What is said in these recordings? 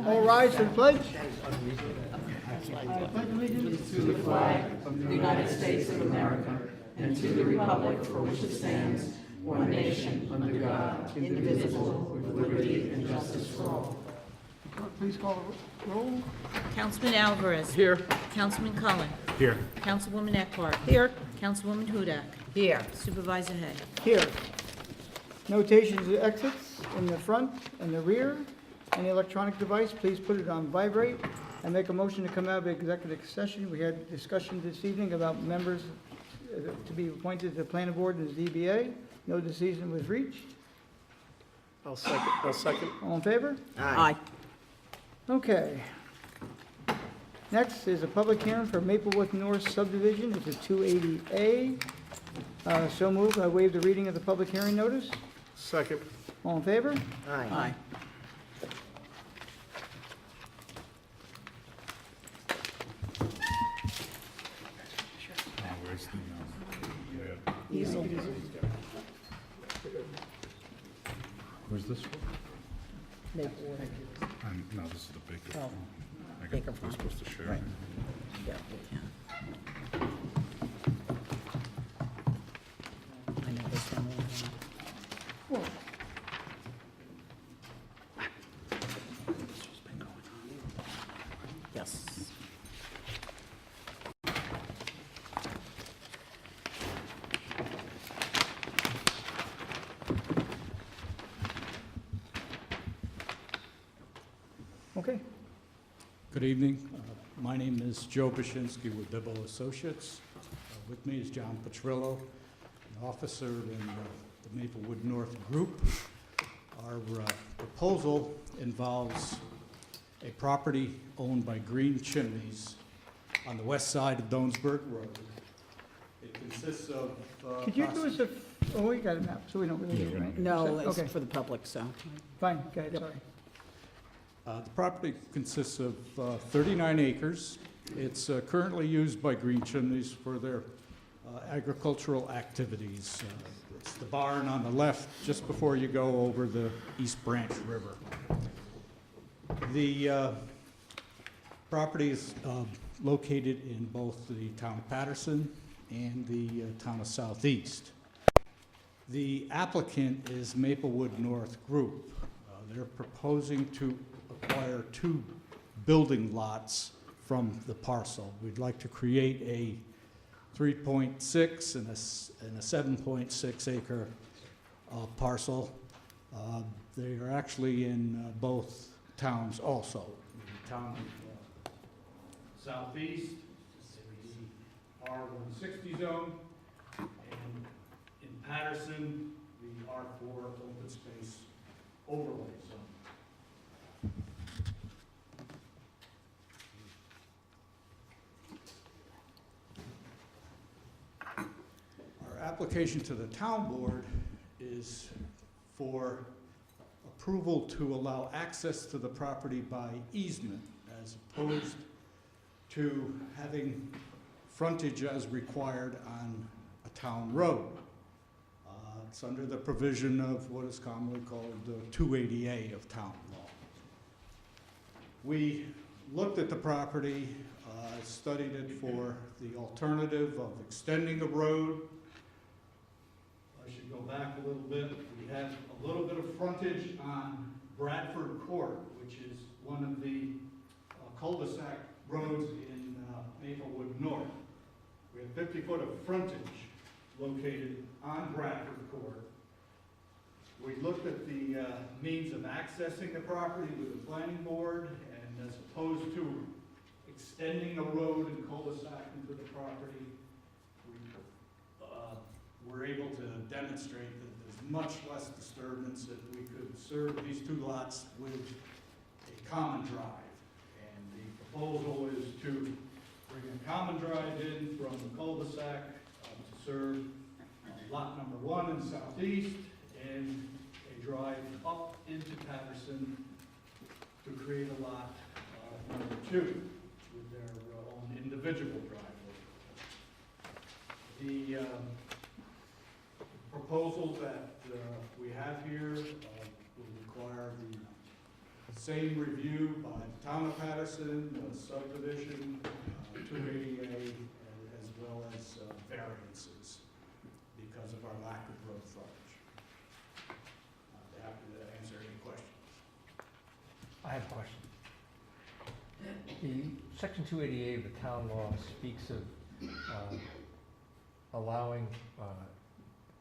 All rise for the pledge. To the flag of the United States of America and to the republic for which it stands, one nation, under God, indivisible, with liberty and justice for all. Please call the roll. Councilman Alvarez. Here. Councilman Cullen. Here. Councilwoman Eckhart. Here. Councilwoman Hudak. Here. Supervisor Hay. Here. Notations of exits in the front and the rear. Any electronic device, please put it on vibrate and make a motion to come out of executive session. We had discussion this evening about members to be appointed to the planning board and the ZBA. No decision was reached. I'll second. All in favor? Aye. Okay. Next is a public hearing for Maplewood North subdivision. It's a 280A. So moved. I waive the reading of the public hearing notice. Second. All in favor? Aye. Easel. Where's this one? Maplewood. No, this is the big Oh, one. I bigger got, we're one. supposed to share. Right. Yeah. I know this one. Well, Yes. okay. Good evening. My name is Joe Bashinsky with Dibble Associates. With me is John Petrillo, an officer in the Maplewood North Group. Our proposal involves a property owned by Green Chimneys on the west side of Doansburg Road. It consists of... Could you do us a, oh, we got a map, so we don't really need it, right? No, it's Okay, for the public, so. fine, go ahead, sorry. The property consists of 39 acres. It's currently used by Green Chimneys for their agricultural activities. It's the barn on the left, just before you go over the East Branch River. The property is located in both the town of Patterson and the town of Southeast. The applicant is Maplewood North Group. They're proposing to acquire 2 building lots from the parcel. We'd like to create a 3.6 and a 7.6 acre parcel. They are actually in both towns also. The town of Southeast, the R160 zone, and in Patterson, the R4 open space overlay zone. Our application to the town board is for approval to allow access to the property by easement as opposed to having frontage as required on a town road. It's under the provision of what is commonly called the 280A of town law. We looked at the property, studied it for the alternative of extending a road. I should go back a little bit. We had a little bit of frontage on Bradford Court, which is one of the cul-de-sac roads in Maplewood North. We have 50 foot of frontage located on Bradford Court. We looked at the means of accessing the property with the planning board, and as opposed to extending a road and cul-de-sac into the property, we were able to demonstrate that there's much less disturbance, that we could serve these 2 lots with a common drive. And the proposal is to bring a common drive in from the cul-de-sac to serve lot number 1 in Southeast, and a drive up into Patterson to create a lot number 2 with their own individual driveway. The proposal that we have here will require the Same review by the town of Patterson, subdivision, 280A, as well as variances because of our lack of road frontage. Happy to answer any questions. I have a question. The section 288 of the town law speaks of allowing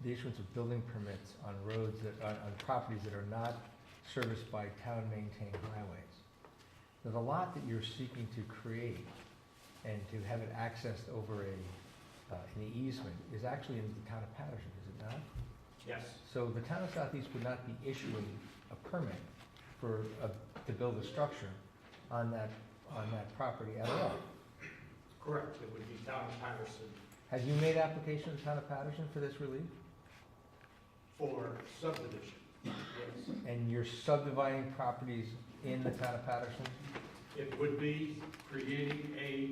the issuance of building permits on roads that, on properties that are not serviced by town-maintained highways. Now, the lot that you're seeking to create and to have it accessed over an easement is actually in the town of Patterson, is it not? Yes. So the town of Southeast would not be issuing a permit to build a structure on that property at all. Correct, it would be town of Patterson Have you made application to the town of Patterson for this relief? for subdivision. Yes. And you're subdividing properties in the town of Patterson? It would be creating a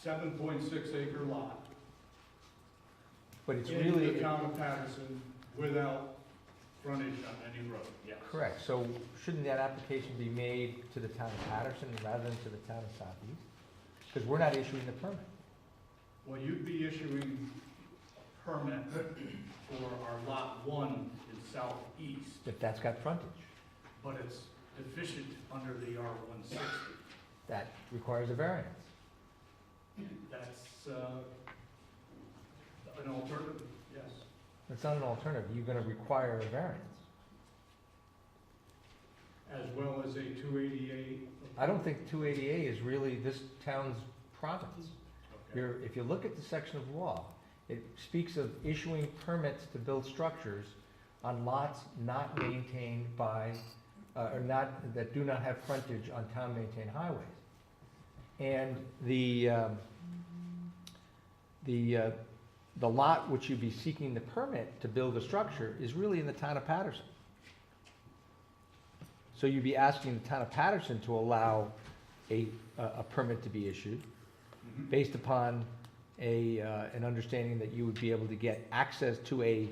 7.6 acre lot But it's in the really, town of Patterson without frontage on any road, yes. correct, so shouldn't that application be made to the town of Patterson rather than to the town of Southeast? Because we're not issuing the permit. Well, you'd be issuing a permit for our lot 1 in southeast, If that's got frontage, but it's deficient under the R160. that requires a variance. That's an alternative, yes. It's not an alternative, you're gonna require a variance. As well as a 288. I don't think 280A is really this town's province. Okay. If you look at the section of law, it speaks of issuing permits to build structures on lots not maintained by, or not, that do not have frontage on town-maintained highways. And the lot which you'd be seeking the permit to build a structure is really in the town of Patterson. So you'd be asking the town of Patterson to allow a permit to be issued Mhm. based upon an understanding that you would be able to get access to a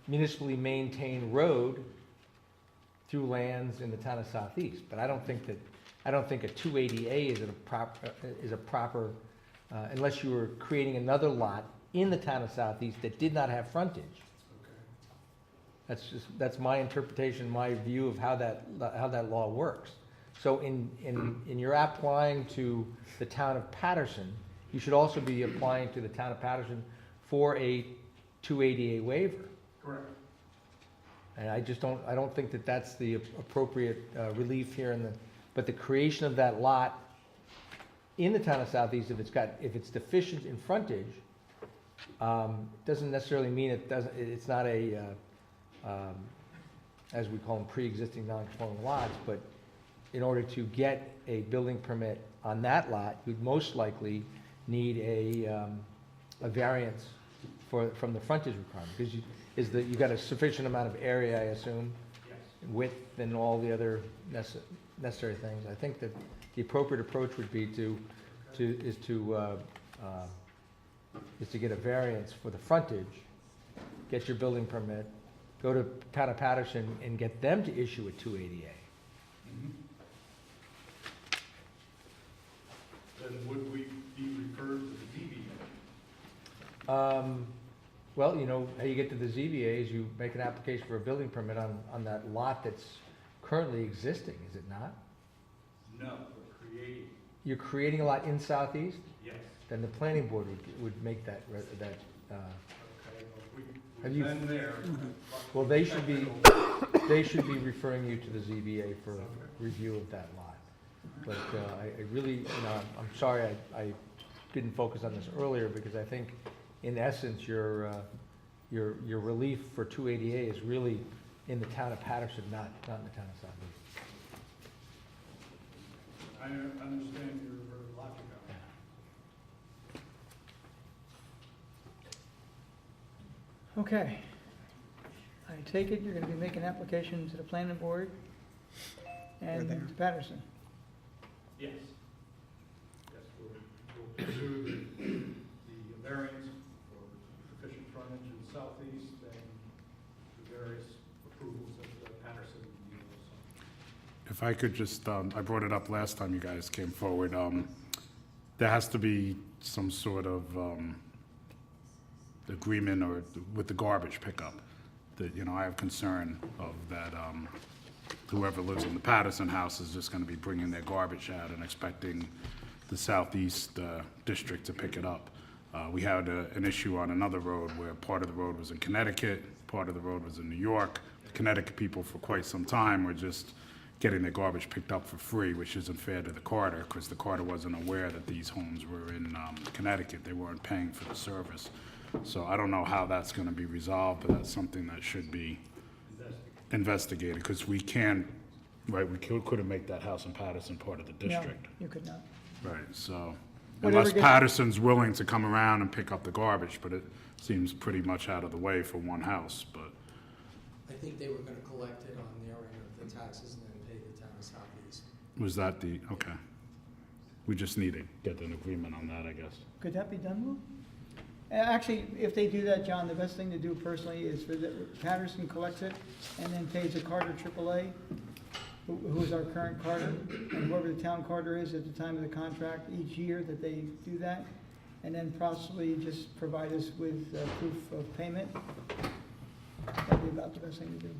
municipally maintained road through lands in the town of Southeast. But I don't think a 280A is a proper, unless you were creating another lot in the town of Southeast that did not have frontage. Okay. That's my interpretation, my view of how that law works. So in your applying to the town of Patterson, you should also be applying to the town of Patterson for a 280A waiver. Correct. And I don't think that that's the appropriate relief here but the creation of that lot in the town of Southeast, if it's deficient in frontage, doesn't necessarily mean it's not as we call them, pre-existing non-conforming lots, but in order to get a building permit on that lot, you'd most likely need a variance from the frontage requirement, because you got a sufficient amount of area, I assume, Yes. width and all the other necessary things. I think that the appropriate approach would be to get a variance for the frontage, get your building permit, go to town of Patterson and get them to issue a 280A. Mhm. Then would we be referred to the ZBA? Well, you know, how you get to the ZBA is you make an application for a building permit on that lot that's currently existing, is it not? No, we're creating, You're creating a lot in Southeast, yes. then the planning board would make that. Okay, well, Have we've you- been there. Well, they should be referring you to the ZBA for review of that lot. But I really, you know, I'm sorry I didn't focus on this earlier, because I think, in essence, your relief for 280A is really in the town of Patterson, not in the town of Southeast. I understand your logic on it. Okay. I take it you're gonna be making application to the planning board and to Patterson. Yes. Yes, we'll pursue the variance for sufficient frontage in southeast and the various approvals that Patterson needs. if I could just, I brought it up last time you guys came forward. There has to be some sort of agreement or with the garbage pickup. That, you know, I have concern of that whoever lives in the Patterson house is just gonna be bringing their garbage out and expecting the southeast district to pick it up. We had an issue on another road where part of the road was in Connecticut, part of the road was in New York. The Connecticut people for quite some time were just getting their garbage picked up for free, which isn't fair to the Carter, because the Carter wasn't aware that these homes were in Connecticut. They weren't paying for the service. So I don't know how that's gonna be resolved, but that's something that should be investigated, because we can't, right, we couldn't make that house in Patterson part of the No, district. you could not. Right, so, Whatever unless gets- Patterson's willing to come around and pick up the garbage, but it seems pretty much out of the way for one house, but, I think they were gonna collect it on their end of the taxes and then pay the town of Southeast. was that the, okay. We just need to get an agreement on that, I guess. Could that be done, Lou? Actually, if they do that, John, the best thing to do personally is for the, Patterson collects it and then pays the Carter AAA, who is our current Carter, and whoever the town Carter is at the time of the contract each year that they do that, and then possibly just provide us with proof of payment. That'd be about the best thing to do.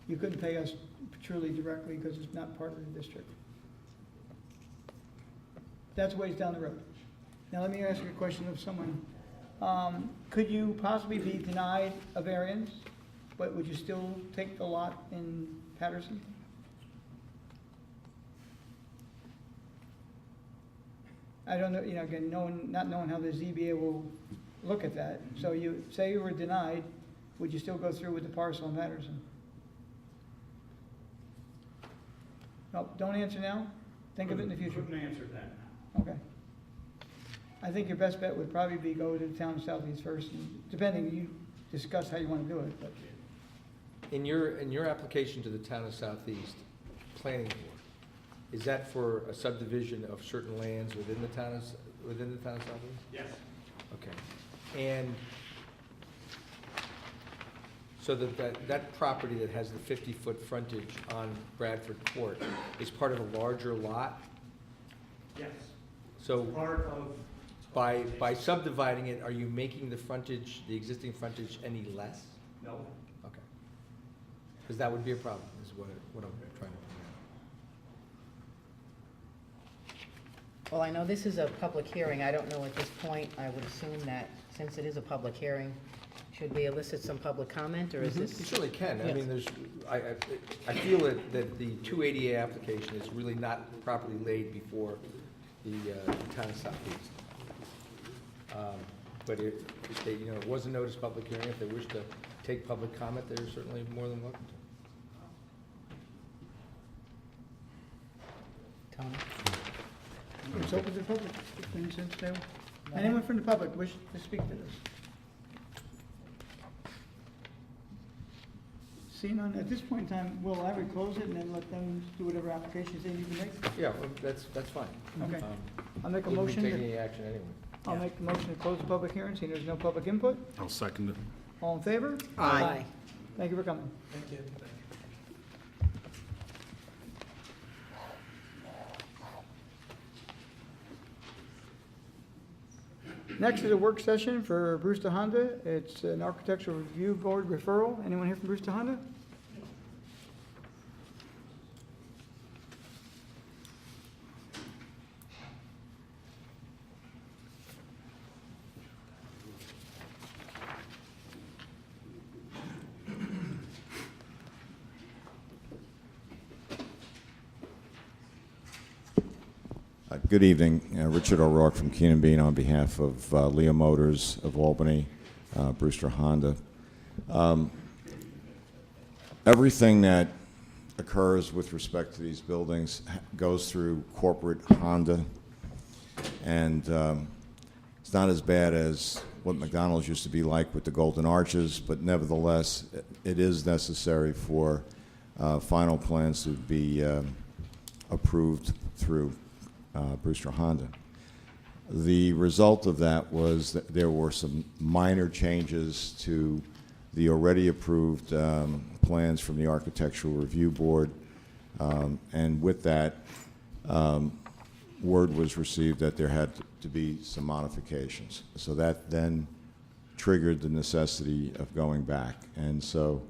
You couldn't pay us truly directly because it's not part of the district. That's a ways down the road. Now, let me ask you a question of someone. Could you possibly be denied a variance, but would you still take the lot in Patterson? I don't know, you know, again, not knowing how the ZBA will look at that. So you, say you were denied, would you still go through with the parcel in Patterson? No, don't answer now. Think of it in the future. Couldn't answer that. Okay. I think your best bet would probably be go to the town of Southeast first, and depending, you discuss how you want to do it, but In your application to the town of Southeast Planning Board, is that for a subdivision of certain lands within the town of Southeast? Yes. Okay. And so that property that has the 50-foot frontage on Bradford Court is part of a larger lot? Yes. So Part of. by subdividing it, are you making the frontage, the existing frontage, any less? No. Okay. Because that would be a problem, is what I'm trying to point Well, I know this is a public hearing. I don't know at this point, I would assume that since it is a public hearing, should we elicit some public comment, or is out. You this? certainly can. I Yes. mean, I feel that the 280A application is really not properly laid before the town of Southeast. But if they, you know, it was a notice public hearing, if they wish to take public comment, they're certainly more than welcome to. Tony? it's open to the public. Anyone from the public wish to speak to this? Seeing none, at this point in time, will I close it and then let them do whatever applications they need to make? Yeah, well, that's fine. Okay. Um, I'll make a wouldn't be motion, taking to- any action anyway. I'll make the motion to close the public hearing, seeing there's no public input. I'll second it. All in favor? Aye. Thank you for coming. Thank you. Next is a work session for Brewster Honda. It's an architectural review board referral. Anyone here from Brewster Honda? Good evening. Richard O'Rourke from Keenan Bean on behalf of Leo Motors of Albany, Brewster Honda. Everything that occurs with respect to these buildings goes through corporate Honda, and it's not as bad as what McDonald's used to be like with the Golden Arches, but nevertheless, it is necessary for final plans to be approved through Brewster Honda. The result of that was that there were some minor changes to the already approved plans from the Architectural Review Board And with that, word was received that there had to be some modifications. So that then triggered the necessity of going back. And so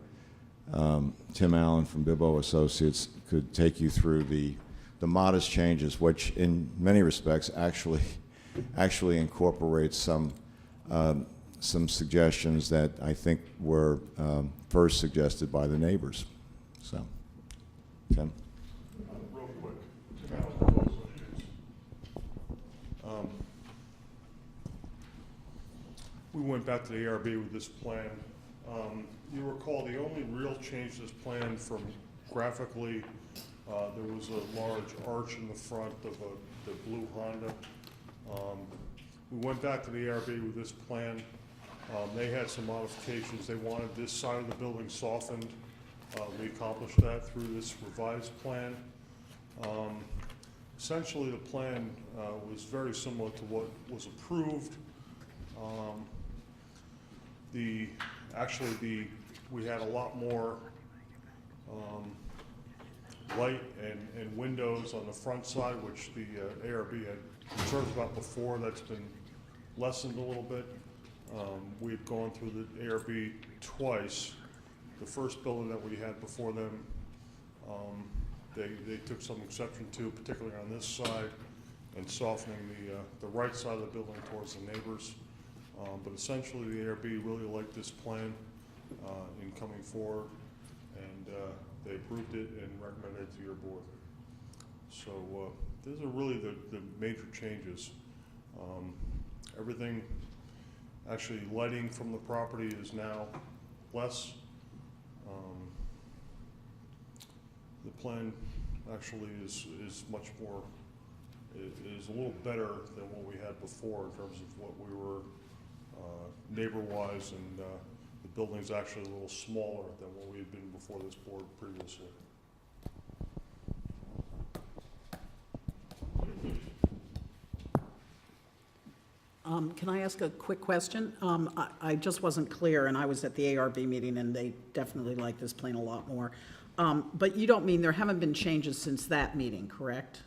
Tim Allen from Bibbo Associates could take you through the modest changes, which in many respects actually incorporates some suggestions that I think were first suggested by the neighbors. So, Tim? Real quick. We went back to the ARB with this plan. You recall the only real change to this plan from graphically, there was a large arch in the front of the blue Honda. We went back to the ARB with this plan. They had some modifications. They wanted this side of the building softened. We accomplished that through this revised plan. Essentially, the plan was very similar to what was approved. We had a lot more light and windows on the front side, which the ARB had concerns about before. That's been lessened a little bit. We've gone through the ARB twice. The first building that we had before them, they took some exception to, particularly on this side, and softening the right side of the building towards the neighbors. But essentially, the ARB really liked this plan in coming forward, and they approved it and recommended it to your board. So these are really the major changes. Everything, actually, lighting from the property is now less. The plan actually is much more, is a little better than what we had before in terms of what we were neighbor-wise, and the building's actually a little smaller than what we had been before this board previously. Can I ask a quick question? I just wasn't clear, and I was at the ARB meeting, and they definitely like this plan a lot more. But you don't mean there haven't been changes since that meeting, correct?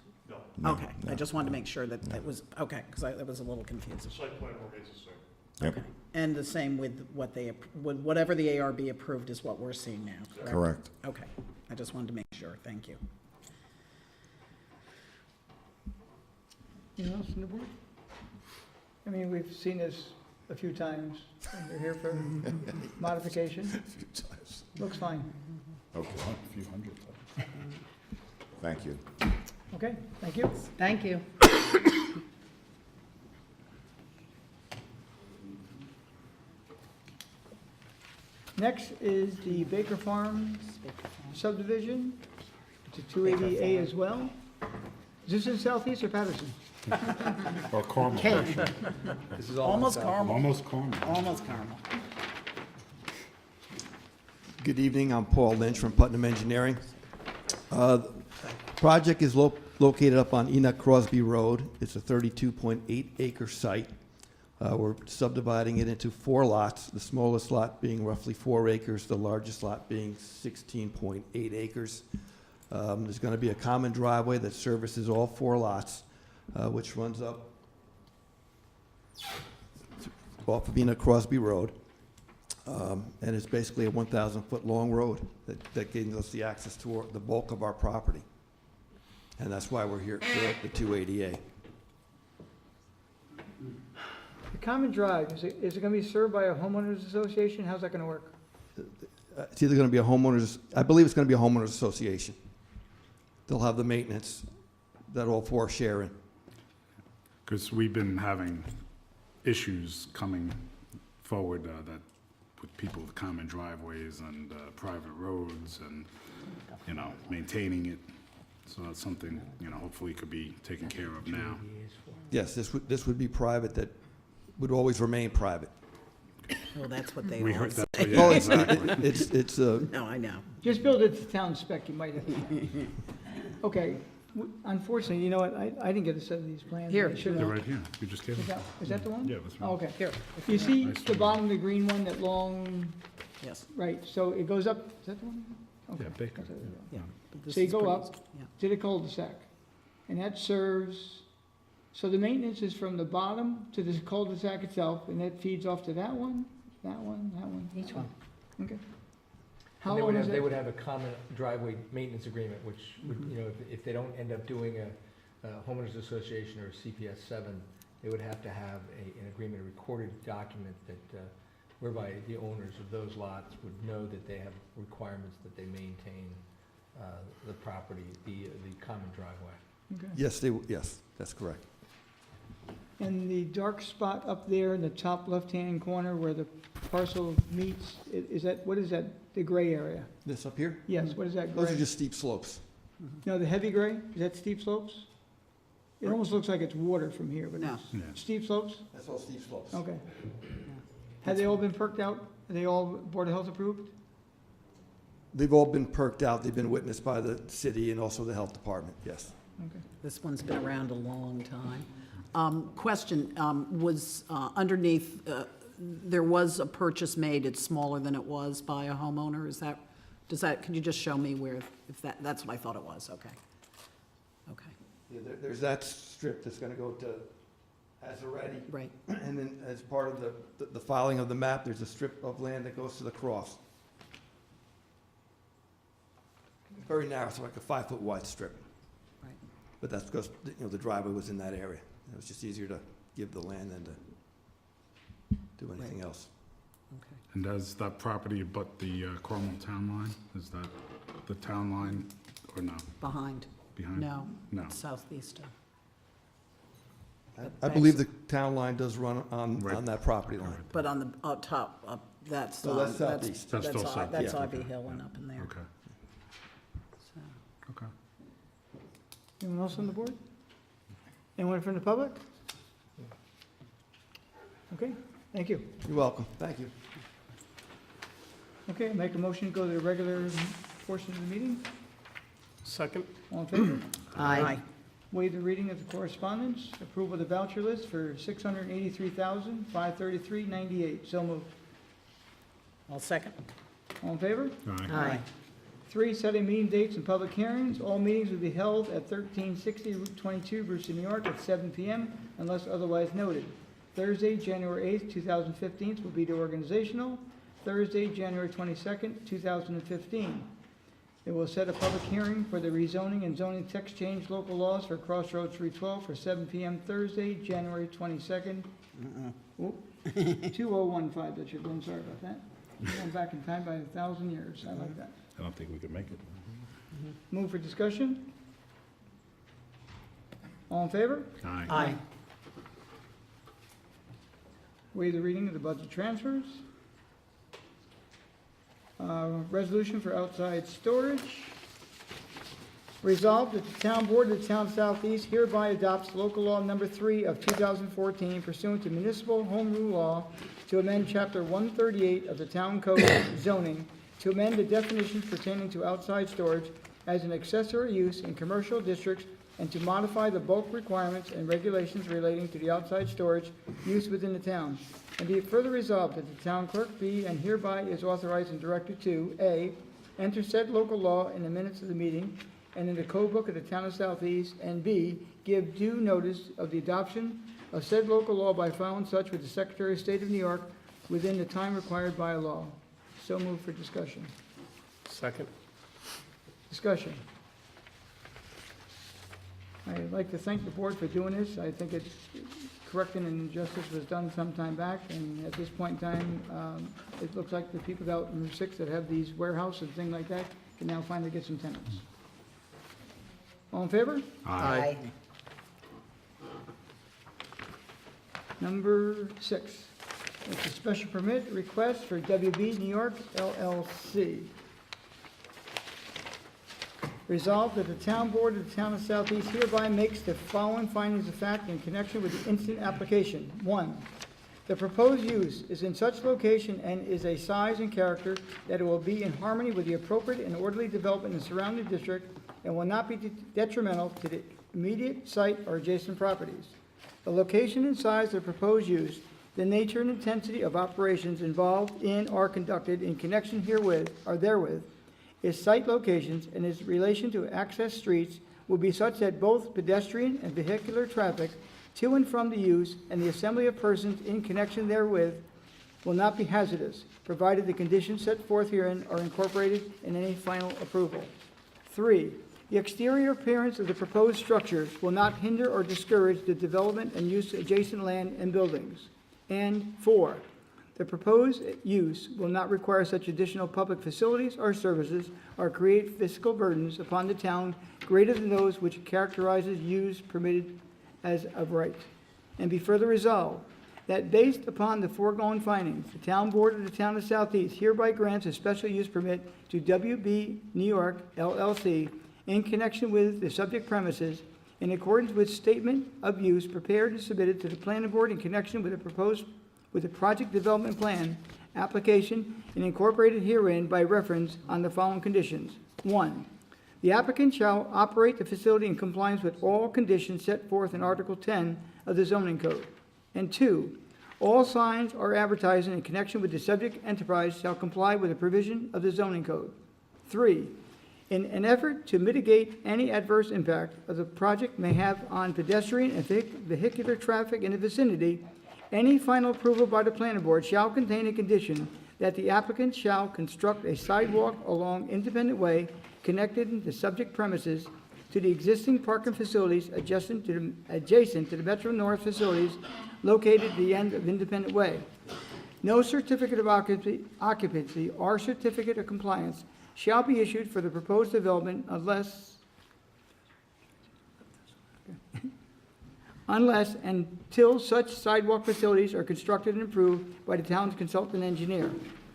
No. Okay, I just wanted to make sure that that was, okay, because that was a little The confusing. site plan remains the same. Yep. Okay. And the same with what they, with whatever the ARB approved is what we're seeing now, correct? Correct. Okay, I just wanted to make sure, thank you. Anything else on the board? I mean, we've seen this a few times, and we're here for modification. A few times. Looks fine. Okay, A few hundred. thank you. Okay, thank you. Thank you. Next is the Baker Farm subdivision. It's a 280A as well. Is this in Southeast or Patterson? Or Carmel. This is all Almost in Carmel, Almost Carmel. almost Carmel. Good evening, I'm Paul Lynch from Putnam Engineering. Project is located up on Enoch Crosby Road. It's a 32.8 acre site. We're subdividing it into 4 lots, the smallest lot being roughly 4 acres, the largest lot being 16.8 acres. There's going to be a common driveway that services all 4 lots, which runs up off of Enoch Crosby Road. And it's basically a 1,000-foot long road that gives us the access to the bulk of our property. And that's why we're here at the 280A. The common drive, is it going to be served by a homeowners association? How's that going to work? It's either going to be a homeowners, I believe it's going to be a homeowners association. They'll have the maintenance that all 4 share in. Because we've been having issues coming forward that with people with common driveways and private roads and, maintaining it. So that's something, hopefully could be taken care of now. Yes, this would be private, that would always remain private. Well, that's what they We all heard say. that, Well, yeah, exactly. It's No, I know. Just build it to town spec, you might have. Okay, unfortunately, you know what, I didn't get a set of these plans. Here. I should They're have. right here. We just gave them. Is that the one? Yeah, that's right. Oh, okay. Here, You see Nice the one. bottom of the green one, that long, yes. right, so it goes up, is that the one? Okay. Yeah, Baker. Yeah. but this So you is go pretty- up yeah. to the cul-de-sac, and that serves, so the maintenance is from the bottom to the cul-de-sac itself, and that feeds off to that one, that one, that one? Each one. Okay. How And they would long have, is they it? would have a common driveway maintenance agreement, which would, you know, if they don't end up doing a homeowners association or a CPS 7, they would have to have an agreement, a recorded document that, whereby the owners of those lots would know that they have requirements that they maintain the property, the common driveway. Okay. Yes, yes, that's correct. And the dark spot up there in the top left-hand corner where the parcel meets, is that, what is that, the gray area? This up here? Yes, what is that Those are gray? just steep slopes. No, the heavy gray, is that steep slopes? It almost looks like it's water from here, but No. it's Yeah. steep slopes? That's all steep slopes. Okay. Have they all been perked out? Are they all Board of Health approved? They've all been perked out. They've been witnessed by the city and also the health department, yes. Okay. This one's been around a long time. Question, was underneath, there was a purchase made, it's smaller than it was by a homeowner, is that, could you just show me where, if that's what I thought it was, okay. Okay, Yeah, there's that strip that's gonna go to Azzaretti. right, And then as part of the filing of the map, there's a strip of land that goes to the cross. Very narrow, so like a 5-foot wide strip. right. But that's because, you know, the driveway was in that area. It was just easier to give the land than to do anything else. Okay. And does that property abut the Cornwall town line? Is that the town line or no? Behind, Behind? no, No. it's southeast. I believe the town line does run on Right. that property line. But on the, up top, that's, So that's southeast. That's still south, That's yeah. Ivy Hill and up in there, Okay, so. okay. Anyone else on the board? Anyone from the public? Okay, thank you. You're welcome. Thank you. Okay, make a motion to go to the regular portion of the meeting. Second? All in favor? Aye. Waive the reading of the correspondence. Approval of the voucher list for $683,533.98. So moved. I'll second. All in favor? Aye. 3, setting meeting dates and public hearings. All meetings will be held at 1360 Route 22, Brewster, New York, at 7 p.m. unless otherwise noted. Thursday, January 8th, 2015 will be the organizational. Thursday, January 22nd, 2015. It will set a public hearing for the rezoning and zoning text change local laws for Crossroads 312 for 7 p.m. Thursday, January 22nd. Oop, 2015, that should be, I'm sorry about that. Going back in time by 1,000 years, I like that. I don't think we could make it. Move for discussion? All in favor? Aye. Waive the reading of the budget transfers. Resolution for outside storage. Resolved that the town board of the town of Southeast hereby adopts local law number 3 of 2014 pursuant to municipal home rule law to amend chapter 138 of the town code zoning to amend the definitions pertaining to outside storage as an accessory use in commercial districts and to modify the bulk requirements and regulations relating to the outside storage use within the town. And be it further resolved that the town clerk be and hereby is authorized and directed to, A, enter said local law in the minutes of the meeting and in the code book of the town of Southeast, and B, give due notice of the adoption of said local law by filing such with the Secretary of State of New York within the time required by law. So moved for discussion. Second? Discussion. I'd like to thank the board for doing this. I think it's correcting an injustice was done some time back, and at this point in time, it looks like the people out in Route 6 that have these warehouses and things like that can now finally get some tenants. All in favor? Aye. Number 6, it's a special permit request for WB New York LLC. Resolved that the town board of the town of Southeast hereby makes the following findings of fact in connection with the instant application. 1, the proposed use is in such location and is a size and character that it will be in harmony with the appropriate and orderly development in the surrounding district and will not be detrimental to the immediate site or adjacent properties. The location and size of the proposed use, the nature and intensity of operations involved in or conducted in connection herewith or therewith, its site locations, and its relation to access streets will be such that both pedestrian and vehicular traffic to and from the use and the assembly of persons in connection therewith will not be hazardous, provided the conditions set forth herein are incorporated in any final approval. 3, the exterior appearance of the proposed structures will not hinder or discourage the development and use of adjacent land and buildings. And 4, the proposed use will not require such additional public facilities or services or create fiscal burdens upon the town greater than those which characterizes use permitted as of right. And be further resolved that based upon the foregoing findings, the town board of the town of Southeast hereby grants a special use permit to WB New York LLC in connection with the subject premises in accordance with statement of use prepared and submitted to the planning board in connection with the project development plan application and incorporated herein by reference on the following conditions. 1, the applicant shall operate the facility in compliance with all conditions set forth in Article 10 of the zoning code. And 2, all signs or advertising in connection with the subject enterprise shall comply with the provision of the zoning code. 3, in an effort to mitigate any adverse impact of the project may have on pedestrian and vehicular traffic in the vicinity, any final approval by the planning board shall contain a condition that the applicant shall construct a sidewalk along Independent Way connected the subject premises to the existing parking facilities adjacent to the Metro North facilities located at the end of Independent Way. No certificate of occupancy or certificate of compliance shall be issued for the proposed development unless and until such sidewalk facilities are constructed and approved by the town's consultant engineer.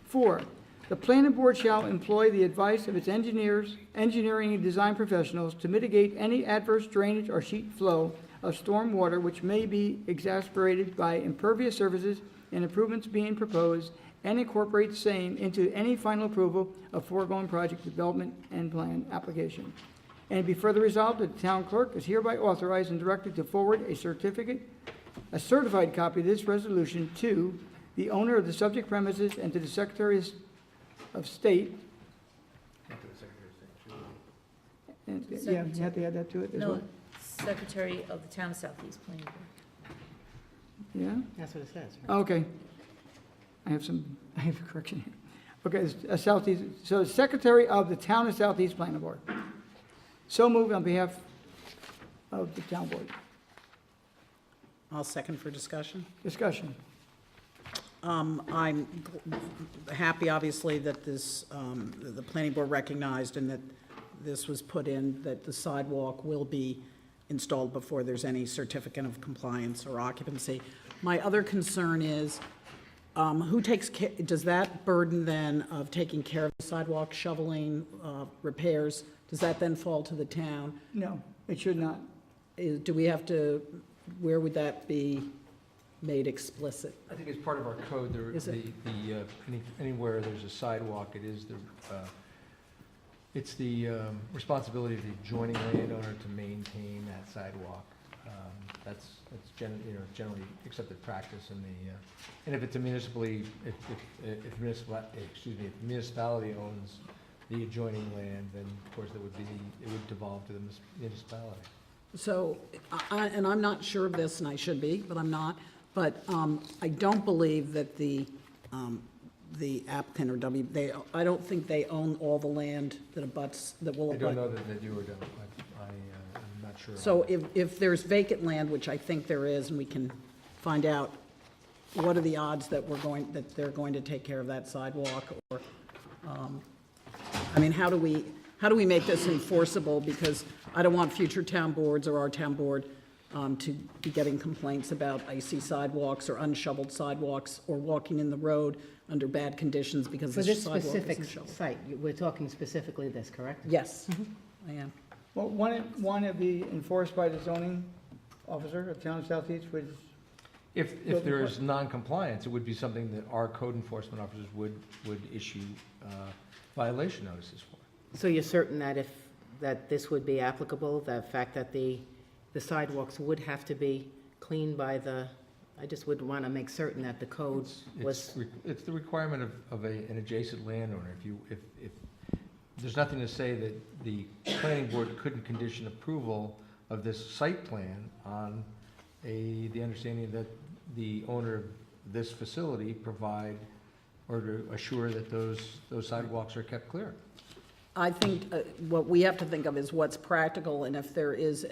4, the planning board shall employ the advice of its engineers, engineering and design professionals to mitigate any adverse drainage or sheet flow of storm water which may be exacerbated by impervious surfaces and improvements being proposed, and incorporate same into any final approval of foregoing project development and plan application. And be further resolved that the town clerk is hereby authorized and directed to forward a certified copy of this resolution to the owner of the subject premises and to the Secretary of State. And, yeah, you have to add that to it as well. No, Secretary of the Town of Southeast Planning Board. Yeah? That's what it says, right? Okay. I have a correction here. Okay, Southeast, so Secretary of the Town of Southeast Planning Board. So moved on behalf of the town board. I'll second for discussion. Discussion. I'm happy, obviously, that this, the planning board recognized and that this was put in, that the sidewalk will be installed before there's any certificate of compliance or occupancy. My other concern is, who takes care, does that burden then of taking care of the sidewalk, shoveling, repairs, does that then fall to the town? No, it should not. Do we have to, where would that be made explicit? I think as part of our code, Is it? anywhere there's a sidewalk, it's the responsibility of the adjoining landowner to maintain that sidewalk. That's generally accepted practice in the, and if it's a municipality owns the adjoining land, then of course it would devolve to the municipality. So, and I'm not sure of this, and I should be, but I'm not, but I don't believe that the applicant or I don't think they own all the land that abuts, that will I abut. don't know that they do or don't. I'm not sure. So if there's vacant land, which I think there is, and we can find out, what are the odds that they're going to take care of that sidewalk? Or, I mean, how do we make this enforceable? Because I don't want future town boards or our town board to be getting complaints about icy sidewalks or unshoveled sidewalks or walking in the road under bad conditions because For the this sidewalk specific isn't shoveled. site, we're talking specifically this, correct? Yes, I am. Well, one would be enforced by the zoning officer of Town of Southeast, which, If there is non-compliance, it would be something that our code enforcement officers would issue violation notices for. So you're certain that this would be applicable, the fact that the sidewalks would have to be cleaned by I just would want to make certain that the code was, It's the requirement of an adjacent landowner. If there's nothing to say that the planning board couldn't condition approval of this site plan on the understanding that the owner of this facility provide or to assure that those sidewalks are kept clear. I think what we have to think of is what's practical, and if there is,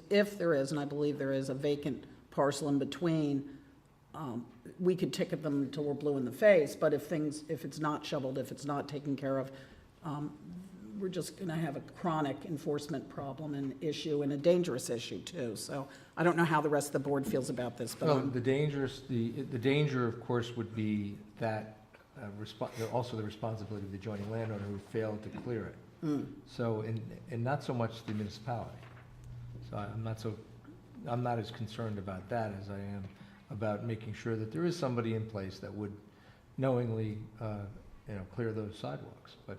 if there is, and I believe there is, a vacant parcel in between, we could ticket them until we're blue in the face, but if it's not shoveled, if it's not taken care of, we're just going to have a chronic enforcement problem and issue, and a dangerous issue too. So I don't know how the rest of the board feels about this, but Well, the danger, of course, would be that also the responsibility of the adjoining landowner who failed to clear it. So, and not so much the municipality. So I'm not as concerned about that as I am about making sure that there is somebody in place that would knowingly, clear those sidewalks. But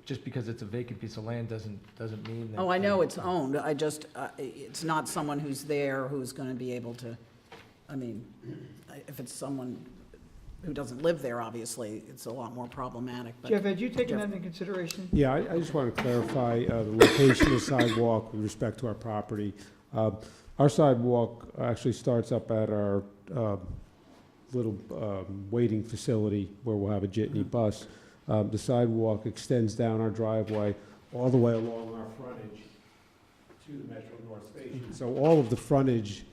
just because it's a vacant piece of land doesn't mean that. Oh, I know it's owned, I just, it's not someone who's there who's going to be able to, I mean, if it's someone who doesn't live there, obviously, it's a lot more problematic, but. Jeff, had you taken that into consideration? Yeah, I just want to clarify the location of the sidewalk with respect to our property. Our sidewalk actually starts up at our little waiting facility where we'll have a jitney bus. The sidewalk extends down our driveway all the way along our frontage to the Metro North Station. So all of the frontage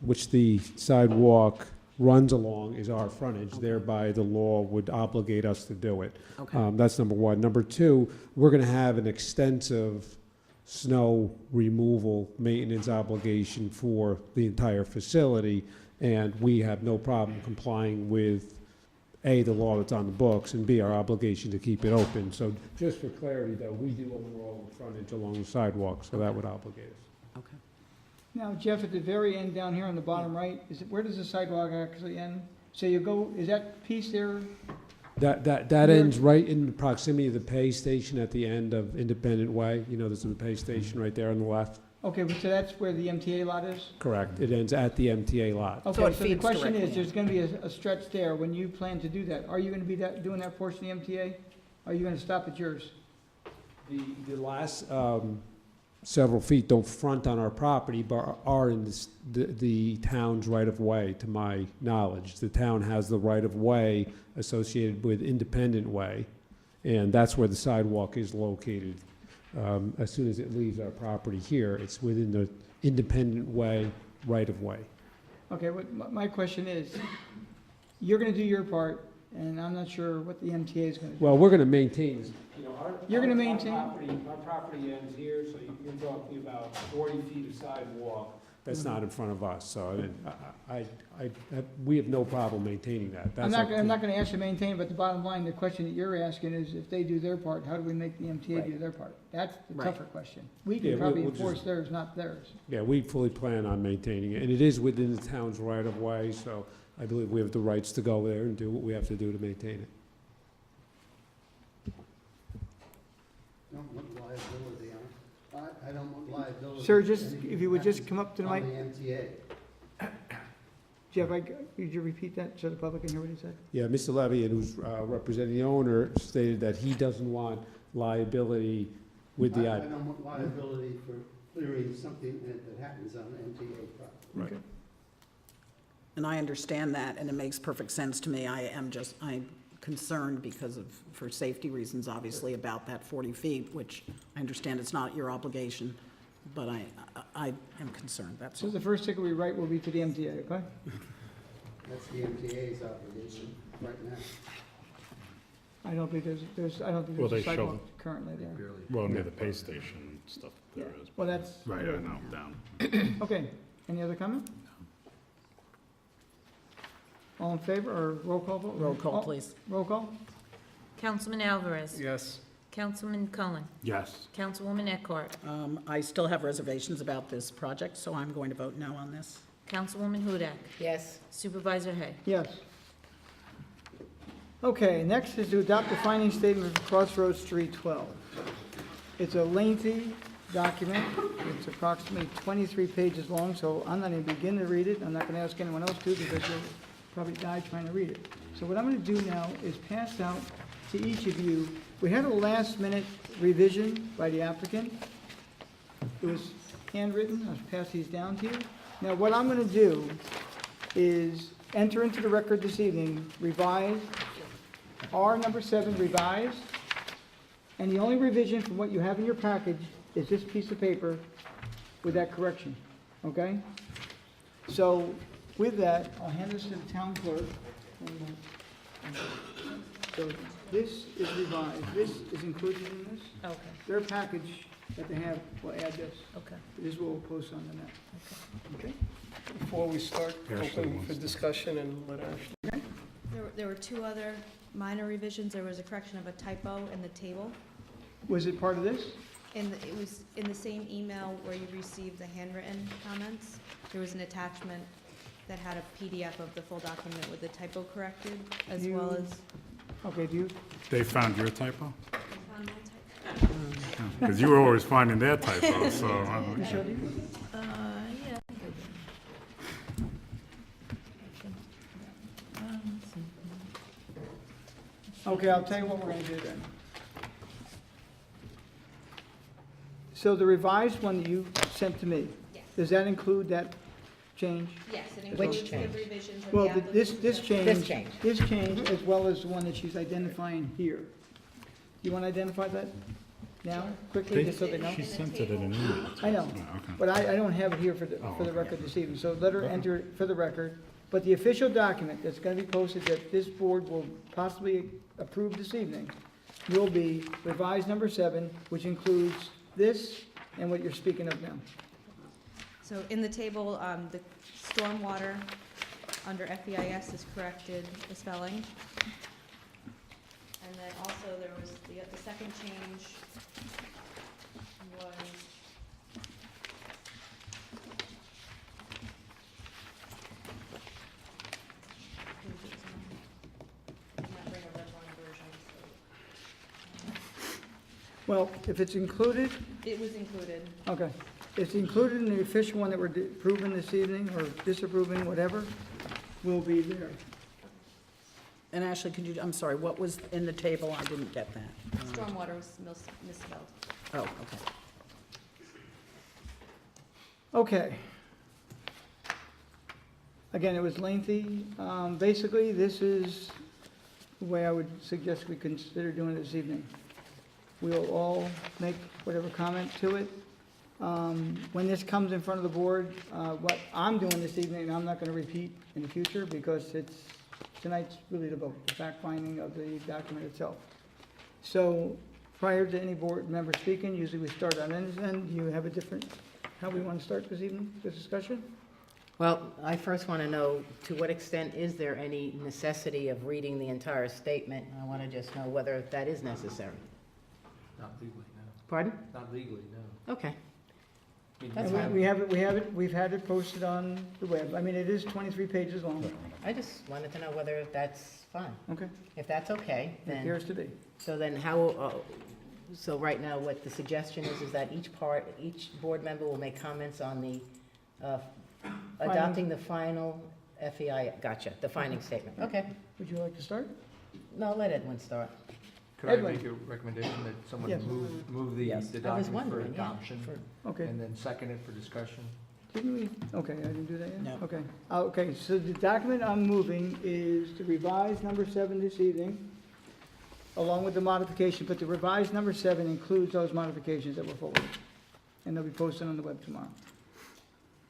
which the sidewalk runs along is our frontage, thereby the law would obligate us to do it. Okay. That's number one. Number two, we're going to have an extensive snow removal maintenance obligation for the entire facility, and we have no problem complying with A, the law that's on the books, and B, our obligation to keep it open. So just for clarity, though, we do own all the frontage along the sidewalk, so that would obligate us. Okay. Now, Jeff, at the very end down here on the bottom right, where does the sidewalk actually end? So you go, is that piece there? That ends right in proximity of the pay station at the end of Independent Way. You know, there's a pay station right there on the left. Okay, so that's where the MTA lot is? Correct. It ends at the MTA lot. Okay, it so the feeds question directly is, there's going to be a stretch there. When you plan to do that, are you going to be doing that portion of the MTA? Are you going to stop at yours? The last several feet don't front on our property, but are in the town's right-of-way, to my knowledge. The town has the right-of-way associated with Independent Way, and that's where the sidewalk is located. As soon as it leaves our property here, it's within the Independent Way right-of-way. Okay, my question is, you're going to do your part, and I'm not sure what the MTA is going to do. Well, we're going to maintain, You're gonna maintain? Our property ends here, so you're talking about 40 feet of sidewalk. That's not in front of us, so we have no problem maintaining that. I'm That's up not to- going to ask you to maintain, but the bottom line, the question that you're asking is, if they do their part, how do we make the MTA do their part? That's the Right. tougher question. We Yeah, can we'll- probably we'll just- enforce theirs, not theirs. Yeah, we fully plan on maintaining it, and it is within the town's right-of-way, so I believe we have the rights to go there and do what we have to do to maintain it. Don't want liability on it. I don't want liability. Sir, just, if you would just come up to the mic. On the MTA. Jeff, could you repeat that so the public can hear what he said? Yeah, Mr. Levian, who's representing the owner, stated that he doesn't want liability with the. I don't want liability for clearing something that happens on MTA property. Right. Okay. And I understand that, and it makes perfect sense to me. I'm concerned for safety reasons, obviously, about that 40 feet, which I understand it's not your obligation, but I am concerned, that's So all. the first ticket we write will be to the MTA, okay? That's the MTA's obligation right now. I don't think I don't think Well, there's a they show- sidewalk currently there. Well, near the pay station stuff there Yeah. is. Well, that's. Right, I know, down. Okay, any other comment? All in favor, or roll call vote? Roll call, Oh, please. Roll call? Councilman Alvarez. Yes. Councilman Cullen. Yes. Councilwoman Eckhart. I still have reservations about this project, so I'm going to vote no on this. Councilwoman Hudak. Yes. Supervisor Hay. Yes. Okay, next is to adopt the finding statement for Crossroads Street 12. It's a lengthy document. It's approximately 23 pages long, so I'm not going to begin to read it. I'm not going to ask anyone else to, because you'll probably die trying to read it. So what I'm going to do now is pass out to each of you. We had a last-minute revision by the applicant. It was handwritten. I'll pass these down to you. Now, what I'm going to do is enter into the record this evening, revised, R number 7 revised, and the only revision from what you have in your package is this piece of paper with that correction, okay? So with that, I'll hand this to the town clerk. So this is revised, this is included in this. Okay, Their package that they have will add this. okay. This will post on the net. Okay? Before we start, Ashley open wants for to- discussion and let Ashley. There were two other minor revisions. There was a correction of a typo in the table. Was it part of this? It was in the same email where you received the handwritten comments. There was an attachment that had a PDF of the full document with the typo corrected, as well as. Okay, do you, They found your typo? I found my typo. Because you were always finding their typo, so. Michelle, do you? Yeah. Okay, I'll tell you what we're gonna do then. So the revised one that you sent to me, Yes. does that include that change? Yes, it Which includes the change? revisions of Well, the this application. change. This change, as well as the one that she's identifying here. You wanna identify that now, quickly, just so they know? She sent it in an email. I know, Oh, okay. but I don't have it here for Oh, the okay. record this evening, so let her enter it for the record. But the official document that's gonna be posted that this board will possibly approve this evening will be revised number 7, which includes this and what you're speaking of now. So in the table, the stormwater under FEIS is corrected, the spelling. And then also there was, the second change was, I might bring a red line version, Well, if it's included, so. It was included. okay. It's included in the official one that we're approving this evening, or disapproving, whatever, will be there. And Ashley, could you, I'm sorry, what was in the table? I didn't get that. Stormwater was misspelled. Oh, okay. Okay. Again, it was lengthy. Basically, this is the way I would suggest we consider doing it this evening. We'll all make whatever comment to it. When this comes in front of the board, what I'm doing this evening, I'm not going to repeat in the future because tonight's really the vote, the fact-finding of the document itself. So prior to any board member speaking, usually we start on this end. You have a different, how we want to start this evening, this discussion? Well, I first want to know, to what extent is there any necessity of reading the entire statement? I want to just know whether that is necessary. Not legally, no. Pardon? Not legally, no. Okay. I mean, That's you- fine. We've had it posted on the web. I mean, it is 23 pages long. I just wanted to know whether that's fine. Okay, If that's okay, it then, appears to be. so then how, so right now, what the suggestion is that each board member will make comments on the, adopting the final FEI, gotcha, the finding statement. Okay. Would you like to start? No, let Edwin start. Could I Edwin. make a recommendation that someone Yes. move the Yes, the I was document for wondering, yeah, adoption? Okay. And then second it for discussion? Didn't we? Okay, I didn't do that yet? No. Okay. Okay, so the document I'm moving is the revised number 7 this evening, along with the modification, but the revised number 7 includes those modifications that were forwarded. And they'll be posted on the web tomorrow.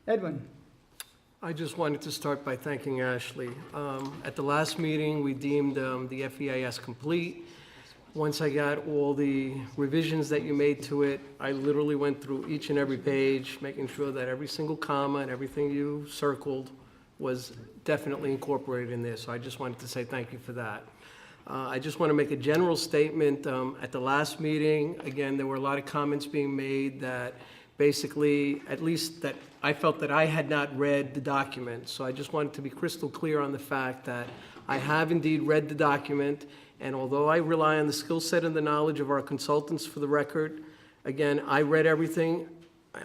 Edwin? I just wanted to start by thanking Ashley. At the last meeting, we deemed the FEIS complete. Once I got all the revisions that you made to it, I literally went through each and every page, making sure that every single comma and everything you circled was definitely incorporated in there. So I just wanted to say thank you for that. I just want to make a general statement. At the last meeting, again, there were a lot of comments being made that basically, at least that I felt that I had not read the document. So I just wanted to be crystal clear on the fact that I have indeed read the document, and although I rely on the skill set and the knowledge of our consultants for the record, again, I read everything.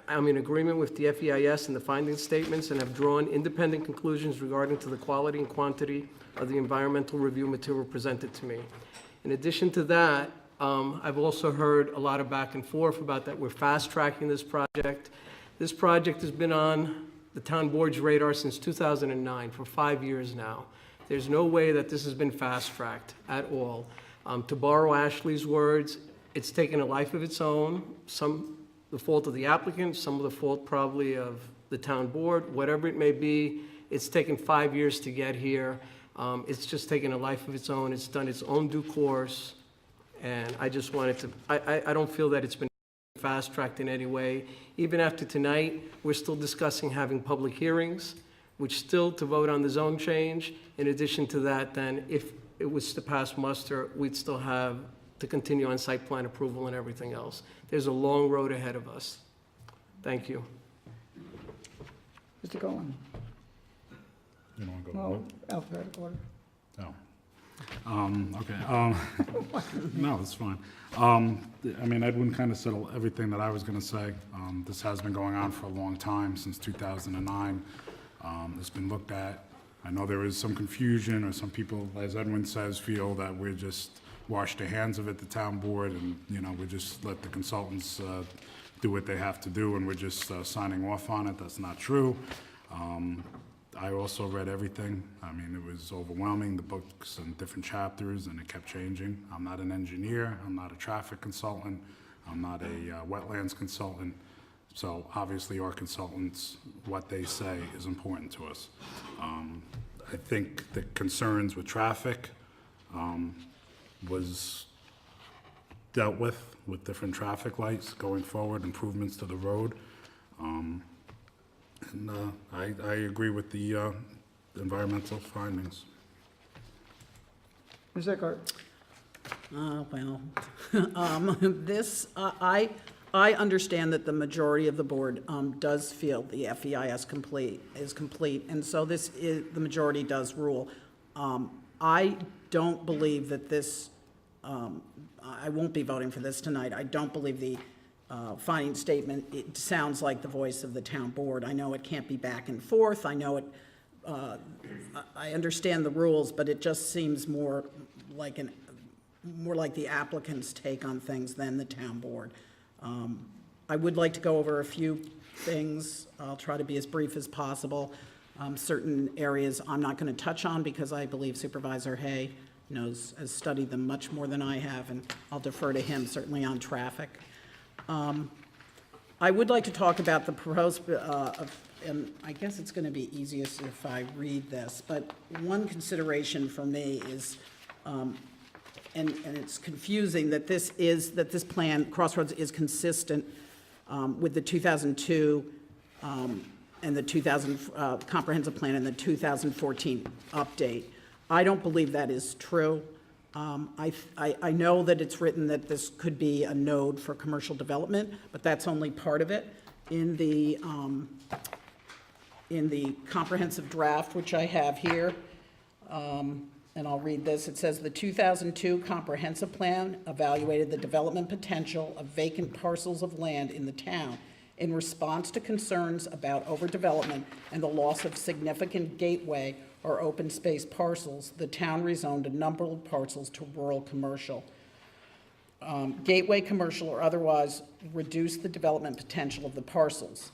I'm in agreement with the FEIS and the finding statements and have drawn independent conclusions regarding to the quality and quantity of the environmental review material presented to me. In addition to that, I've also heard a lot of back and forth about that we're fast-tracking this project. This project has been on the town board's radar since 2009, for 5 years now. There's no way that this has been fast-tracked at all. To borrow Ashley's words, it's taken a life of its own, some the fault of the applicant, some of the fault probably of the town board, whatever it may be. It's taken 5 years to get here. It's just taken a life of its own. It's done its own due course. And I just wanted to, I don't feel that it's been fast-tracked in any way. Even after tonight, we're still discussing having public hearings, which still to vote on the zone change. In addition to that, then, if it was to pass muster, we'd still have to continue on site plan approval and everything else. There's a long road ahead of us. Thank you. Mr. Cohen? You don't want to go? Well, alphabetical order. Oh. Okay. No, it's fine. I mean, Edwin kind of said everything that I was going to say. This has been going on for a long time, since 2009. It's been looked at. I know there is some confusion, or some people, as Edwin says, feel that we're just wash their hands of it, the town board, and, you know, we just let the consultants do what they have to do, and we're just signing off on it. That's not true. I also read everything. I mean, it was overwhelming, the books and different chapters, and it kept changing. I'm not an engineer. I'm not a traffic consultant. I'm not a wetlands consultant. So obviously our consultants, what they say is important to us. I think the concerns with traffic was dealt with different traffic lights going forward, improvements to the road. And I agree with the environmental findings. Ms. Eckhart? Well, I understand that the majority of the board does feel the FEIS is complete, and so the majority does rule. I don't believe that this, I won't be voting for this tonight. I don't believe the finding statement, it sounds like the voice of the town board. I know it can't be back and forth. I know it, I understand the rules, but it just seems more like the applicant's take on things than the town board. I would like to go over a few things. I'll try to be as brief as possible. Certain areas I'm not going to touch on because I believe Supervisor Hay has studied them much more than I have, and I'll defer to him certainly on traffic. I would like to talk about the proposed, and I guess it's going to be easiest if I read this, but one consideration for me is, and it's confusing that this plan, Crossroads, is consistent with the 2002 and the 2000 comprehensive plan and the 2014 update. I don't believe that is true. I know that it's written that this could be a node for commercial development, but that's only part of it. In the comprehensive draft, which I have here, and I'll read this, it says the 2002 comprehensive plan evaluated the development potential of vacant parcels of land in the town. In response to concerns about overdevelopment and the loss of significant gateway or open space parcels, the town rezoned a number of parcels to rural commercial. Gateway commercial or otherwise reduced the development potential of the parcels.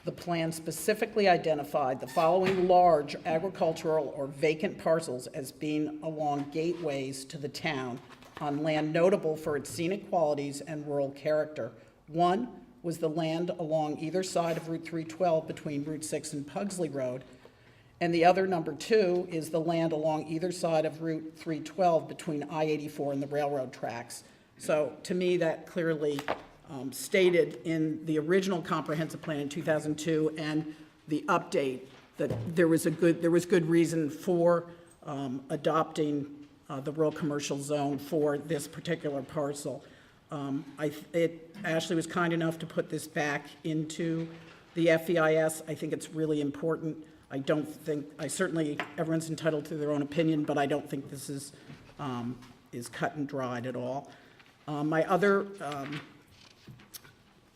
The plan specifically identified the following large agricultural or vacant parcels as being along gateways to the town on land notable for its scenic qualities and rural character. One was the land along either side of Route 312 between Route 6 and Pugsley Road, and the other, number two, is the land along either side of Route 312 between I-84 and the railroad tracks. So to me, that clearly stated in the original comprehensive plan in 2002 and the update that there was good reason for adopting the rural commercial zone for this particular parcel. Ashley was kind enough to put this back into the FEIS. I think it's really important. Certainly everyone's entitled to their own opinion, but I don't think this is cut and dried at all.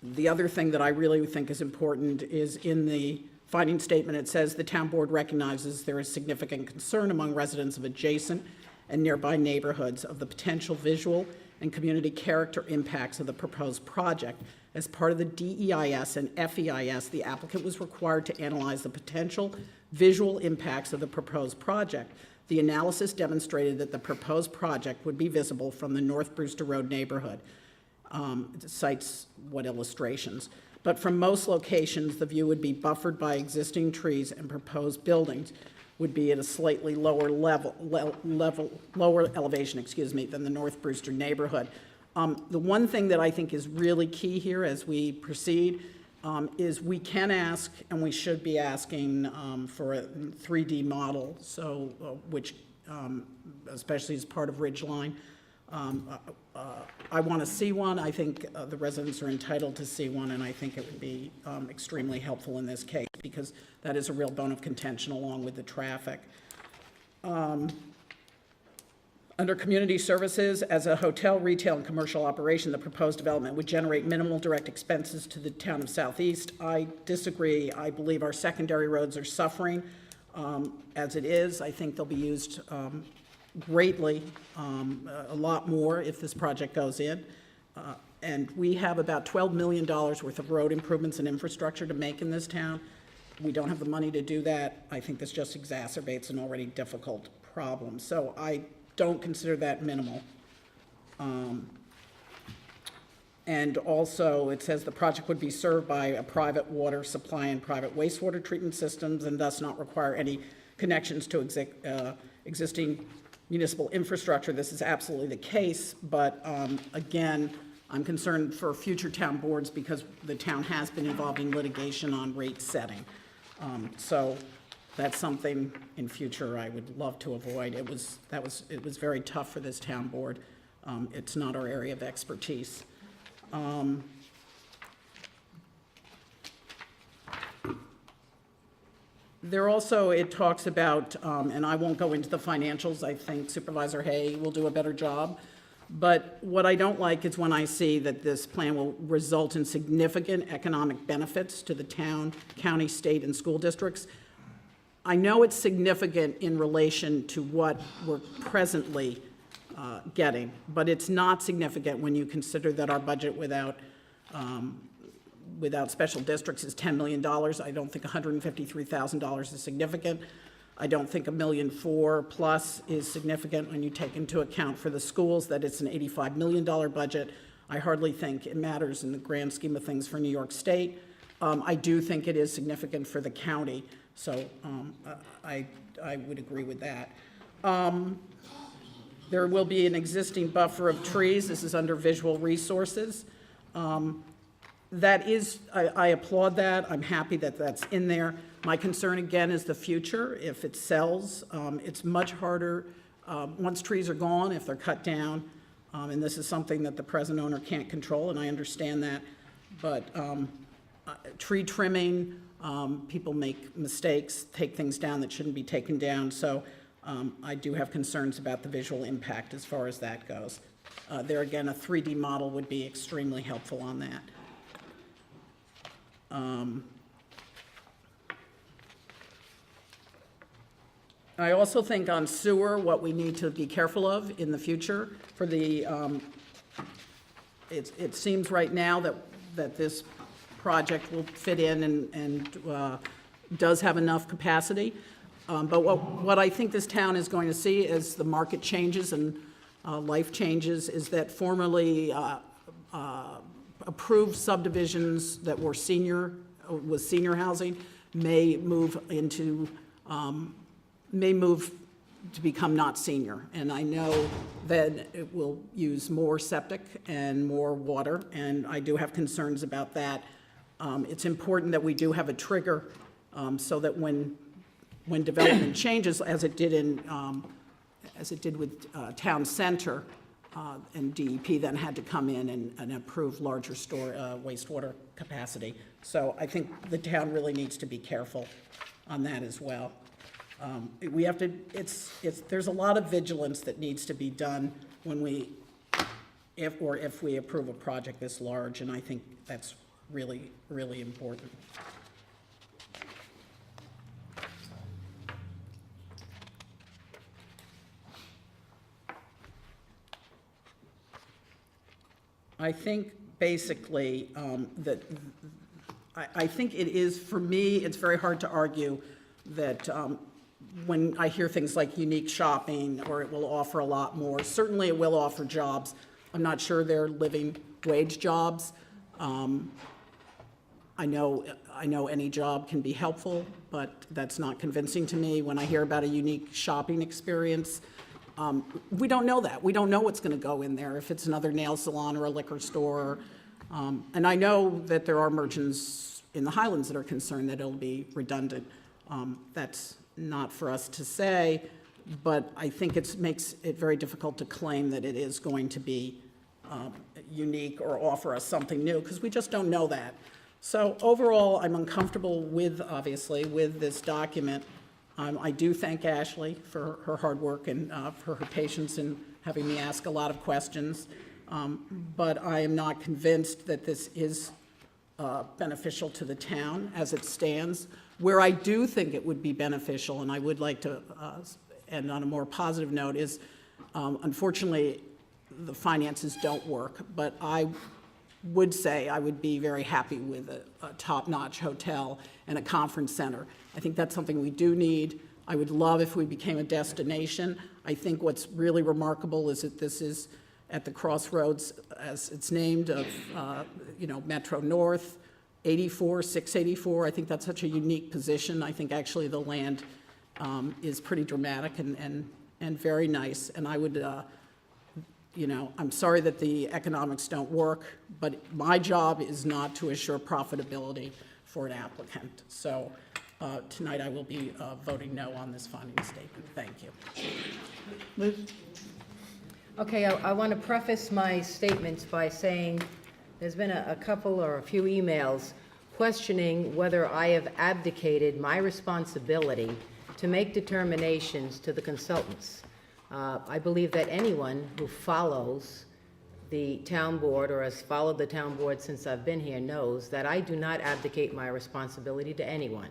The other thing that I really think is important is in the finding statement, it says the town board recognizes there is significant concern among residents of adjacent and nearby neighborhoods of the potential visual and community character impacts of the proposed project. As part of the DEIS and FEIS, the applicant was required to analyze the potential visual impacts of the proposed project. The analysis demonstrated that the proposed project would be visible from the North Brewster Road neighborhood. It cites what illustrations. But from most locations, the view would be buffered by existing trees, and proposed buildings would be at a slightly lower lower elevation, than the North Brewster neighborhood. The one thing that I think is really key here as we proceed is we can ask, and we should be asking for a 3D model, so which, especially as part of Ridgeline. I want to see one. I think the residents are entitled to see one, and I think it would be extremely helpful in this case because that is a real bone of contention along with the traffic. Under community services, as a hotel, retail, and commercial operation, the proposed development would generate minimal direct expenses to the town of Southeast. I disagree. I believe our secondary roads are suffering as it is. I think they'll be used greatly, a lot more if this project goes in. And we have about $12 million worth of road improvements and infrastructure to make in this town. We don't have the money to do that. I think this just exacerbates an already difficult problem. So I don't consider that minimal. And also, it says the project would be served by a private water supply and private wastewater treatment systems and thus not require any connections to existing municipal infrastructure. This is absolutely the case, but again, I'm concerned for future town boards because the town has been involved in litigation on rate setting. So that's something in future I would love to avoid. It was very tough for this town board. It's not our area of expertise. There also, it talks about, and I won't go into the financials, I think Supervisor Hay will do a better job, but what I don't like is when I see that this plan will result in significant economic benefits to the town, county, state, and school districts. I know it's significant in relation to what we're presently getting, but it's not significant when you consider that our budget without special districts is $10 million. I don't think $153,000 is significant. I don't think $1.4 million plus is significant when you take into account for the schools that it's an $85 million budget. I hardly think it matters in the grand scheme of things for New York State. I do think it is significant for the county, so I would agree with that. There will be an existing buffer of trees. This is under visual resources. That is, I applaud that. I'm happy that that's in there. My concern, again, is the future. If it sells, it's much harder, once trees are gone, if they're cut down, and this is something that the present owner can't control, and I understand that, but tree trimming, people make mistakes, take things down that shouldn't be taken down, so I do have concerns about the visual impact as far as that goes. There again, a 3D model would be extremely helpful on that. I also think on sewer, what we need to be careful of in the future for the, it seems right now that this project will fit in and does have enough capacity. But what I think this town is going to see as the market changes and life changes is that formerly approved subdivisions that were senior housing may move to become not senior. And I know that it will use more septic and more water, and I do have concerns about that. It's important that we do have a trigger so that when development changes, as it did with Town Center, and DEP then had to come in and approve larger wastewater capacity. So I think the town really needs to be careful on that as well. We have to, there's a lot of vigilance that needs to be done when if we approve a project this large, and I think that's really, really important. I think basically that, I think it is, for me, it's very hard to argue that when I hear things like unique shopping, or it will offer a lot more, certainly it will offer jobs. I'm not sure they're living wage jobs. I know any job can be helpful, but that's not convincing to me. When I hear about a unique shopping experience, we don't know that. We don't know what's going to go in there, if it's another nail salon or a liquor store. And I know that there are merchants in the Highlands that are concerned that it'll be redundant. That's not for us to say, but I think it makes it very difficult to claim that it is going to be unique or offer us something new, because we just don't know that. So overall, I'm uncomfortable with, obviously, with this document. I do thank Ashley for her hard work and for her patience in having me ask a lot of questions. But I am not convinced that this is beneficial to the town as it stands. Where I do think it would be beneficial, and I would like to end on a more positive note, is unfortunately the finances don't work, but I would say I would be very happy with a top-notch hotel and a conference center. I think that's something we do need. I would love if we became a destination. I think what's really remarkable is that this is at the crossroads, as it's named, of Metro North, 84, 684. I think that's such a unique position. I think actually the land is pretty dramatic and very nice. And I would, I'm sorry that the economics don't work, but my job is not to assure profitability for an applicant. So tonight I will be voting no on this finding statement. Thank you. Liz? Okay, I want to preface my statements by saying there's been a couple or a few emails questioning whether I have abdicated my responsibility to make determinations to the consultants. I believe that anyone who follows the town board or has followed the town board since I've been here knows that I do not abdicate my responsibility to anyone.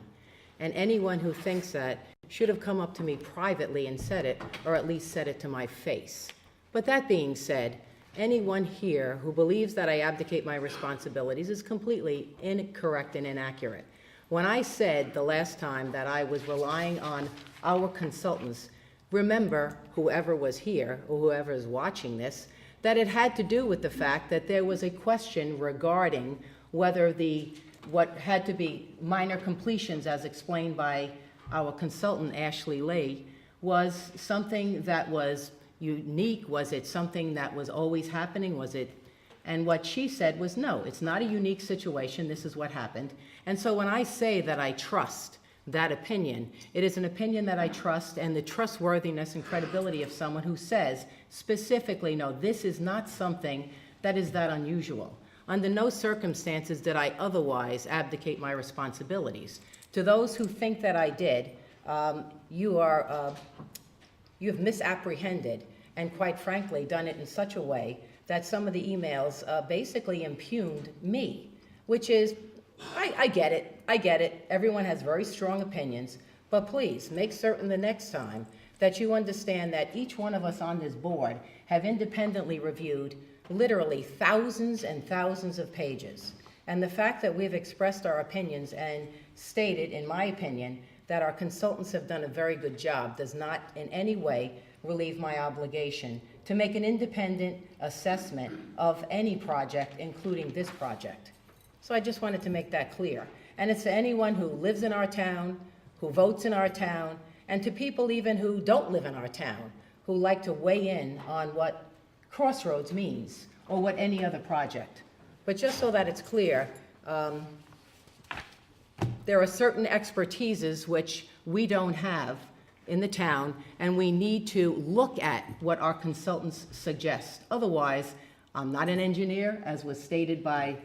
And anyone who thinks that should have come up to me privately and said it, or at least said it to my face. But that being said, anyone here who believes that I abdicate my responsibilities is completely incorrect and inaccurate. When I said the last time that I was relying on our consultants, remember, whoever was here or whoever is watching this, that it had to do with the fact that there was a question regarding whether what had to be minor completions, as explained by our consultant, Ashley Lee, was something that was unique. Was it something that was always happening? Was it? And what she said was, no, it's not a unique situation. This is what happened. And so when I say that I trust that opinion, it is an opinion that I trust, and the trustworthiness and credibility of someone who says specifically, no, this is not something that is that unusual. Under no circumstances did I otherwise abdicate my responsibilities. To those who think that I did, you have misapprehended and, quite frankly, done it in such a way that some of the emails basically impugned me, which is, I get it. Everyone has very strong opinions, but please make certain the next time that you understand that each one of us on this board have independently reviewed literally thousands and thousands of pages. And the fact that we've expressed our opinions and stated, in my opinion, that our consultants have done a very good job does not in any way relieve my obligation to make an independent assessment of any project, including this project. So I just wanted to make that clear. And it's to anyone who lives in our town, who votes in our town, and to people even who don't live in our town, who like to weigh in on what Crossroads means or what any other project. But just so that it's clear, there are certain expertises which we don't have in the town, and we need to look at what our consultants suggest. Otherwise, I'm not an engineer, as was stated by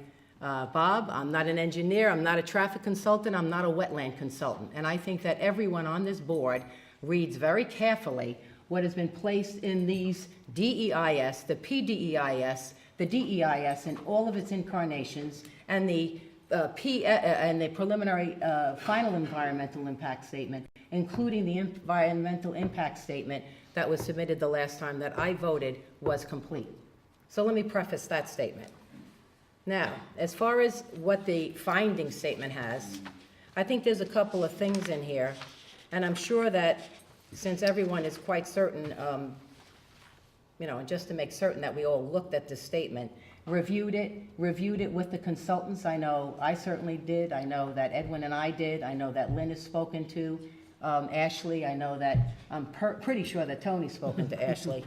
Bob. I'm not an engineer. I'm not a traffic consultant. I'm not a wetland consultant. And I think that everyone on this board reads very carefully what has been placed in these DEIS, the PDEIS, the DEIS in all of its incarnations, and the preliminary final environmental impact statement, including the environmental impact statement that was submitted the last time that I voted was complete. So let me preface that statement. Now, as far as what the finding statement has, I think there's a couple of things in here, and I'm sure that since everyone is quite certain, and just to make certain that we all looked at this statement, reviewed it with the consultants. I know I certainly did. I know that Edwin and I did. I know that Lynn has spoken to Ashley. I know that, I'm pretty sure that Tony's spoken to Ashley.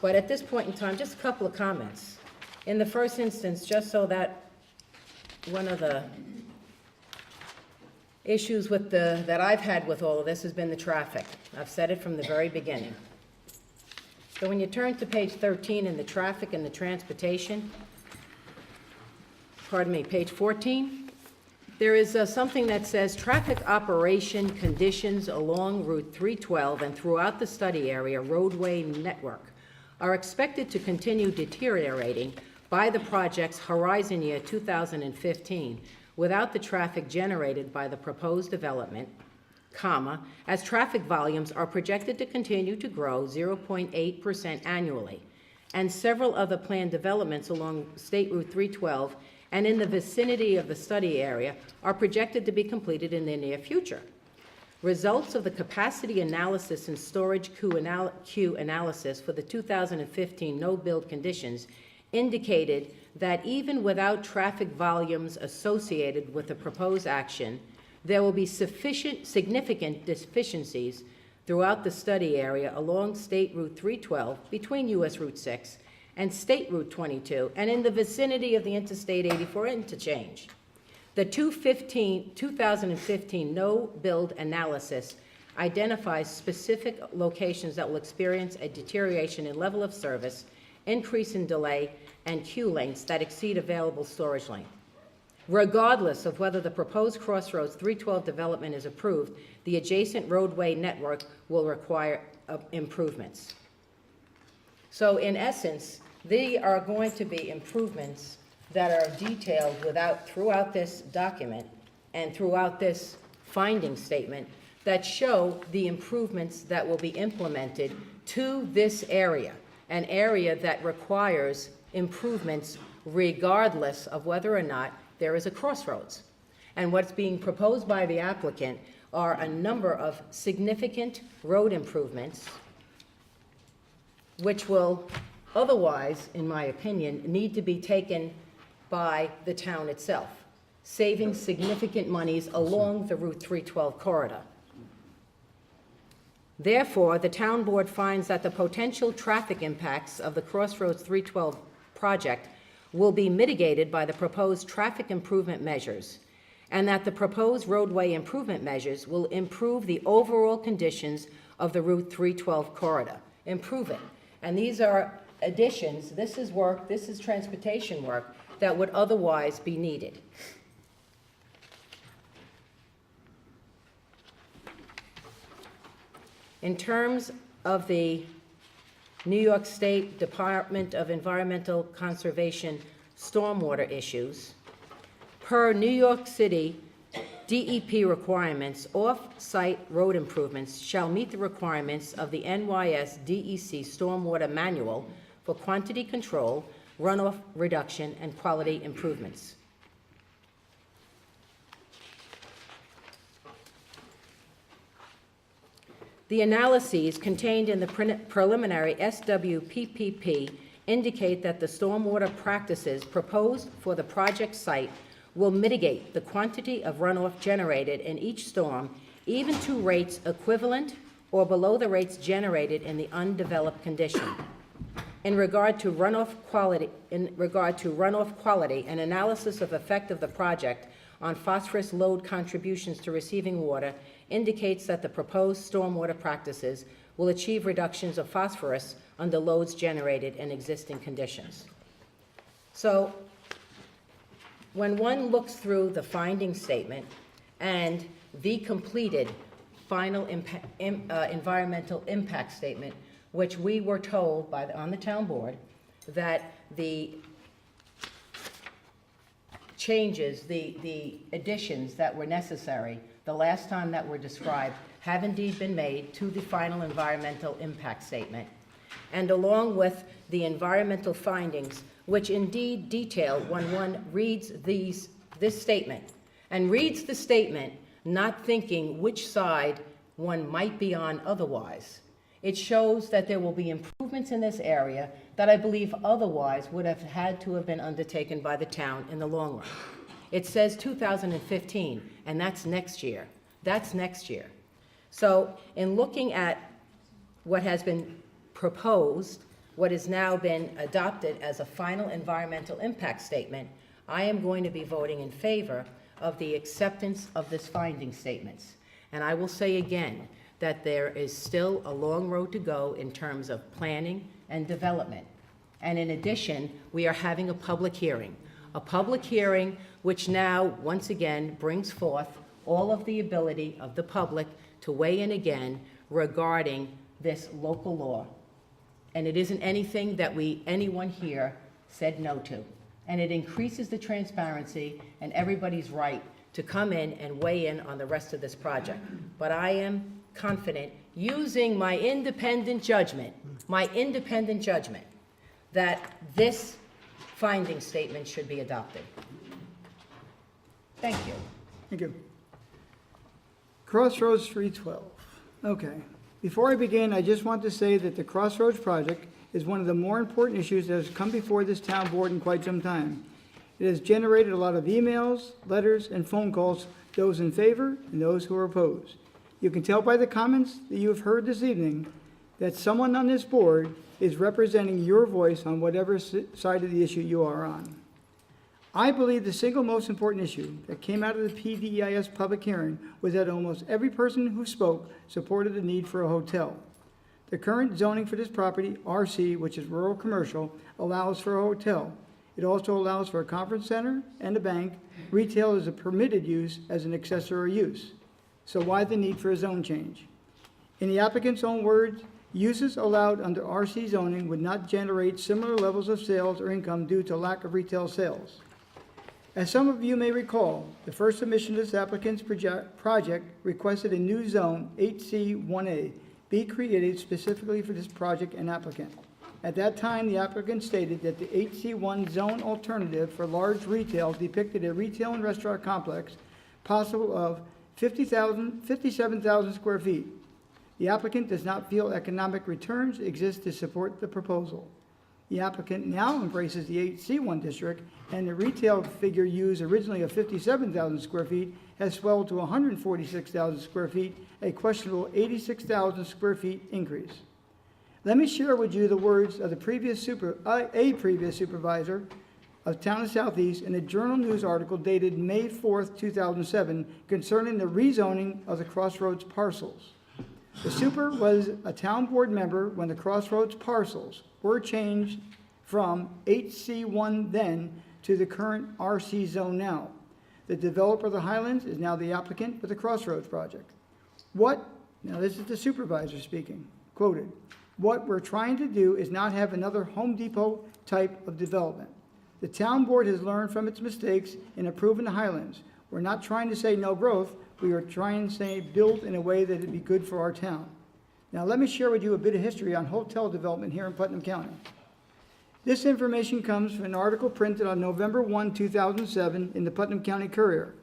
But at this point in time, just a couple of comments. In the first instance, just so that one of the issues that I've had with all of this has been the traffic. I've said it from the very beginning. So when you turn to page 13 in the traffic and the transportation, page 14, there is something that says traffic operation conditions along Route 312 and throughout the study area roadway network are expected to continue deteriorating by the project's horizon year 2015 without the traffic generated by the proposed development, as traffic volumes are projected to continue to grow 0.8% annually, and several other planned developments along State Route 312 and in the vicinity of the study area are projected to be completed in the near future. Results of the capacity analysis and storage queue analysis for the 2015 no-build conditions indicated that even without traffic volumes associated with the proposed action, there will be significant deficiencies throughout the study area along State Route 312 between US Route 6 and State Route 22 and in the vicinity of the Interstate 84 interchange. The 2015 no-build analysis identifies specific locations that will experience a deterioration in level of service, increase in delay, and queue lengths that exceed available storage length. Regardless of whether the proposed Crossroads 312 development is approved, the adjacent roadway network will require improvements. So in essence, there are going to be improvements that are detailed throughout this document and throughout this finding statement that show the improvements that will be implemented to this area, an area that requires improvements regardless of whether or not there is a crossroads. And what's being proposed by the applicant are a number of significant road improvements which will otherwise, in my opinion, need to be taken by the town itself, saving significant monies along the Route 312 corridor. Therefore, the town board finds that the potential traffic impacts of the Crossroads 312 project will be mitigated by the proposed traffic improvement measures, and that the proposed roadway improvement measures will improve the overall conditions of the Route 312 corridor. Improve it. And these are additions, this is work, this is transportation work that would otherwise be needed. In terms of the New York State Department of Environmental Conservation stormwater issues, per New York City DEP requirements, off-site road improvements shall meet the requirements of the NYS DEC Stormwater Manual for quantity control, runoff reduction, and quality improvements. The analyses contained in the preliminary SWPPP indicate that the stormwater practices proposed for the project site will mitigate the quantity of runoff generated in each storm, even to rates equivalent or below the rates generated in the undeveloped condition. In regard to runoff quality, an analysis of effect of the project on phosphorus load contributions to receiving water indicates that the proposed stormwater practices will achieve reductions of phosphorus under loads generated in existing conditions. So, when one looks through the finding statement and the completed final environmental impact statement, which we were told on the town board that the changes, the additions that were necessary the last time that were described have indeed been made to the final environmental impact statement. and along with the environmental findings, which indeed detail when one reads this statement, and reads the statement not thinking which side one might be on otherwise. It shows that there will be improvements in this area that I believe otherwise would have had to have been undertaken by the town in the long run. It says 2015, and that's next year. That's next year. So in looking at what has been proposed, what has now been adopted as a final environmental impact statement, I am going to be voting in favor of the acceptance of this finding statements. And I will say again that there is still a long road to go in terms of planning and development. And in addition, we are having a public hearing which now, once again, brings forth all of the ability of the public to weigh in again regarding this local law. And it isn't anything that anyone here said no to. And it increases the transparency and everybody's right to come in and weigh in on the rest of this project. But I am confident, using my independent judgment, that this finding statement should be adopted. Thank you. Thank you. Crossroads 312. Okay. Before I begin, I just want to say that the Crossroads project is one of the more important issues that has come before this town board in quite some time. It has generated a lot of emails, letters, and phone calls, those in favor and those who are opposed. You can tell by the comments that you have heard this evening that someone on this board is representing your voice on whatever side of the issue you are on. I believe the single most important issue that came out of the PDEIS public hearing was that almost every person who spoke supported the need for a hotel. The current zoning for this property, RC, which is rural commercial, allows for a hotel. It also allows for a conference center and a bank. Retail is a permitted use as an accessory use. So why the need for a zone change? In the applicant's own words, uses allowed under RC zoning would not generate similar levels of sales or income due to lack of retail sales. As some of you may recall, the first submission to this applicant's project requested a new zone, 8C1A, be created specifically for this project and applicant. At that time, the applicant stated that the 8C1 zone alternative for large retail depicted a retail and restaurant complex possible of 57,000 square feet. The applicant does not feel economic returns exist to support the proposal. The applicant now embraces the 8C1 district, and the retail figure used originally of 57,000 square feet has swelled to 146,000 square feet, a questionable 86,000 square feet increase. Let me share with you the words of a previous supervisor of Town of Southeast in a Journal News article dated May 4th, 2007, concerning the rezoning of the Crossroads parcels. The super was a town board member when the Crossroads parcels were changed from 8C1 then to the current RC zone now. The developer of the Highlands is now the applicant for the Crossroads project. Now this is the supervisor speaking, quoted, "What we're trying to do is not have another Home Depot type of development. The town board has learned from its mistakes in approving the Highlands. We're not trying to say no growth, we are trying to say build in a way that it'd be good for our town." Now let me share with you a bit of history on hotel development here in Putnam County. This information comes from an article printed on November 1, 2007 in the Putnam County Courier.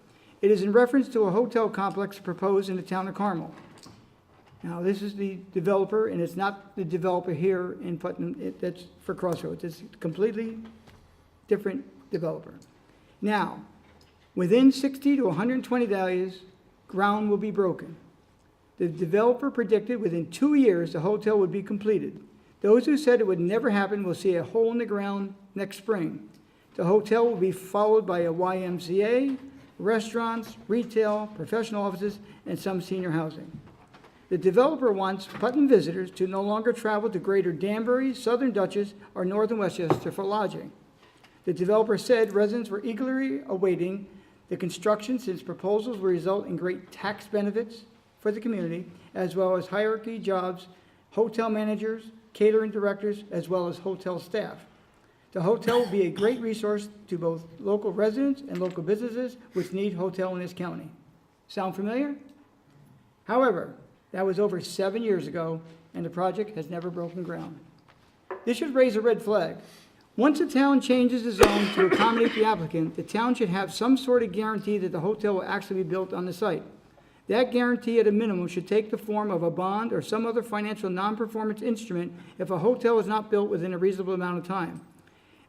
It is in reference to a hotel complex proposed in the town of Carmel. Now this is the developer, and it's not the developer here in Putnam, that's for Crossroads. It's a completely different developer. Now, within 60 to 120 days, ground will be broken. The developer predicted within 2 years the hotel would be completed. Those who said it would never happen will see a hole in the ground next spring. The hotel will be followed by a YMCA, restaurants, retail, professional offices, and some senior housing. The developer wants Putnam visitors to no longer travel to Greater Danbury, Southern Dutchess, or Northern Westchester for lodging. The developer said residents were eagerly awaiting the construction since proposals will result in great tax benefits for the community, as well as hierarchy jobs, hotel managers, catering directors, as well as hotel staff. The hotel will be a great resource to both local residents and local businesses which need hotel in this county. Sound familiar? However, that was over 7 years ago, and the project has never broken ground. This should raise a red flag. Once a town changes the zone to accommodate the applicant, the town should have some sort of guarantee that the hotel will actually be built on the site. That guarantee at a minimum should take the form of a bond or some other financial non-performance instrument if a hotel is not built within a reasonable amount of time.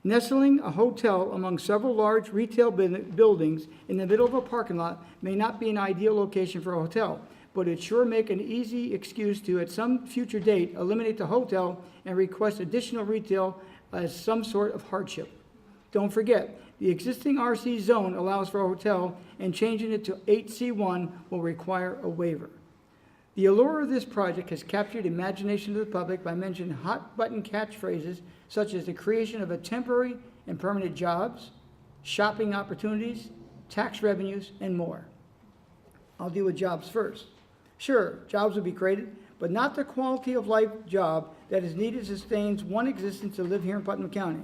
Nestling a hotel among several large retail buildings in the middle of a parking lot may not be an ideal location for a hotel, but it sure make an easy excuse to, at some future date, eliminate the hotel and request additional retail as some sort of hardship. Don't forget, the existing RC zone allows for a hotel, and changing it to 8C1 will require a waiver. The allure of this project has captured the imagination of the public by mentioning hot-button catchphrases such as the creation of a temporary and permanent jobs, shopping opportunities, tax revenues, and more. I'll deal with jobs first. Sure, jobs will be created, but not the quality of life job that is needed to sustain one's existence to live here in Putnam County.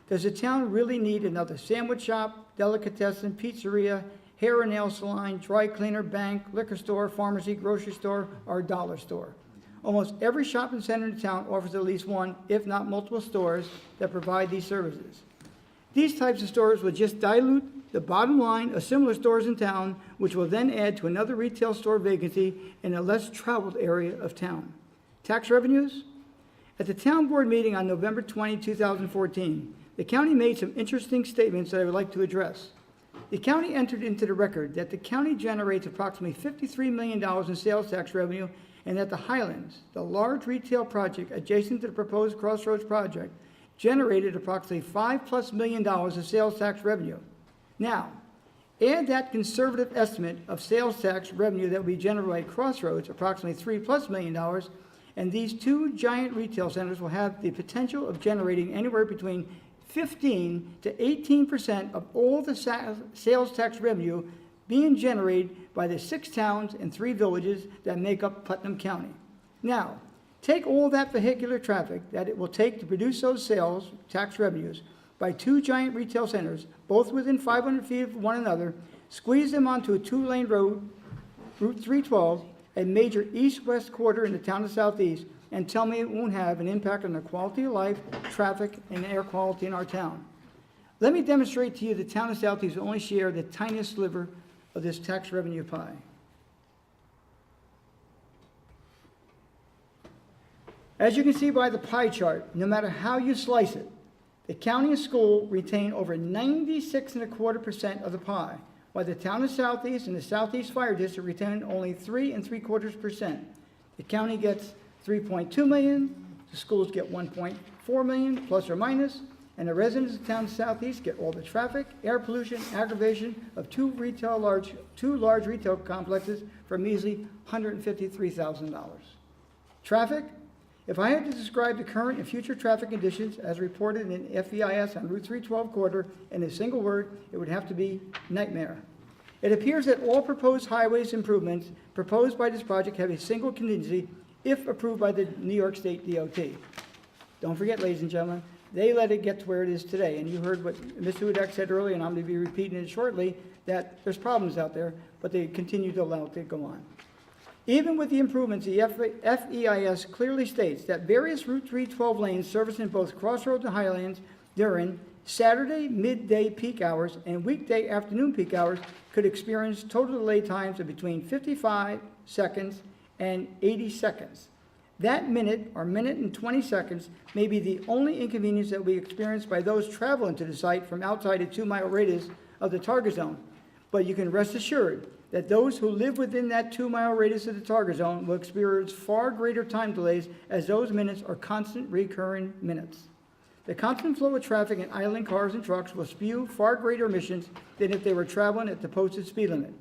Does the town really need another sandwich shop, delicatessen, pizzeria, hair and nail salon, dry cleaner, bank, liquor store, pharmacy, grocery store, or dollar store? Almost every shopping center in town offers at least one, if not multiple stores that provide these services. These types of stores will just dilute the bottom line of similar stores in town, which will then add to another retail store vacancy in a less traveled area of town. Tax revenues? At the town board meeting on November 20, 2014, the county made some interesting statements that I would like to address. The county entered into the record that the county generates approximately $53 million in sales tax revenue, and that the Highlands, the large retail project adjacent to the proposed Crossroads project, generated approximately $5+ million of sales tax revenue. Now, add that conservative estimate of sales tax revenue that will be generated by Crossroads, approximately $3+ million, and these two giant retail centers will have the potential of generating anywhere between 15 to 18% of all the sales tax revenue being generated by the 6 towns and 3 villages that make up Putnam County. Now, take all that vehicular traffic that it will take to produce those sales tax revenues by 2 giant retail centers, both within 500 feet of one another, squeeze them onto a 2-lane road, Route 312, a major east-west corridor in the town of Southeast, and tell me it won't have an impact on the quality of life, traffic, and air quality in our town. Let me demonstrate to you the town of Southeast will only share the tiniest sliver of this tax revenue pie. As you can see by the pie chart, no matter how you slice it, the county and school retain over 96.25% of the pie, while the town of Southeast and the Southeast Fire District retain only 3.75%. The county gets $3.2 million, the schools get $1.4 million, plus or minus, and the residents of the town of Southeast get all the traffic, air pollution, aggravation of two large retail complexes for a measly $153,000. Traffic? If I had to describe the current and future traffic conditions as reported in FEIS on Route 312 corridor in a single word, it would have to be nightmare. It appears that all proposed highways improvements proposed by this project have a single contingency if approved by the New York State DOT. Don't forget, ladies and gentlemen, they let it get to where it is today. And you heard what Mr. Hudak said earlier, and I'm going to be repeating it shortly, that there's problems out there, but they continue to allow it to go on. Even with the improvements, the FEIS clearly states that various Route 312 lanes servicing both Crossroads and Highlands during Saturday midday peak hours and weekday afternoon peak hours could experience total delay times of between 55 seconds and 80 seconds. That minute or minute and 20 seconds may be the only inconvenience that we experience by those traveling to the site from outside a 2-mile radius of the target zone. But you can rest assured that those who live within that 2-mile radius of the target zone will experience far greater time delays, as those minutes are constant recurring minutes. The constant flow of traffic and idling cars and trucks will spew far greater emissions than if they were traveling at the posted speed limit.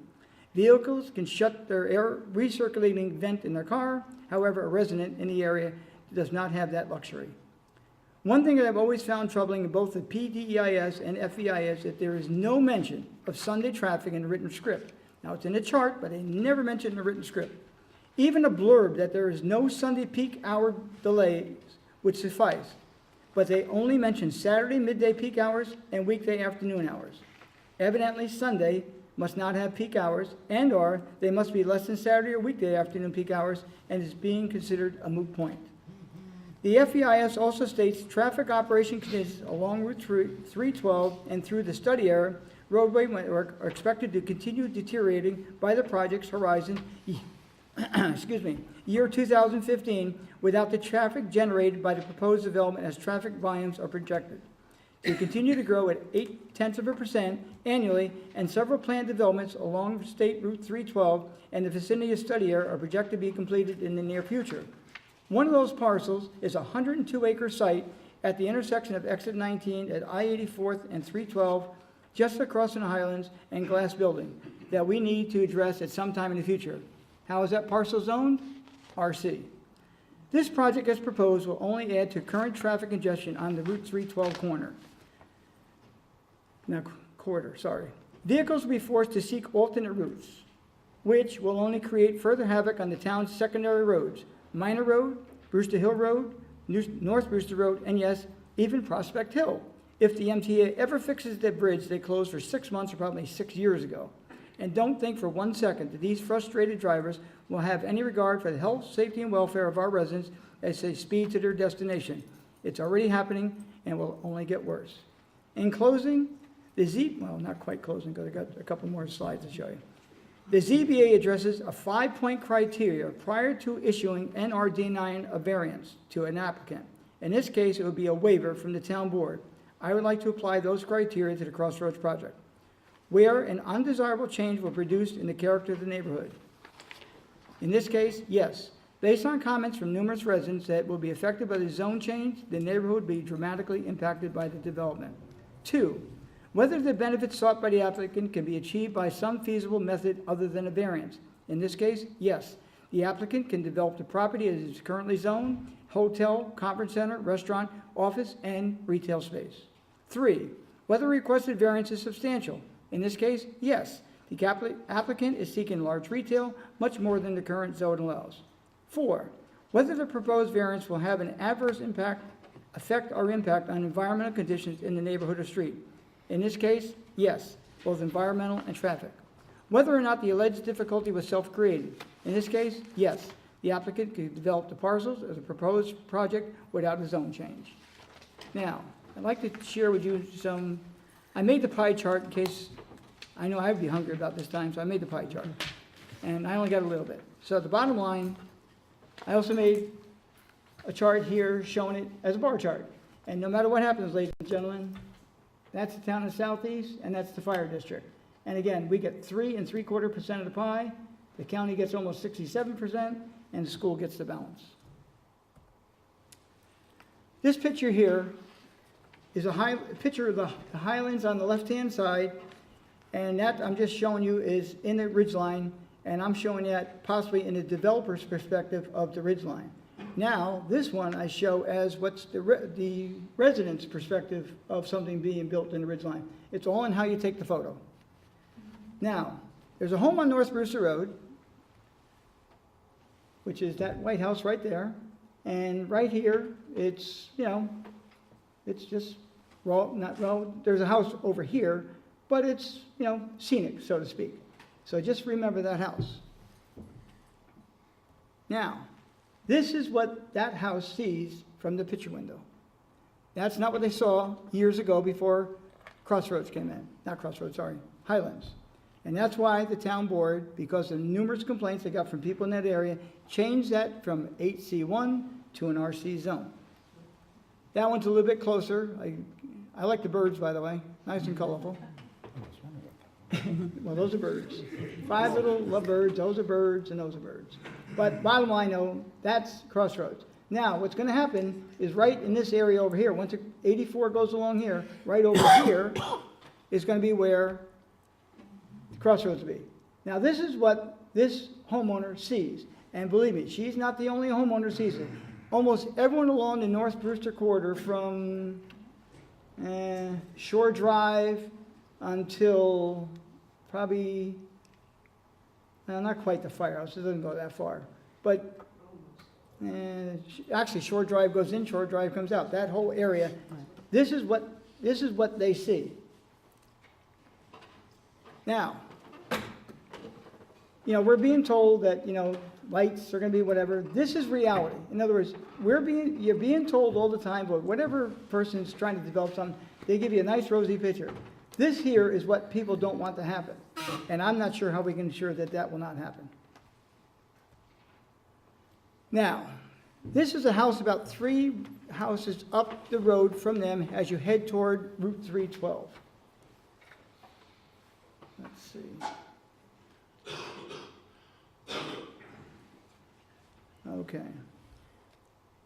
Vehicles can shut their air recirculating vent in their car. However, a resident in the area does not have that luxury. One thing that I've always found troubling in both the PDEIS and FEIS is that there is no mention of Sunday traffic in the written script. Now, it's in the chart, but they never mention it in the written script. Even a blurb that there is no Sunday peak hour delays would suffice, but they only mention Saturday midday peak hours and weekday afternoon hours. Evidently, Sunday must not have peak hours, and/or they must be less than Saturday or weekday afternoon peak hours, and is being considered a moot point. The FEIS also states traffic operation conditions along Route 312 and through the study area roadway network are expected to continue deteriorating by the project's horizon, excuse me, year 2015, without the traffic generated by the proposed development as traffic volumes are projected to continue to grow at 0.8% annually, and several planned developments along State Route 312 and the vicinity of study area are projected to be completed in the near future. One of those parcels is a 102-acre site at the intersection of Exit 19 at I-84th and 312, just across from the Highlands and Glass Building, that we need to address at some time in the future. How is that parcel zoned? RC. This project as proposed will only add to current traffic congestion on the Route 312 corridor. Vehicles will be forced to seek alternate routes, which will only create further havoc on the town's secondary roads, Minor Road, Brewster Hill Road, North Brewster Road, and yes, even Prospect Hill. If the MTA ever fixes the bridge they closed for 6 months or probably 6 years ago. And don't think for 1 second that these frustrated drivers will have any regard for the health, safety, and welfare of our residents as they speed to their destination. It's already happening and will only get worse. In closing, well, not quite closing because I got a couple more slides to show you. The ZBA addresses a 5-point criteria prior to issuing NR denying a variance to an applicant. In this case, it would be a waiver from the town board. I would like to apply those criteria to the Crossroads project, where an undesirable change will produce in the character of the neighborhood. In this case, yes. Based on comments from numerous residents that will be affected by the zone change, the neighborhood will be dramatically impacted by the development. 2, whether the benefits sought by the applicant can be achieved by some feasible method other than a variance. In this case, yes. The applicant can develop the property as is currently zoned, hotel, conference center, restaurant, office, and retail space. 3, whether requested variance is substantial. In this case, yes. The applicant is seeking large retail, much more than the current zone allows. 4, whether the proposed variance will have an adverse effect or impact on environmental conditions in the neighborhood or street. In this case, yes, both environmental and traffic. Whether or not the alleged difficulty was self-created. In this case, yes, the applicant could develop the parcels as a proposed project without a zone change. Now, I'd like to share with you I made the pie chart in case, I know I'd be hungry about this time, so I made the pie chart. And I only got a little bit. So at the bottom line, I also made a chart here showing it as a bar chart. And no matter what happens, ladies and gentlemen, that's the town of Southeast, and that's the fire district. And again, we get 3 3/4% of the pie, the county gets almost 67%, and the school gets the balance. This picture here is a picture of the Highlands on the left-hand side, and that I'm just showing you is in the ridgeline, and I'm showing that possibly in the developer's perspective of the ridgeline. Now, this one I show as what's the resident's perspective of something being built in the ridgeline. It's all in how you take the photo. Now, there's a home on North Brewster Road, which is that White House right there. And right here, it's, it's just there's a house over here, but it's, scenic, so to speak. So just remember that house. Now, this is what that house sees from the picture window. That's not what they saw years ago before Crossroads came in. Not Crossroads, sorry, Highlands. And that's why the town board, because of numerous complaints they got from people in that area, changed that from 8C1 to an RC zone. That one's a little bit closer. I like the birds, by the way, nice and colorful. Well, those are birds. 5 little lovebirds, those are birds, and those are birds. But bottom line, though, that's Crossroads. Now, what's going to happen is right in this area over here, once 84 goes along here, right over here is going to be where Crossroads will be. Now, this is what this homeowner sees. And believe me, she's not the only homeowner who sees it. Almost everyone along the North Brewster corridor from Shore Drive until probably, not quite the firehouse, it doesn't go that far. But actually, Shore Drive goes in, Shore Drive comes out. That whole area, this is what they see. Now, we're being told that, lights are gonna be whatever. This is reality. In other words, you're being told all the time, but whatever person's trying to develop something, they give you a nice rosy picture. This here is what people don't want to happen. And I'm not sure how we can ensure that that will not happen. Now, this is a house about 3 houses up the road from them as you head toward Route 312. Let's see. Okay.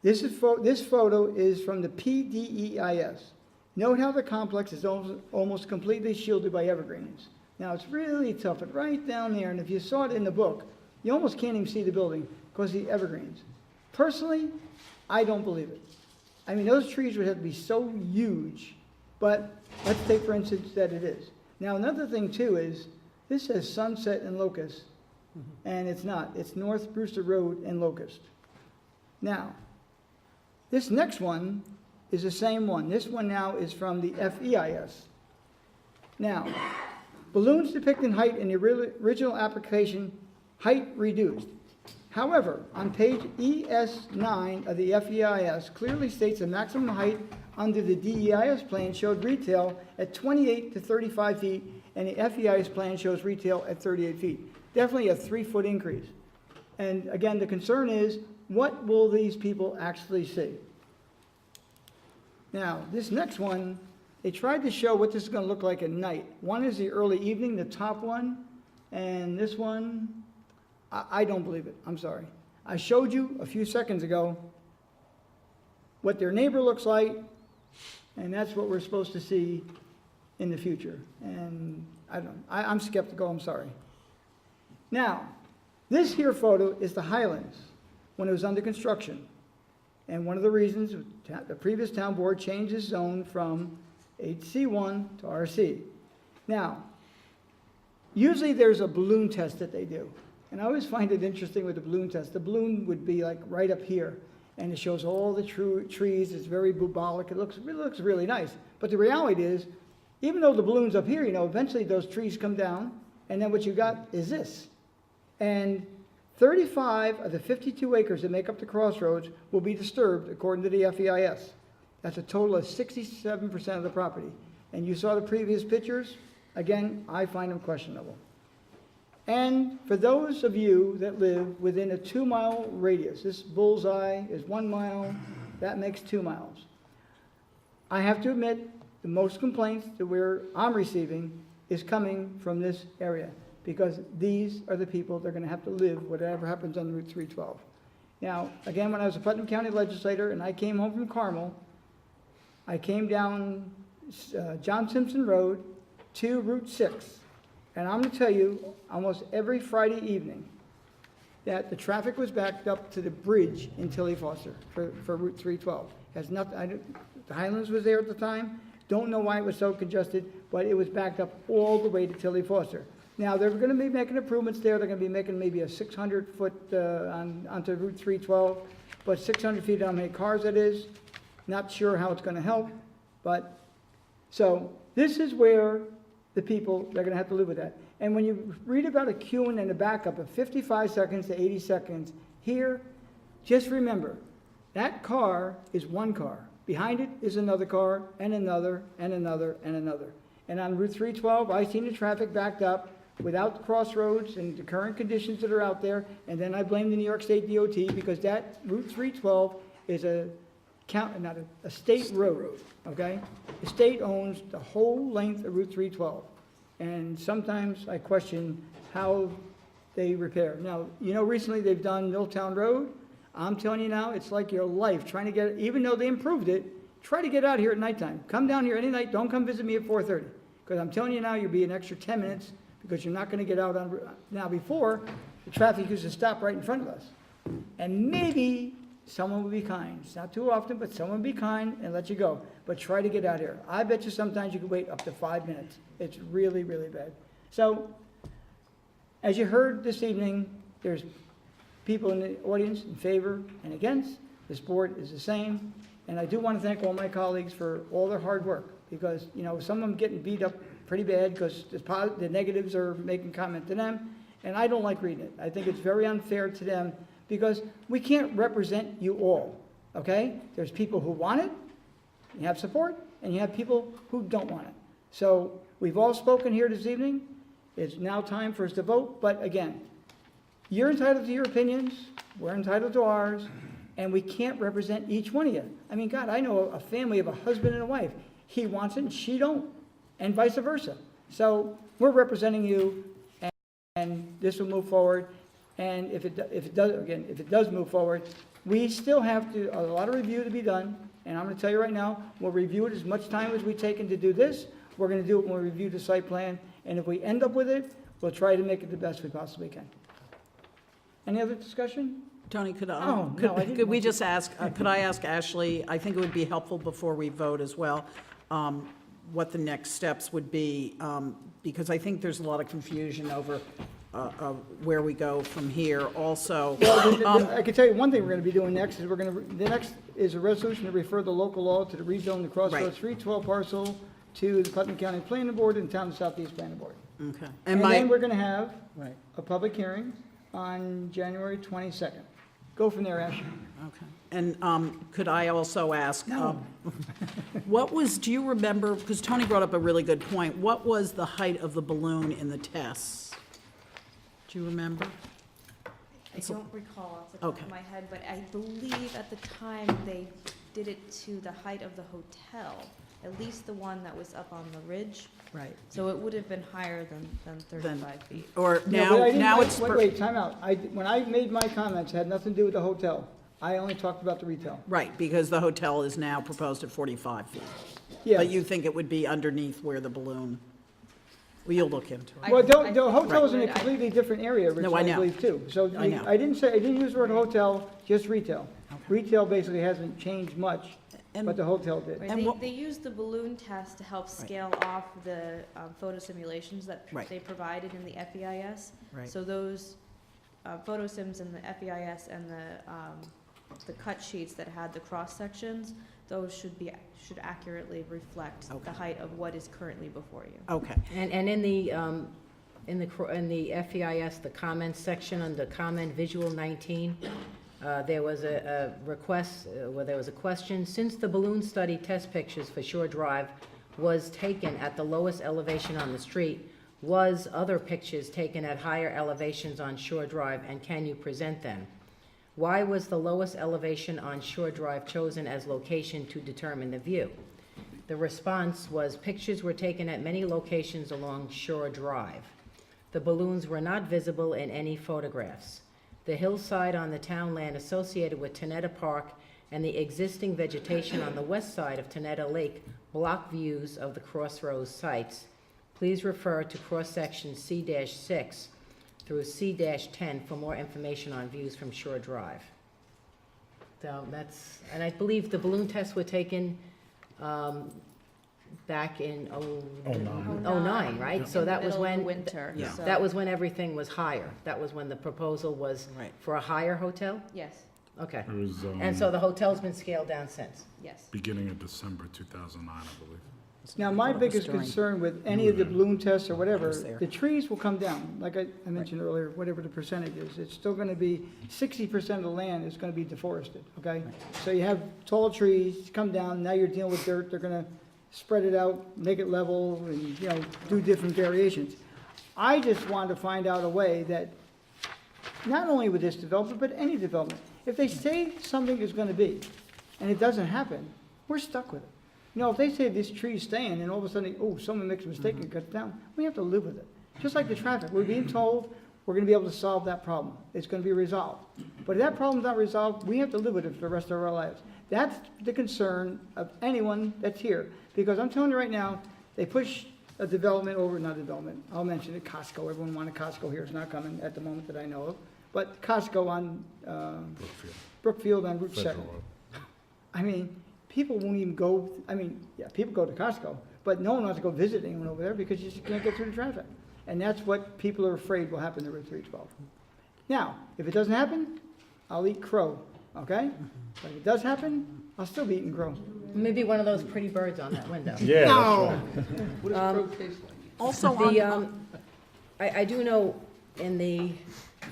This photo is from the PDEIS. Note how the complex is almost completely shielded by evergreens. Now, it's really tough, but right down there, and if you saw it in the book, you almost can't even see the building because of the evergreens. Personally, I don't believe it. I mean, those trees would have to be so huge, but let's take for instance that it is. Now, another thing too is, this says Sunset and Locust, and it's not. It's North Brewster Road and Locust. Now, this next one is the same one. This one now is from the FEIS. Now, balloons depicting height in the original application, height reduced. However, on page ES9 of the FEIS clearly states the maximum height under the DEIS plan showed retail at 28 to 35 feet, and the FEIS plan shows retail at 38 feet. Definitely a 3-foot increase. And again, the concern is, what will these people actually see? Now, this next one, they tried to show what this is going to look like at night. One is the early evening, the top one, and this one, I don't believe it. I'm sorry. I showed you a few seconds ago what their neighbor looks like, and that's what we're supposed to see in the future. And I'm skeptical, I'm sorry. Now, this here photo is the Highlands when it was under construction. And one of the reasons the previous town board changed its zone from HC1 to RC. Now, usually there's a balloon test that they do. And I always find it interesting with the balloon test. The balloon would be like right up here, and it shows all the trees. It's very bubolic. It looks really nice. But the reality is, even though the balloon's up here, eventually those trees come down, and then what you got is this. And 35 of the 52 acres that make up the crossroads will be disturbed according to the FEIS. That's a total of 67% of the property. And you saw the previous pictures. Again, I find them questionable. And for those of you that live within a 2-mile radius, this bullseye is 1 mile, that makes 2 miles. I have to admit, the most complaints that I'm receiving is coming from this area, because these are the people that are going to have to live whatever happens on Route 312. Now, again, when I was a Putnam County legislator and I came home from Carmel, I came down John Simpson Road to Route 6. And I'm going to tell you, almost every Friday evening, that the traffic was backed up to the bridge in Tilly Foster for Route 312. Has nothing. The Highlands was there at the time. Don't know why it was so congested, but it was backed up all the way to Tilly Foster. Now, they're going to be making improvements there. They're going to be making maybe a 600-foot onto Route 312, but 600 feet, how many cars that is. Not sure how it's going to help, but so this is where the people, they're going to have to live with that. And when you read about a queuing and a backup of 55 seconds to 80 seconds, here, just remember, that car is one car. Behind it is another car, and another, and another, and another. And on Route 312, I've seen the traffic backed up without the crossroads and the current conditions that are out there, and then I blame the New York State DOT because that Route 312 is a state road, okay? The state owns the whole length of Route 312. And sometimes I question how they repair. Now, recently they've done Milltown Road. I'm telling you now, it's like your life trying to get, even though they improved it, try to get out here at nighttime. Come down here any night. Don't come visit me at 4:30. Because I'm telling you now, you'll be an extra 10 minutes because you're not going to get out on, now before, the traffic used to stop right in front of us. And maybe someone will be kind. It's not too often, but someone will be kind and let you go. But try to get out here. I bet you sometimes you can wait up to 5 minutes. It's really, really bad. So, as you heard this evening, there's people in the audience in favor and against. This board is the same. And I do want to thank all my colleagues for all their hard work, because, some of them getting beat up pretty bad because the negatives are making comment to them, And I don't like reading it. I think it's very unfair to them because we can't represent you all, okay? There's people who want it, you have support, and you have people who don't want it. So we've all spoken here this evening. It's now time for us to vote, but again, you're entitled to your opinions, we're entitled to ours, and we can't represent each one of you. I mean, God, I know a family of a husband and a wife. He wants it and she don't, and vice versa. So we're representing you, and this will move forward. And if it does move forward, we still have a lot of review to be done. And I'm going to tell you right now, we'll review it as much time as we've taken to do this. We're going to do it when we review the site plan. And if we end up with it, we'll try to make it the best we possibly can. Any other discussion? Tony, could Oh, no, I didn't could we want to- just ask, could I ask Ashley, I think it would be helpful before we vote as well, what the next steps would be, because I think there's a lot of confusion over where we go from here also. Well, I can tell you one thing we're going to be doing next is the next is a resolution to refer the local law to the rezone the Crossroads 312 parcel to the Putnam County Planning Board and Town of Southeast Planning Board. Okay. And then we're going to have Right. a public hearing on January 22nd. Go from there, Ashley. Okay. And could I also ask, do you remember, because Tony brought up a really good point, what was the height of the balloon in the tests? Do you remember? I don't recall off the top Okay. of my head, but I believe at the time they did it to the height of the hotel, at least the one that was up on the ridge. Right. So it would have been higher than 35 feet. Or No, but I didn't- now it's. Wait, time out. When I made my comments, it had nothing to do with the hotel. I only talked about the retail. Right, because the hotel is now proposed at 45 feet. Yes. But you think it would be underneath where the balloon, well, you'll look into it. Well, the I hotel's in a think- completely different area, Rich, No, I I know. believe, too. So I know. I didn't use the word hotel, just retail. Retail basically hasn't changed much, And- but the hotel did. Right, And what- they used the balloon test to help scale off the photo simulations that Right. they provided in the FEIS. Right. So those photo sims in the FEIS and the cut sheets that had the cross sections, those should accurately reflect the height of what is currently before you. Okay, And in the FEIS, the comments section under comment visual 19, there was a request, where there was a question, since the balloon study test pictures for Shore Drive was taken at the lowest elevation on the street, was other pictures taken at higher elevations on Shore Drive, and can you present them? Why was the lowest elevation on Shore Drive chosen as location to determine the view? The response was pictures were taken at many locations along Shore Drive. The balloons were not visible in any photographs. The hillside on the town land associated with Tenetta Park and the existing vegetation on the west side of Tenetta Lake block views of the Crossroads sites. Please refer to cross-section C-6 through C-10 for more information on views from Shore Drive. So that's, and I believe the balloon tests were taken back in '09, right? So In the that was middle of when. the winter, Yeah. so- That was when everything was higher. That was when the proposal was Right. for a higher hotel? Yes, Okay. It was And so the hotel's been scaled down since? yes. beginning of December 2009, I believe. Now, my Thought it was biggest during- concern with any of the balloon tests or whatever, was there. the trees will come down, like I mentioned earlier, whatever the percentage is. It's still going to be, 60% of the land is going to be deforested, okay? So you have tall trees come down, now you're dealing with dirt, they're going to spread it out, make it level, and, do different variations. I just wanted to find out a way that, not only with this development, but any development, if they say something is going to be, and it doesn't happen, we're stuck with it. If they say this tree's staying, and all of a sudden, someone makes a mistake and cuts it down, we have to live with it. Just like the traffic, we're being told we're gonna be able to solve that problem. It's gonna be resolved. But if that problem's not resolved, we have to live with it for the rest of our lives. That's the concern of anyone that's here. Because I'm telling you right now, they push a development over, not development, I'll mention it, Costco. Everyone wanted Costco here, it's not coming at the moment that I know of. But Costco on Brookfield on Route 7. I mean, people won't even go, people go to Costco, but no one wants to go visit anyone over there because you just can't get through the traffic. And that's what people are afraid will happen to Route 312. Now, if it doesn't happen, I'll eat crow, okay? But if it does happen, I'll still be eating crow. Maybe one of those pretty birds on that window. Yeah. No! What does crow taste like? also The, on, I do know In the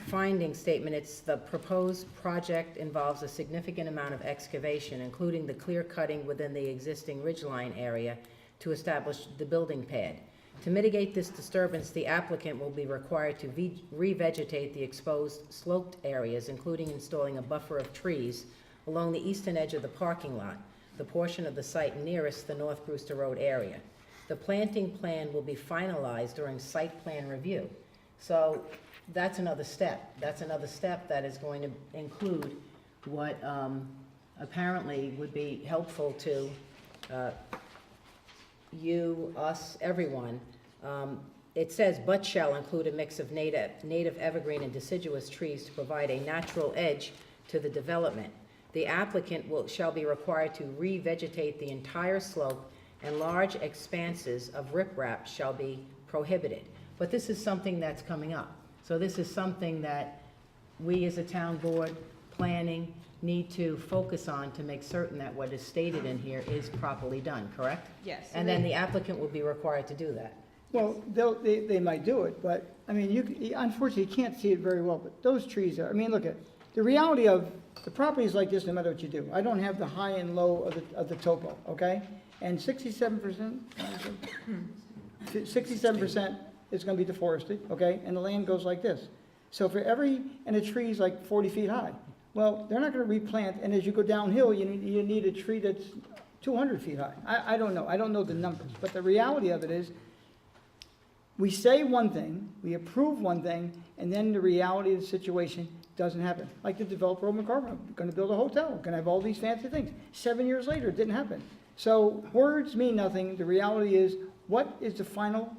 finding statement, it's the proposed project involves a significant amount of excavation, including the clear cutting within the existing ridgeline area to establish the building pad. To mitigate this disturbance, the applicant will be required to revegetate the exposed sloped areas, including installing a buffer of trees along the eastern edge of the parking lot, the portion of the site nearest the North Brewster Road area. The planting plan will be finalized during site plan review. So that's another step. That's another step that is going to include what apparently would be helpful to you, us, everyone. It says, but shall include a mix of native evergreen and deciduous trees to provide a natural edge to the development. The applicant shall be required to revegetate the entire slope, and large expanses of riprap shall be prohibited. But this is something that's coming up. So this is something that we as a town board, planning, need to focus on to make certain that what is stated in here is properly done, correct? Yes. And then the applicant will be required to do that. Well, they might do it, but, I mean, unfortunately, you can't see it very well, but those trees are, I mean, look at, the reality of, the property is like this no matter what you do. I don't have the high and low of the topo, okay? And 67%, 67% is gonna be deforested, okay? And the land goes like this. So for and the tree's like 40 feet high. Well, they're not gonna replant, and as you go downhill, you need a tree that's 200 feet high. I don't know. I don't know the numbers, but the reality of it is, we say one thing, we approve one thing, and then the reality of the situation doesn't happen. Like the developer of McCarver, gonna build a hotel, gonna have all these fancy things. 7 years later, it didn't happen. So words mean nothing. The reality is, what is the final,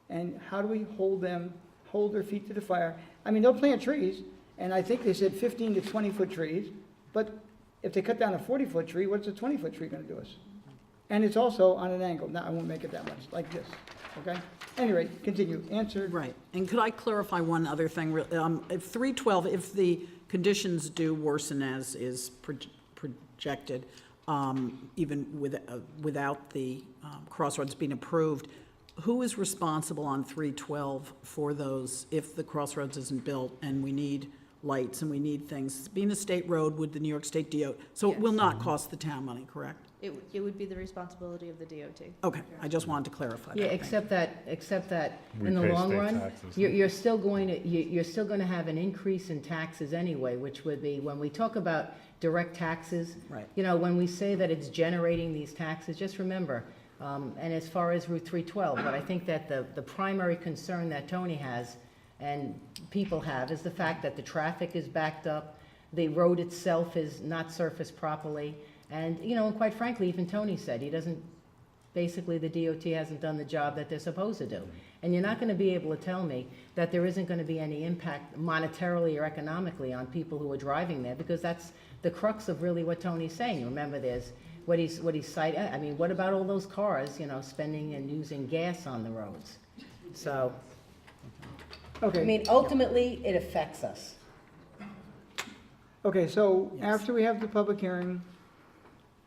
and how do we hold their feet to the fire? I mean, they'll plant trees, and I think they said 15 to 20-foot trees, but if they cut down a 40-foot tree, what's a 20-foot tree gonna do us? And it's also on an angle. Now, I won't make it that much, like this, okay? Anyway, continue. Answered. Right. And could I clarify one other thing? If 312, if the conditions do worsen as is projected, even without the crossroads being approved, who is responsible on 312 for those if the crossroads isn't built and we need lights and we need things? Being a state road with the New York State DOT, so it will not cost the town money, correct? It would be the responsibility of the DOT. Okay, I just wanted to clarify that. Yeah, Thank except that We in the pay long state run, taxes. you're still going to have an increase in taxes anyway, which would be, when we talk about direct taxes, Right. you know, when we say that it's generating these taxes, just remember, and as far as Route 312, but I think that the primary concern that Tony has and people have is the fact that the traffic is backed up, the road itself is not surfaced properly, and, you know, and quite frankly, even Tony said, basically the DOT hasn't done the job that they're supposed to do. And you're not going to be able to tell me that there isn't going to be any impact monetarily or economically on people who are driving there, because that's the crux of really what Tony's saying. Remember, there's what he's citing. I mean, what about all those cars, you know, spending and using gas on the roads? So, Okay. I mean, ultimately, it affects us. Okay, so Yes. after we have the public hearing,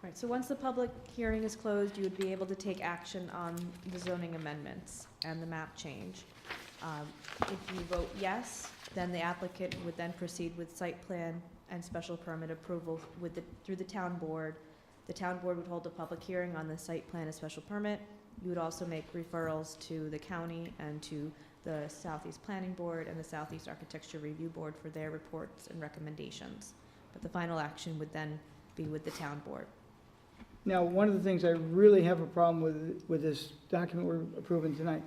Right, so once the public hearing is closed, you would be able to take action on the zoning amendments and the map change. If you vote yes, then the applicant would then proceed with site plan and special permit approval through the town board. The town board would hold a public hearing on the site plan and special permit. You would also make referrals to the county and to the Southeast Planning Board and the Southeast Architecture Review Board for their reports and recommendations. But the final action would then be with the town board. now, one of the things I really have a problem with this document we're approving tonight,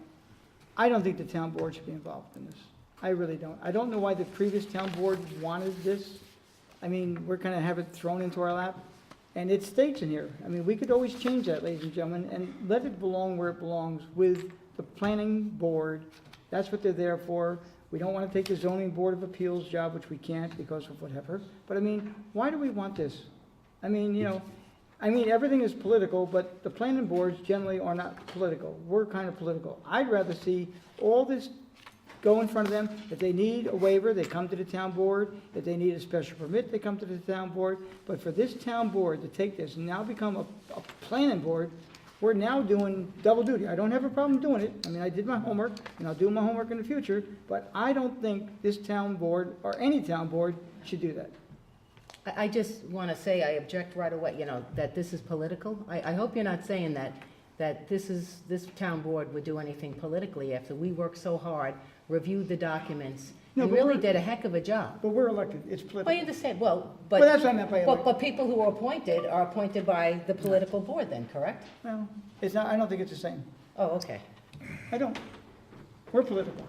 I don't think the town board should be involved in this. I really don't. I don't know why the previous town board wanted this. I mean, we're gonna have it thrown into our lap, and it states in here. I mean, we could always change that, ladies and gentlemen, and let it belong where it belongs, with the planning board. That's what they're there for. We don't wanna take the zoning board of appeals job, which we can't because of whatever. But I mean, why do we want this? I mean, you know, everything is political, but the planning boards generally are not political. We're kind of political. I'd rather see all this go in front of them. If they need a waiver, they come to the town board. If they need a special permit, they come to the town board. But for this town board to take this and now become a planning board, we're now doing double duty. I don't have a problem doing it. I mean, I did my homework, and I'll do my homework in the future, but I don't think this town board, or any town board, should do that. I just want to say, I object right away, you know, that this is political. I hope you're not saying that this town board would do anything politically after we worked so hard, reviewed the documents, No, and but really we're- did a heck of a job. But we're elected, it's Well, I political. understand, well, Well, that's what I meant by elected. but people who are appointed by the political board then, correct? Well, it's not, I don't think it's the same. Oh, okay. I don't. We're political.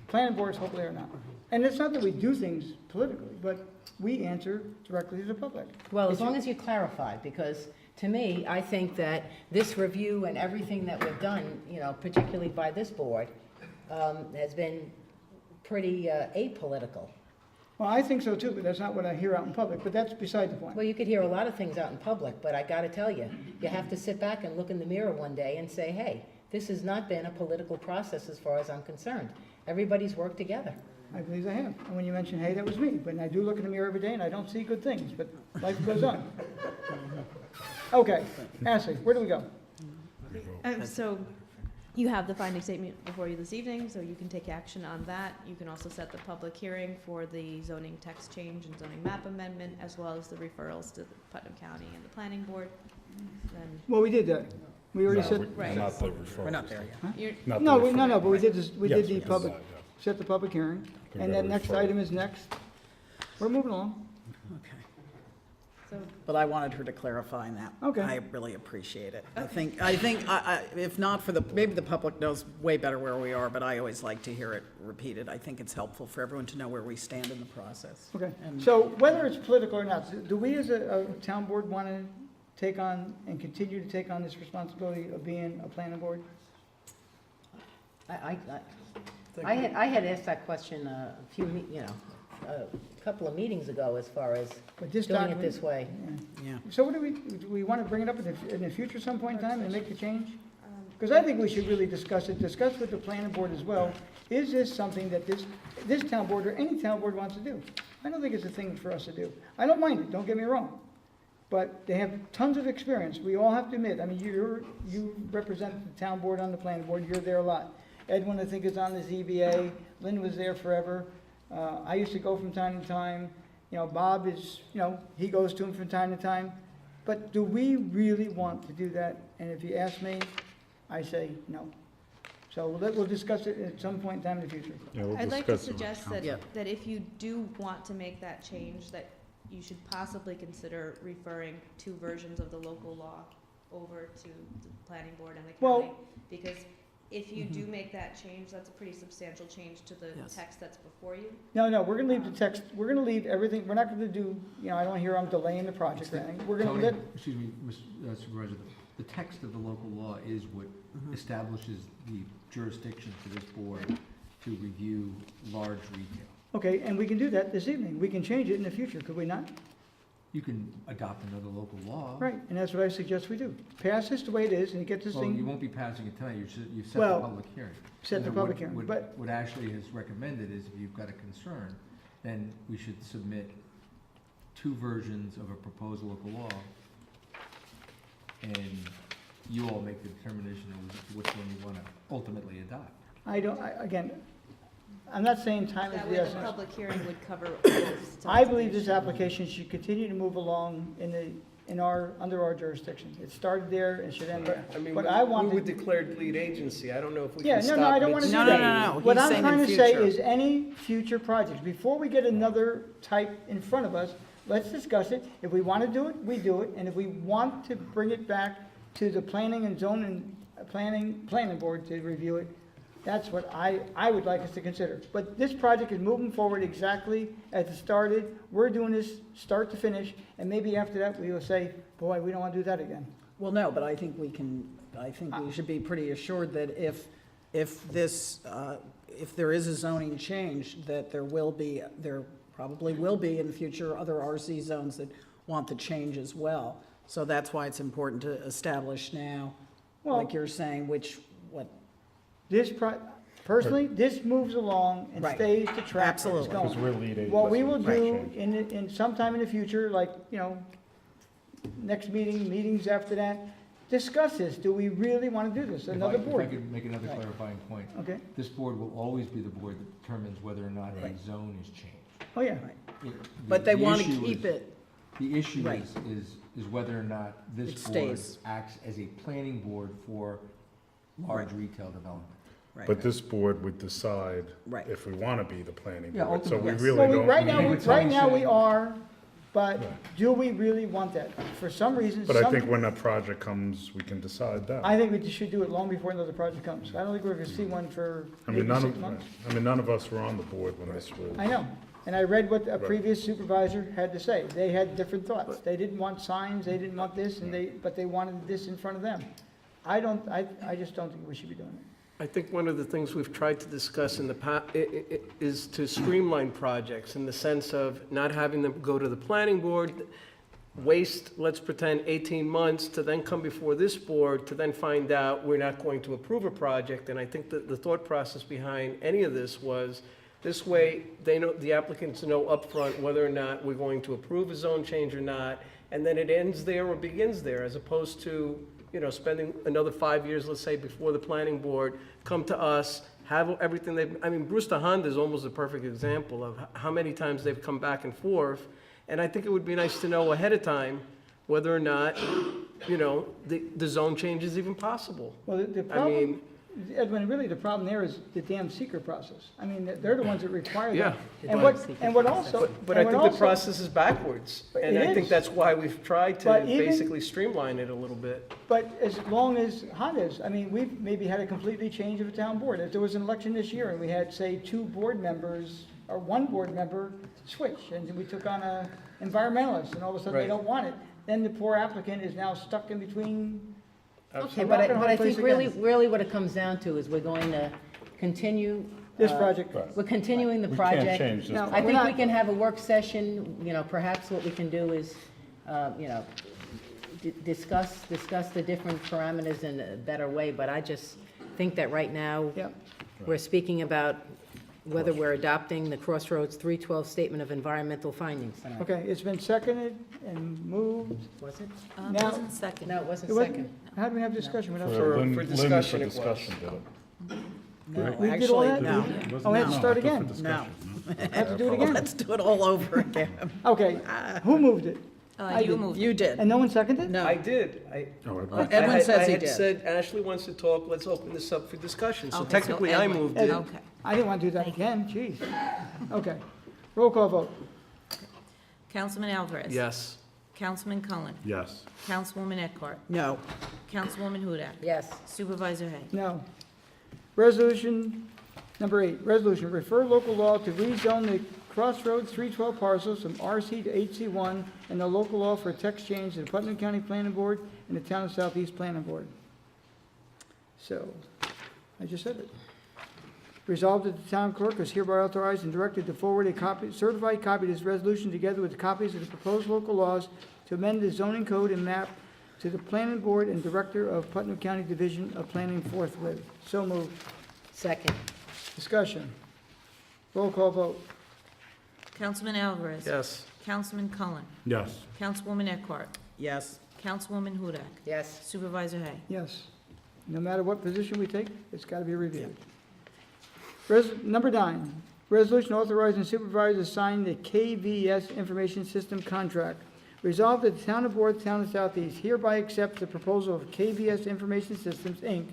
Planning boards hopefully are not. And it's not that we do things politically, but we answer directly to the public. Well, as long as you clarify, because to me, I think that this review and everything that we've done, you know, particularly by this board, has been pretty apolitical. Well, I think so too, but that's not what I hear out in public, but that's beside the point. Well, you could hear a lot of things out in public, but I gotta tell you, you have to sit back and look in the mirror one day and say, hey, this has not been a political process as far as I'm concerned. Everybody's worked together. I believe I have. And when you mention, hey, that was me. But I do look in the mirror every day and I don't see good things, but life goes on. Okay, Ashley, where do we go? So you have the finding statement before you this evening, so you can take action on that. You can also set the public hearing for the zoning text change and zoning map amendment, as well as the referrals to Putnam County and the planning board. Then Well, we did that. We already said, Right. Not the referrals. We're not there yet. you're, no, but we did this, we Yes, did the yes. public, set the public hearing. And then next item is next. We're moving along. Okay. so But I wanted her to clarify that. Okay. I really appreciate it. I think, if not for maybe the public knows way better where we are, but I always like to hear it repeated. I think it's helpful for everyone to know where we stand in the process. Okay, And- so whether it's political or not, do we as a town board want to take on and continue to take on this responsibility of being a planning board? I had asked that question a couple of meetings ago as far as But this doing it document- this way. Yeah. So what do we want to bring it up in the future some point in time and make the change? Because I think we should really discuss with the planning board as well. Is this something that this town board or any town board wants to do? I don't think it's a thing for us to do. I don't mind it, don't get me wrong. But they have tons of experience. We all have to admit, I mean, you represent the town board on the planning board, you're there a lot. Edwin, I think, is on the ZBA. Lynn was there forever. I used to go from time to time. You know, Bob is, he goes to him from time to time. But do we really want to do that? And if you ask me, I say no. So we'll discuss it at some point in time in the future. Yeah, we'll I'd like to discuss it with suggest that, Yeah. that if you do want to make that change, that you should possibly consider referring two versions of the local law over to the planning board and the Well- county. Because if you do make that change, that's a pretty substantial change to the Yes. text that's before you. No, we're gonna leave the text, we're gonna leave everything, we're not gonna do, I don't hear I'm delaying the project or anything. We're gonna Tony, let, excuse me, Mr. Supervisor, the text of the local law is what establishes the jurisdiction for this board to review large retail. okay, and we can do that this evening. We can change it in the future, could we not? You can adopt another local law. Right, and that's what I suggest we do. Pass this the way it is and get this Well, you thing, won't be passing it tonight, you've set the Well, public hearing. set And the then public what- hearing, what- but- What Ashley has recommended is if you've got a concern, then we should submit two versions of a proposed local law, and you all make the determination of which one you want to ultimately adopt. again, I'm not saying time is That the way the essence. public hearing would cover both I believe this sides. application should continue to move along under our jurisdiction. It started there, it should end there. I mean, But I want we to. were declared lead agency. I don't know if we Yeah, can stop. no, I don't want to do No, that. no, no, What he's I'm saying in trying to say future. is any future projects, before we get another type in front of us, let's discuss it. If we want to do it, we do it. And if we want to bring it back to the planning and zoning, planning board to review it, that's what I would like us to consider. But this project is moving forward exactly as it started. We're doing this start to finish, and maybe after that, we will say, boy, we don't want to do that again. Well, no, but I think we should be pretty assured that if there is a zoning change, that there probably will be in the future other RC zones that want the change as well. So that's why it's important to establish now, Well- like you're saying, Personally, this moves along and Right. stays the track it's Absolutely. going. Because we're lead agency. What we will do Right. in sometime in the future, like, next meetings after that, discuss this. Do we really want to do this? Another If I board? could make another Right. clarifying point. Okay. This board will always be the board that determines whether or not a zone is changed. Oh, yeah. It- But the they want to issue keep is- it, The issue Right. is whether or not It this board stays. acts as a planning board for large retail development. right. But this board would decide Right. if we want to be the planning Yeah, board. So we ultimately, really Well, don't. right we- now, I think what right now we Tony's are, but Right. do we really want that? For some reason, But I some, think when that project comes, we can decide that. I think we should do it long before another project comes. I don't think we're gonna see one for I mean, maybe none 6 of, months. none of us were on the board when this was. I know, and I read what a Right. previous supervisor had to say. They had different thoughts. They didn't want signs, they didn't want this, but they wanted this in front of them. I just don't think we should be doing it. I think one of the things we've tried to discuss in the past is to streamline projects in the sense of not having them go to the planning board, waste, let's pretend, 18 months to then come before this board to then find out we're not going to approve a project. And I think that the thought process behind any of this was, this way, they know, the applicants know upfront whether or not we're going to approve a zone change or not, and then it ends there or begins there, as opposed to, spending another 5 years, let's say, before the planning board, come to us, have everything I mean, Brewster Honda is almost a perfect example of how many times they've come back and forth, and I think it would be nice to know ahead of time whether or not, the zone change is even possible. Well, the I problem, mean, Edwin, really, the problem there is the damn seeker process. I mean, they're the ones that require Yeah. that. And what also. but I and what think the also- process is backwards, But and it I think is. that's why we've tried to But even- basically streamline it a little bit. But as long as Honda's, I mean, we've maybe had a completely change of a town board. If there was an election this year and we had, say, 2 board members or 1 board member switch, and we took on a environmentalist, and all of a sudden they Right. don't want it, then the poor applicant is now stuck in between. Okay, a but rock and a but hard I place think really, again. really what it comes down to is we're going to continue. This uh, project. We're continuing the We can't project. change this. No, I we're think we not- can have a work session, perhaps what we can do is, discuss the different parameters in a better way, but I just think that right now, Yeah. we're speaking about whether we're adopting the Crossroads 312 Statement of Environmental Findings. Okay, it's been seconded and moved. Was it? Now- Wasn't second. No, it wasn't It wasn't- second. How do we have discussion without? For- Lynn- for Lynn discussion it was. did it. No, We did all actually, that? no. Wasn't Oh, we it? have to No, start I thought for again. discussion. Have to do it again? Let's do it all over again. Okay, who moved it? I You did. moved. You did. And no one seconded? No. I did. Oh, it- Edwin says he I had did. said Ashley wants to talk, let's open this up for discussion. So Okay, technically, I Edwin. moved it. Okay. I didn't want to do that again, jeez. Okay, roll call vote. Councilman Alvarez. Yes. Councilman Cullen. Yes. Councilwoman Eckhart. No. Councilwoman Hudak. Yes. Supervisor Hay. No. Resolution number 8, resolution, refer local law to rezone the Crossroads 312 parcels from RC to HC1 and the local law for text change to the Putnam County Planning Board and the Town of Southeast Planning Board. So, I just said it. Resolved that the town clerk is hereby authorized and directed to forward a copy, certified copy of this resolution together with copies of the proposed local laws to amend the zoning code and map to the planning board and director of Putnam County Division of Planning forthwith. So moved. Second. Discussion. Roll call vote. Councilman Alvarez. Yes. Councilman Cullen. Yes. Councilwoman Eckhart. Yes. Councilwoman Hudak. Yes. Supervisor Hay. Yes. No matter what position we take, it's got to be reviewed. Number 9, resolution authorizing supervisor to sign the KVS Information System contract. Resolved that the Town of Worth, Town of Southeast hereby accepts the proposal of KVS Information Systems, Inc.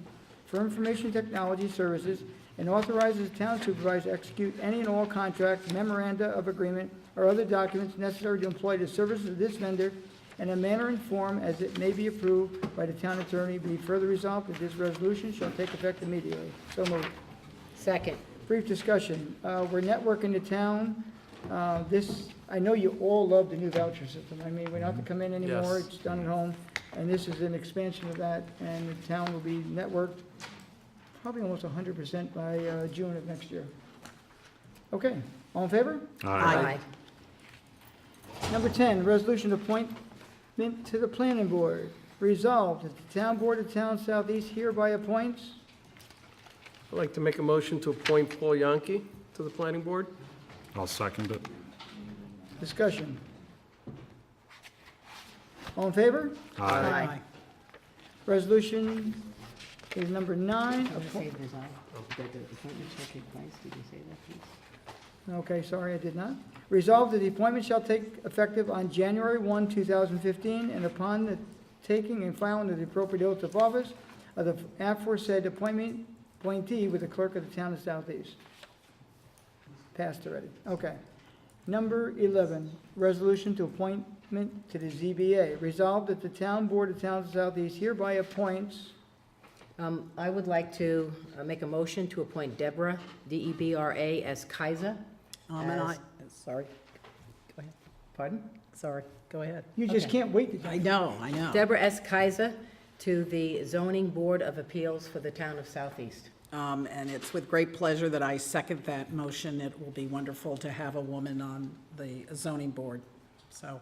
for information technology services and authorizes the town supervisor to execute any and all contracts, memoranda of agreement, or other documents necessary to employ the services of this vendor in a manner and form as it may be approved by the town attorney. Be further resolved that this resolution shall take effect immediately. So moved. Second. Brief discussion. We're networking the town. I know you all love the new voucher system. I mean, we don't have to come in anymore. Yes. It's done at home. And this is an expansion of that, and the town will be networked probably almost 100% by June of next year. Okay, all in favor? Aye. Number 10, resolution appointment to the planning board. Resolved that the town board of Town Southeast hereby appoints. I'd like to make a motion to appoint Paul Yankee to the planning board. I'll second it. Discussion. All in favor? Aye. Resolution is number 9. Did you say resolve, that the appointment shall take place? Did you say that, please? Okay, sorry, I did not. Resolved that the appointment shall take effective on January 1, 2015, and upon the taking and filing of the appropriate oath of office of the aforesaid appointee with the clerk of the town of Southeast. Passed already. Okay. Number 11, resolution to appointment to the ZBA. Resolved that the town board of Town of Southeast hereby appoints. I would like to make a motion to appoint Deborah, D-E-B-R-A, as Kaiser. And sorry. Go ahead. Pardon? Sorry, go ahead. You just Okay. can't wait to. I know, I know. Deborah S. Kaiser to the Zoning Board of Appeals for the town of Southeast. And it's with great pleasure that I second that motion. It will be wonderful to have a woman on the zoning board, so.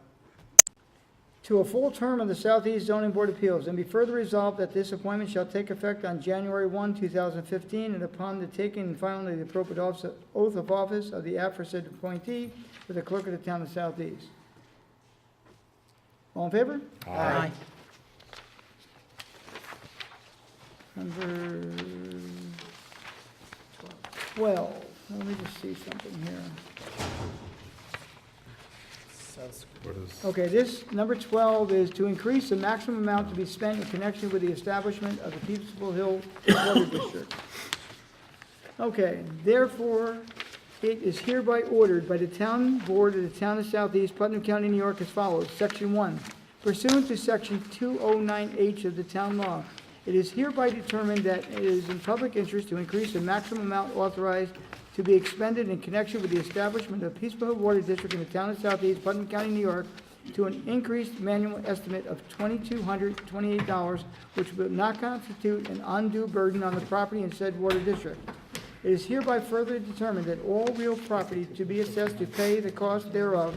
To a full term of the Southeast Zoning Board of Appeals, and be further resolved that this appointment shall take effect on January 1, 2015, and upon the taking and filing of the appropriate oath of office of the aforesaid appointee with the clerk of the town of Southeast. All in favor? Aye. Number 12, let me just see something here. What is, Okay, this, number 12 is to increase the maximum amount to be spent in connection with the establishment of the Peaceful Hill Water District. Okay, therefore, it is hereby ordered by the Town Board of the Town of Southeast, Putnam County, New York as follows. Section 1, pursuant to Section 209H of the Town Law, it is hereby determined that it is in public interest to increase the maximum amount authorized to be expended in connection with the establishment of Peaceful Hill Water District in the town of Southeast, Putnam County, New York, to an increased manual estimate of $2,228, which will not constitute an undue burden on the property in said water district. It is hereby further determined that all real property to be assessed to pay the cost thereof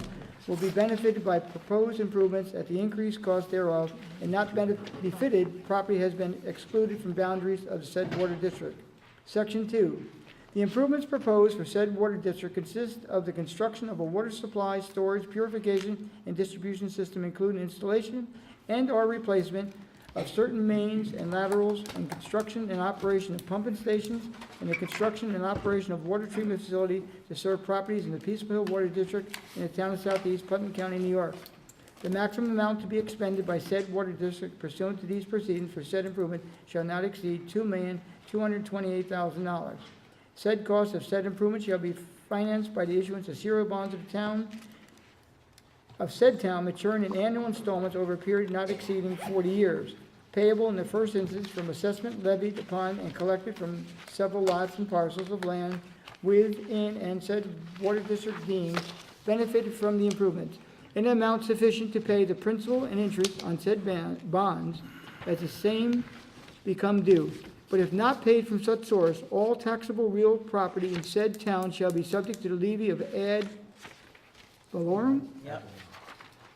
will be benefited by proposed improvements at the increased cost thereof, and not benefited property has been excluded from boundaries of the said water district. Section 2. The improvements proposed for said water district consist of the construction of a water supply, storage, purification, and distribution system, including installation and/or replacement of certain mains and laterals, and construction and operation of pumping stations, and the construction and operation of water treatment facility to serve properties in the Peaceful Hill Water District in the town of Southeast, Putnam County, New York. The maximum amount to be expended by said water district pursuant to these proceedings for said improvement shall not exceed $2,228,000. Said cost of said improvement shall be financed by the issuance of serial bonds of the town, of said town, maturing in annual installments over a period not exceeding 40 years, payable in the first instance from assessment levied upon and collected from several lots and parcels of land within and said water district deemed benefited from the improvements, in an amount sufficient to pay the principal and interest on said bonds as the same become due. But if not paid from such source, all taxable real property in said town shall be subject to the levy of ad valorem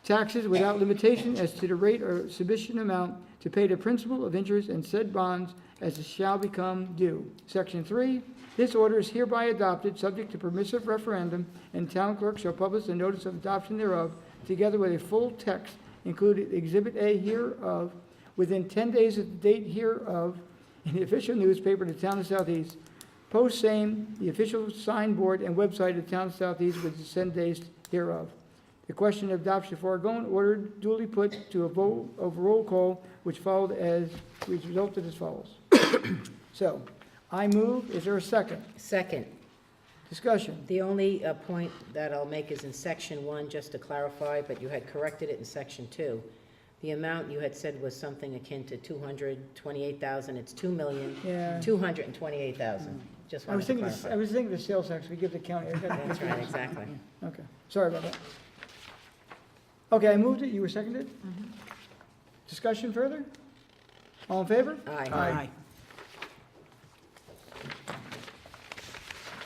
taxes without limitation as to the rate or submission amount to pay the principal of interest and said bonds as it shall become due. Section 3, this order is hereby adopted, subject to permissive referendum, and town clerk shall publish a notice of adoption thereof, together with a full text, including Exhibit A hereof, within 10 days of the date hereof, in the official newspaper of the town of Southeast. Post same, the official signboard and website of the town of Southeast with the 10 days hereof. The question of adoption foregoing ordered duly put to a vote of roll call, which resulted as follows. So, I move, is there a second? Second. Discussion. The only point that I'll make is in Section 1, just to clarify, but you had corrected it in Section 2. The amount you had said was something akin to $228,000. It's $2,228,000. Just I was wanted to thinking, clarify. I was thinking the sales tax we give the county. That's right, exactly. Okay, sorry about that. Okay, I moved it, you were seconded? Discussion further? All in favor? Aye.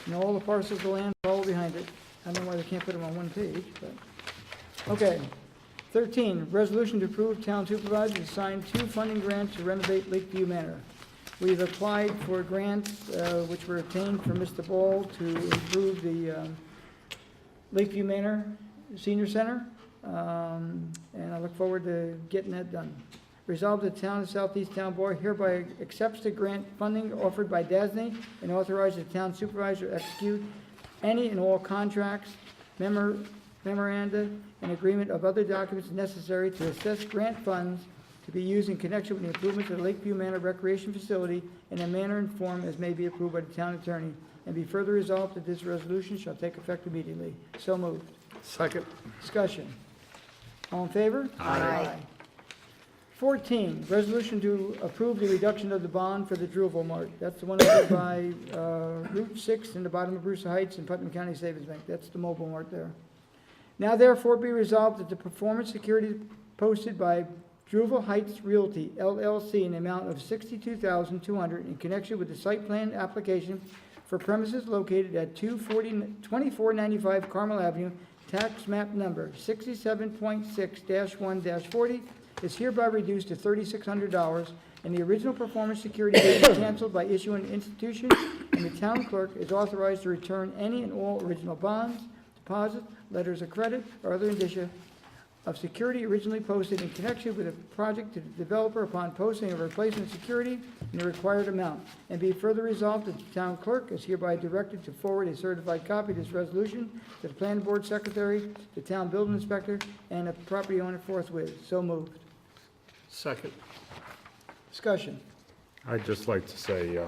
And all the parcels of land follow behind it. I don't know why they can't put them on one page, but, okay. 13, resolution to approve town supervisor to sign 2 funding grants to renovate Lakeview Manor. We've applied for grants, which were obtained from Mr. Ball to improve the Lakeview Manor Senior Center, and I look forward to getting that done. Resolved that the Town of Southeast Town Board hereby accepts the grant funding offered by DASNY and authorizes the town supervisor to execute any and all contracts, memoranda, and agreement of other documents necessary to assess grant funds to be used in connection with the improvements of the Lakeview Manor Recreation Facility in a manner and form as may be approved by the town attorney. And be further resolved that this resolution shall take effect immediately. So moved. Second. Discussion. All in favor? Aye. 14, resolution to approve the reduction of the bond for the Drewville Mart. That's the one over by Route 6 in the bottom of Brewster Heights and Putnam County Savings Bank. That's the mobile mart there. Now therefore be resolved that the performance security posted by Drewville Heights Realty LLC in the amount of $62,200 in connection with the site plan application for premises located at 2495 Carmel Avenue, tax map number 67.6-1-40, is hereby reduced to $3,600, and the original performance security is canceled by issuing an institution, and the town clerk is authorized to return any and all original bonds, deposits, letters of credit, or other indicia of security originally posted in connection with a project to the developer upon posting of replacement security in the required amount. And be further resolved that the town clerk is hereby directed to forward a certified copy of this resolution to the planning board secretary, the town building inspector, and a property owner forthwith. So moved. Second. Discussion. I'd just like to say,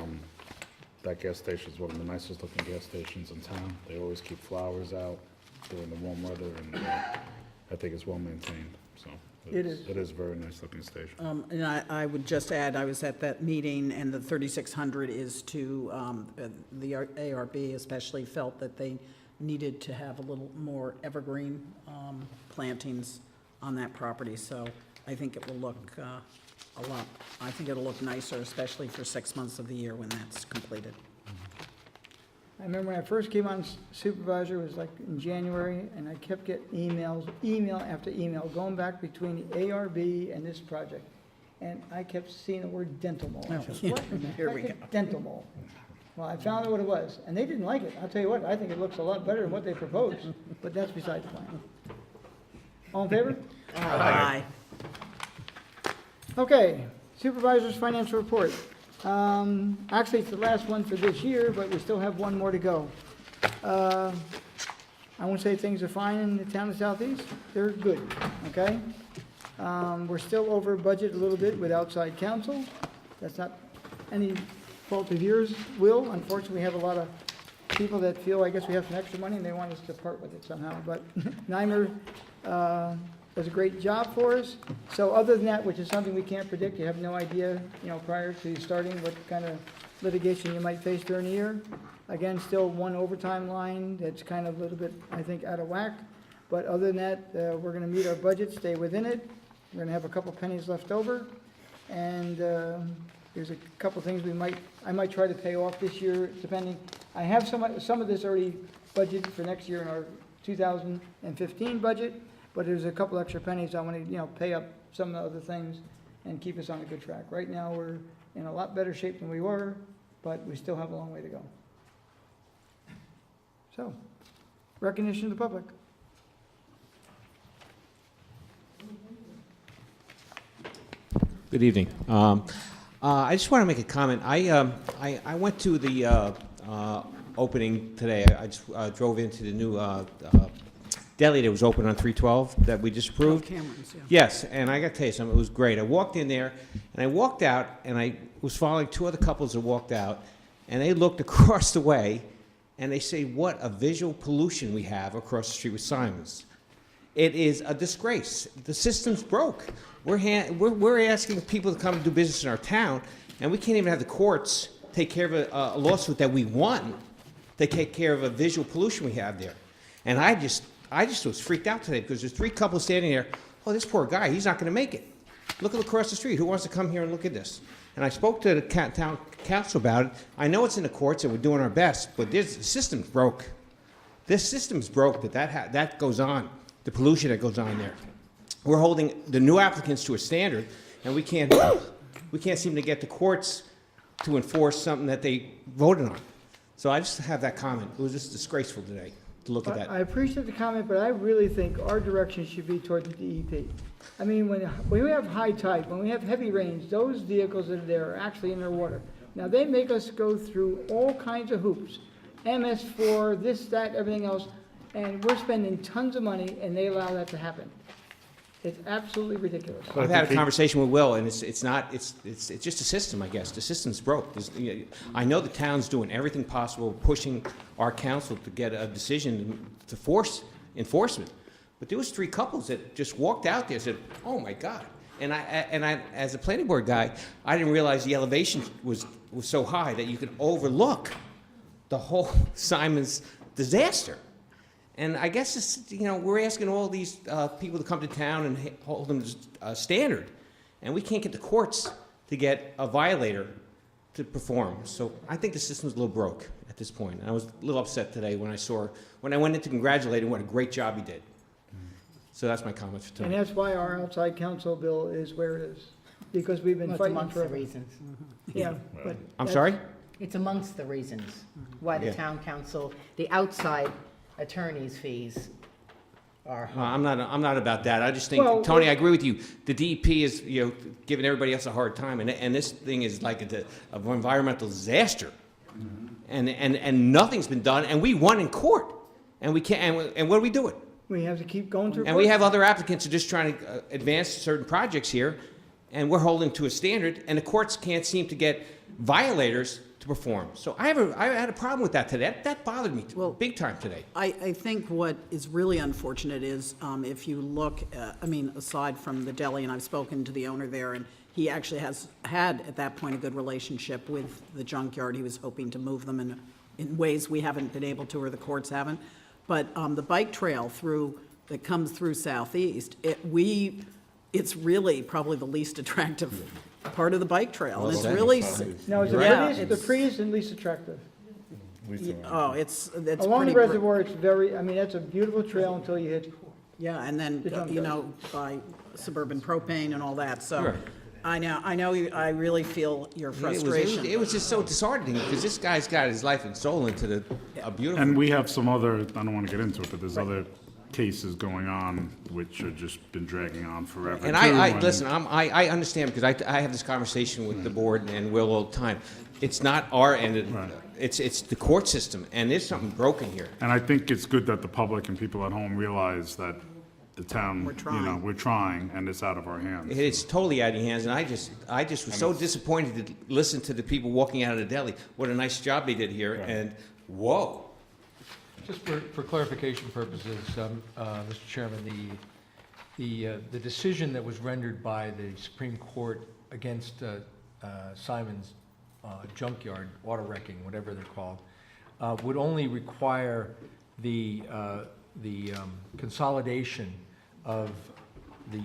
that gas station is one of the nicest looking gas stations in town. They always keep flowers out during the warm weather, and I think it's well maintained, so. It is. It is a very nice looking station. And I would just add, I was at that meeting, and the 3,600 is to, the ARB especially felt that they needed to have a little more evergreen plantings on that property, so I think it will look a lot, I think it'll look nicer, especially for 6 months of the year when that's completed. I remember when I first came on supervisor, it was like in January, and I kept getting email after email, going back between the ARB and this project. And I kept seeing the word dental mall. I said, what in the Here we heck is go. dental mall? Well, I found out what it was, and they didn't like it. I'll tell you what, I think it looks a lot better than what they proposed, but that's beside the point. All in favor? Aye. Okay, supervisor's financial report. Actually, it's the last one for this year, but we still have one more to go. I won't say things are fine in the town of Southeast. They're good, okay? We're still over budget a little bit with outside counsel. That's not any fault of yours, Will. Unfortunately, we have a lot of people that feel, I guess we have some extra money and they want us to part with it somehow. But Nymer does a great job for us. So other than that, which is something we can't predict, you have no idea, prior to starting what kind of litigation you might face during the year. Again, still one overtime line that's kind of a little bit, I think, out of whack. But other than that, we're going to meet our budget, stay within it. We're going to have a couple pennies left over. And there's a couple things I might try to pay off this year, depending. I have some of this already budgeted for next year in our 2015 budget. But there's a couple extra pennies I want to, pay up some of the other things and keep us on a good track. Right now, we're in a lot better shape than we were, but we still have a long way to go. So, recognition of the public. Good evening. I just want to make a comment. I went to the opening today. I just drove into the new deli that was open on 312 that we just approved. Cameron's, yeah. Yes, and I got to tell you something, it was great. I walked in there, and I walked out, and I was following two other couples that walked out, and they looked across the way, and they say, what a visual pollution we have across the street with Simons. It is a disgrace. The system's broke. We're asking people to come and do business in our town, and we can't even have the courts take care of a lawsuit that we won to take care of a visual pollution we have there. And I just was freaked out today because there's three couples standing there. Oh, this poor guy, he's not going to make it. Look across the street. Who wants to come here and look at this? And I spoke to the town council about it. I know it's in the courts and we're doing our best, but the system's broke. This system's broke that goes on, the pollution that goes on there. We're holding the new applicants to a standard, and we can't seem to get the courts to enforce something that they voted on. So I just have that comment. It was just disgraceful today. to look at that. I appreciate the comment, but I really think our direction should be toward the DEP. I mean, when we have high tide, when we have heavy rains, those vehicles that are there are actually in their water. Now, they make us go through all kinds of hoops, MS4, this, that, everything else, and we're spending tons of money, and they allow that to happen. It's absolutely ridiculous. I've had a conversation with Will, and it's just a system, I guess. The system's broke. I know the town's doing everything possible, pushing our council to get a decision to force enforcement. But there was 3 couples that just walked out there and said, "Oh my God!" And I, as a planning board guy, I didn't realize the elevation was so high that you could overlook the whole Simon's disaster. And I guess it's, we're asking all these people to come to town and hold them to a standard, and we can't get the courts to get a violator to perform. So I think the system's a little broke at this point. I was a little upset today when I went in to congratulate him, what a great job he did. So that's my comment for And tonight. that's why our outside counsel bill is where it is, because we've been Well, it's fighting amongst for. the reasons. Yeah, but. I'm that's- sorry? It's amongst the reasons why the Yeah. town council, the outside attorney's fees are high. I'm not about that. I just think, Well, Tony, I agree with you. The DEP is, giving everybody else a hard time, and this thing is like an environmental disaster. And nothing's been done, and we won in court, and we can't. And what are we doing? We have to keep going through. And we court. have other applicants who are just trying to advance certain projects here, and we're holding to a standard, and the courts can't seem to get violators to perform. So I had a problem with that today. That bothered me big time today. I think what is really unfortunate is if you look, aside from the deli, and I've spoken to the owner there, and he actually has had, at that point, a good relationship with the junkyard. He was hoping to move them in ways we haven't been able to, or the courts haven't. But the bike trail that comes through Southeast, it's really probably the least attractive part of the bike trail. And it's really, No, it's the Yeah, prettiest, the prettiest and least attractive. it's Along the pretty. reservoir, it's that's a beautiful trail until you hit. Yeah, and then, The junkyard. by Suburban Propane and all that, so. Sure. I know, I really feel your frustration. It was just so disheartening, because this guy's got his life and soul into a beautiful. And we have some other, I don't want to get into it, but there's other cases going on which have just been dragging on forever. And I understand, because I have this conversation with the board and Will all the time. It's not our end, it's the court system, and there's something broken here. And I think it's good that the public and people at home realize that the town, we're trying, and it's out of our hands. It's totally out of your hands, and I just was so disappointed to listen to the people walking out of the deli. What a nice job they did here, and whoa. Just for clarification purposes, Mr. Chairman, the decision that was rendered by the Supreme Court against Simon's junkyard, auto wrecking, whatever they're called, would only require the consolidation of the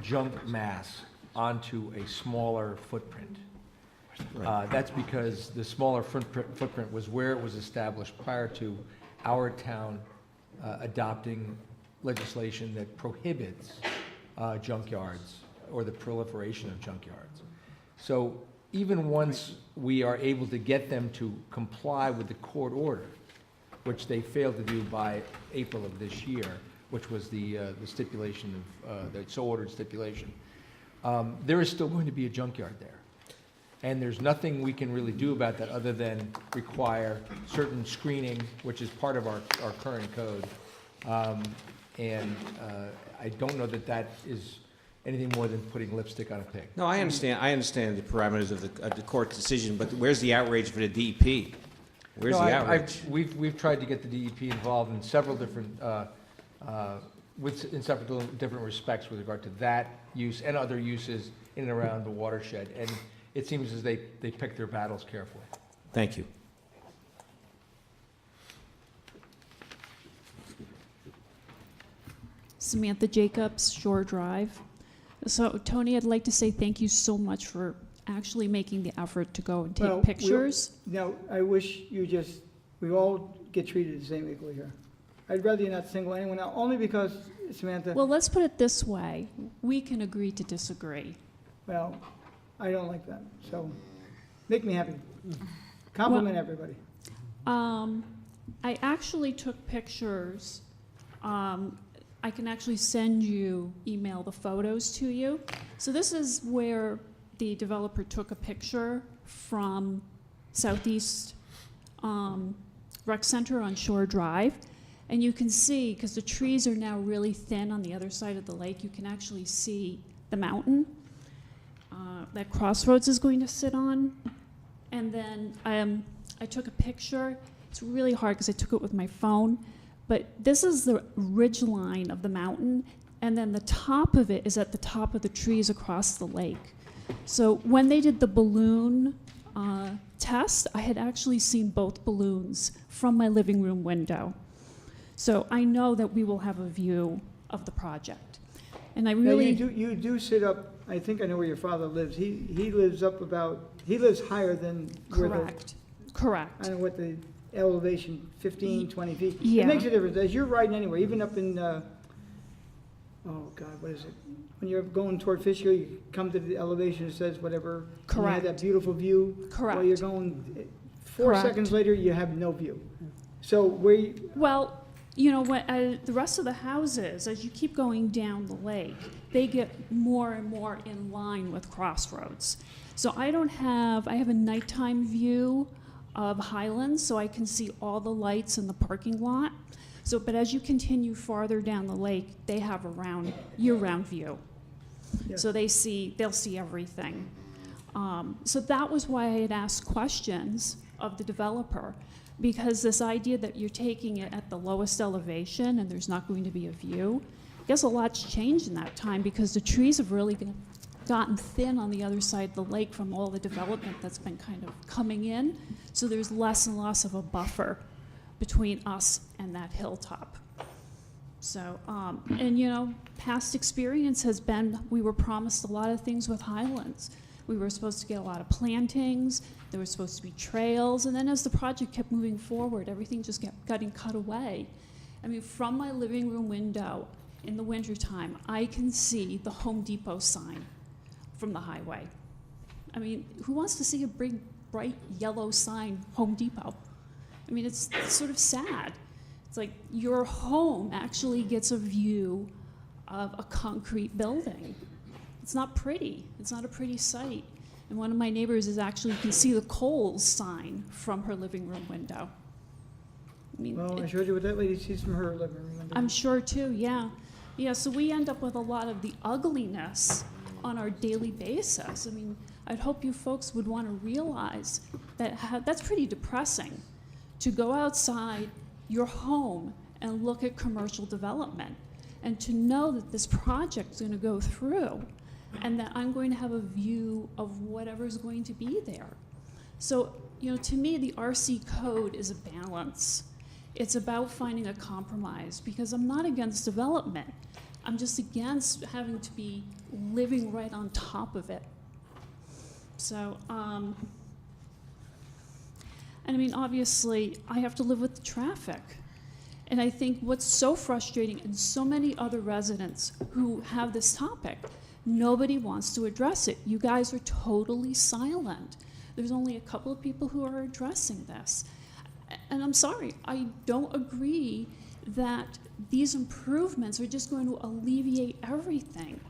junk mass onto a smaller footprint. That's because the smaller footprint was where it was established prior to our town adopting legislation that prohibits junkyards or the proliferation of junkyards. So even once we are able to get them to comply with the court order, which they failed to do by April of this year, which was the stipulation of, the so-ordered stipulation, there is still going to be a junkyard there. And there's nothing we can really do about that other than require certain screening, which is part of our current code. I don't know that is anything more than putting lipstick on a pig. No, I understand the parameters of the court's decision, but where's the outrage for the DEP? Where's the outrage? We've tried to get the DEP involved in several different, in several different respects with regard to that use and other uses in and around the watershed. And it seems as they pick their battles carefully. Thank you. Samantha Jacobs, Shore Drive. So, Tony, I'd like to say thank you so much for actually making the effort to go and take pictures. I wish we all get treated the same equally here. I'd rather you not single anyone out, only because, Samantha. Well, let's put it this way. We can agree to disagree. Well, I don't like that, so make me happy. Compliment everybody. I actually took pictures. I can actually send you, email the photos to you. So this is where the developer took a picture from Southeast Rec Center on Shore Drive. And you can see, because the trees are now really thin on the other side of the lake, you can actually see the mountain that Crossroads is going to sit on. And then I took a picture. It's really hard because I took it with my phone. But this is the ridge line of the mountain, and then the top of it is at the top of the trees across the lake. So when they did the balloon test, I had actually seen both balloons from my living room window. So I know that we will have a view of the project. And I Now, really... you do sit up, I think I know where your father lives. He lives up about, he lives higher than where the... Correct. Correct. I don't know what the elevation, 15, 20 feet. Yeah. It makes a difference. As you're riding anywhere, even up in, oh God, what is it? When you're going toward Fishkill, you come to the elevation, it says whatever. and you have that Correct. beautiful view. Correct. While you're going, 4 Correct. seconds later, you have no view. So where you, Well, you know, the rest of the houses, as you keep going down the lake, they get more and more in line with Crossroads. So I have a nighttime view of Highlands, so I can see all the lights in the parking lot. So, but as you continue farther down the lake, they have a year-round view. Yeah. So they'll see everything. So that was why I had asked questions of the developer, because this idea that you're taking it at the lowest elevation and there's not going to be a view, I guess a lot's changed in that time because the trees have really gotten thin on the other side of the lake from all the development that's been kind of coming in. So there's less and less of a buffer between us and that hilltop. So, and you know, past experience has been, we were promised a lot of things with Highlands. We were supposed to get a lot of plantings, there were supposed to be trails, and then as the project kept moving forward, everything just kept getting cut away. I mean, from my living room window in the wintertime, I can see the Home Depot sign from the highway. I mean, who wants to see a big, bright yellow sign, Home Depot? I mean, it's sort of sad. It's like your home actually gets a view of a concrete building. It's not pretty. It's not a pretty sight. And one of my neighbors is actually, you can see the Kohl's sign from her living room window. I mean, well, I showed you what that lady sees from her living room window. I'm sure too, yeah. Yeah, so we end up with a lot of the ugliness on our daily basis. I mean, I'd hope you folks would want to realize that that's pretty depressing to go outside your home and look at commercial development and to know that this project is going to go through and that I'm going to have a view of whatever's going to be there. So, you know, to me, the RC code is a balance. It's about finding a compromise because I'm not against development. I'm just against having to be living right on top of it. So, and I mean, obviously, I have to live with the traffic. And I think what's so frustrating, and so many other residents who have this topic, nobody wants to address it. You guys are totally silent. There's only a couple of people who are addressing this. And I'm sorry, I don't agree that these improvements are just going to alleviate everything.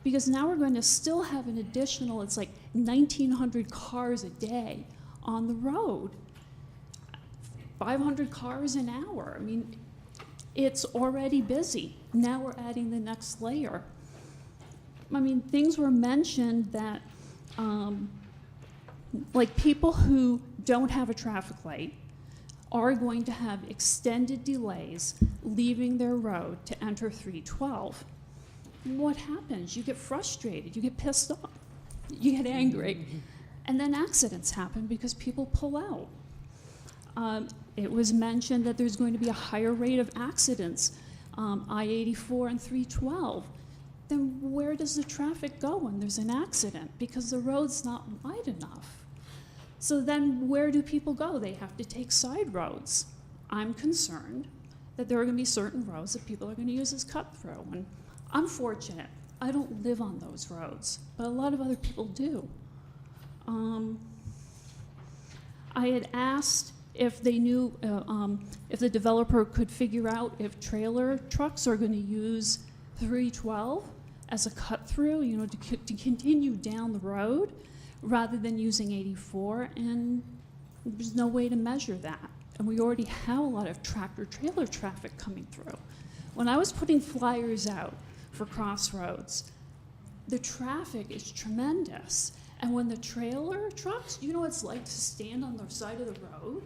Because now we're going to still have an additional, it's like 1,900 cars a day on the road. 500 cars an hour. I mean, it's already busy. Now we're adding the next layer. I mean, things were mentioned that, like people who don't have a traffic light are going to have extended delays leaving their road to enter 312. And what happens? You get frustrated, you get pissed off, you get angry, and then accidents happen because people pull out. It was mentioned that there's going to be a higher rate of accidents, I-84 and 312. Then where does the traffic go when there's an accident? Because the road's not wide enough. So then where do people go? They have to take side roads. I'm concerned that there are going to be certain roads that people are going to use as cut-through. And I'm fortunate. I don't live on those roads, but a lot of other people do. I had asked if they knew, if the developer could figure out if trailer trucks are going to use 312 as a cut-through, you know, to continue down the road, rather than using 84, and there's no way to measure that. And we already have a lot of tractor-trailer traffic coming through. When I was putting flyers out for Crossroads, the traffic is tremendous. And when the trailer trucks, you know what it's like to stand on the side of the road,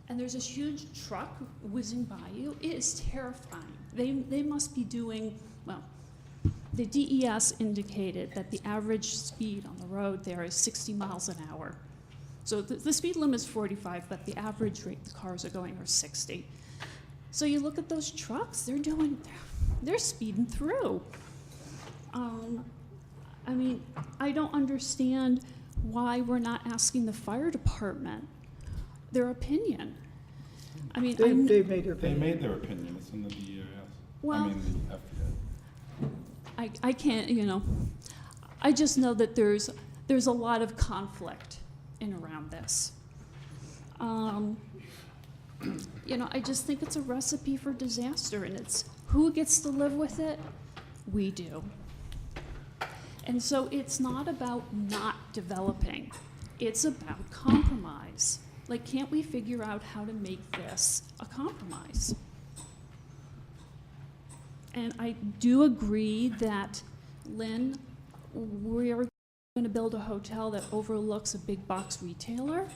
and there's this huge truck whizzing by you. It is terrifying. They must be doing, well, the DES indicated that the average speed on the road there is 60 miles an hour. So the speed limit is 45, but the average rate the cars are going are 60. So you look at those trucks, they're speeding through. I mean, I don't understand why we're not asking the fire department their opinion. I mean, They've made their They opinion. made their opinion, it's in the DES. Well- I mean, the FEA. I can't, you know, I just know that there's a lot of conflict in around this. You know, I just think it's a recipe for disaster, and it's who gets to live with it? We do. And so it's not about not developing, it's about compromise. Like, can't we figure out how to make this a compromise? And I do agree that, Lynn, we're going to build a hotel that overlooks a big box retailer.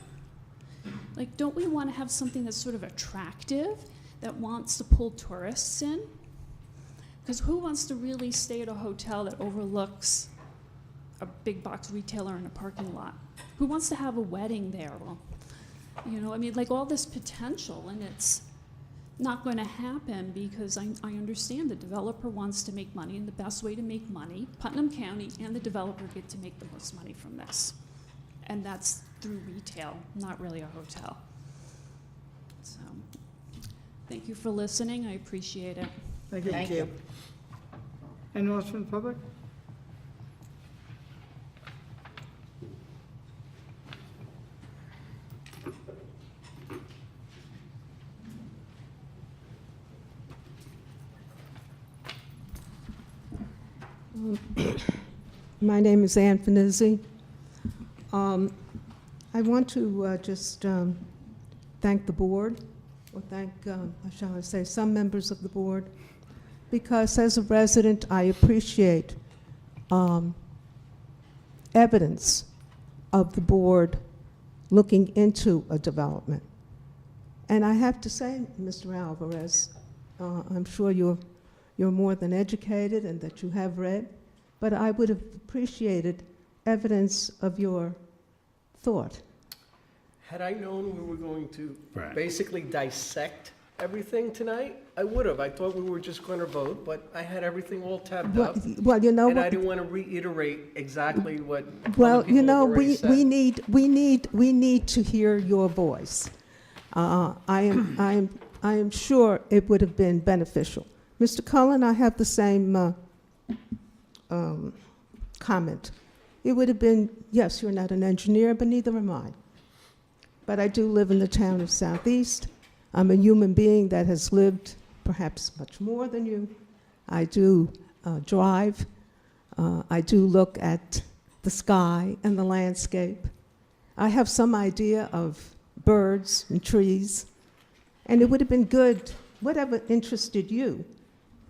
Like, don't we want to have something that's sort of attractive, that wants to pull tourists in? Because who wants to really stay at a hotel that overlooks a big box retailer in a parking lot? Who wants to have a wedding there? Well, you know, I mean, like, all this potential, and it's not going to happen because I understand the developer wants to make money, and the best way to make money, Putnam County and the developer get to make the most money from this. And that's through retail, not really a hotel. So, thank you for listening. I appreciate it. Thank you. Thank you. Anyone else from the public? My name is Ann Finizzi. I want to just thank the board, or thank, shall I say, some members of the board, because as a resident, I appreciate evidence of the board looking into a development. And I have to say, Mr. Alvarez, I'm sure you're more than educated and that you have read, but I would have appreciated evidence of your thought. Had I known we were going to Right. basically dissect everything tonight, I would have. I thought we were just going to vote, but I had everything all tabbed up. Well, you know And I what? didn't want to reiterate exactly what Well, other you people know, have already said. we need to hear your voice. I am sure it would have been beneficial. Mr. Cullen, I have the same comment. It would have been, yes, you're not an engineer, but neither am I. But I do live in the town of Southeast. I'm a human being that has lived perhaps much more than you. I do drive. I do look at the sky and the landscape. I have some idea of birds and trees. And it would have been good, whatever interested you,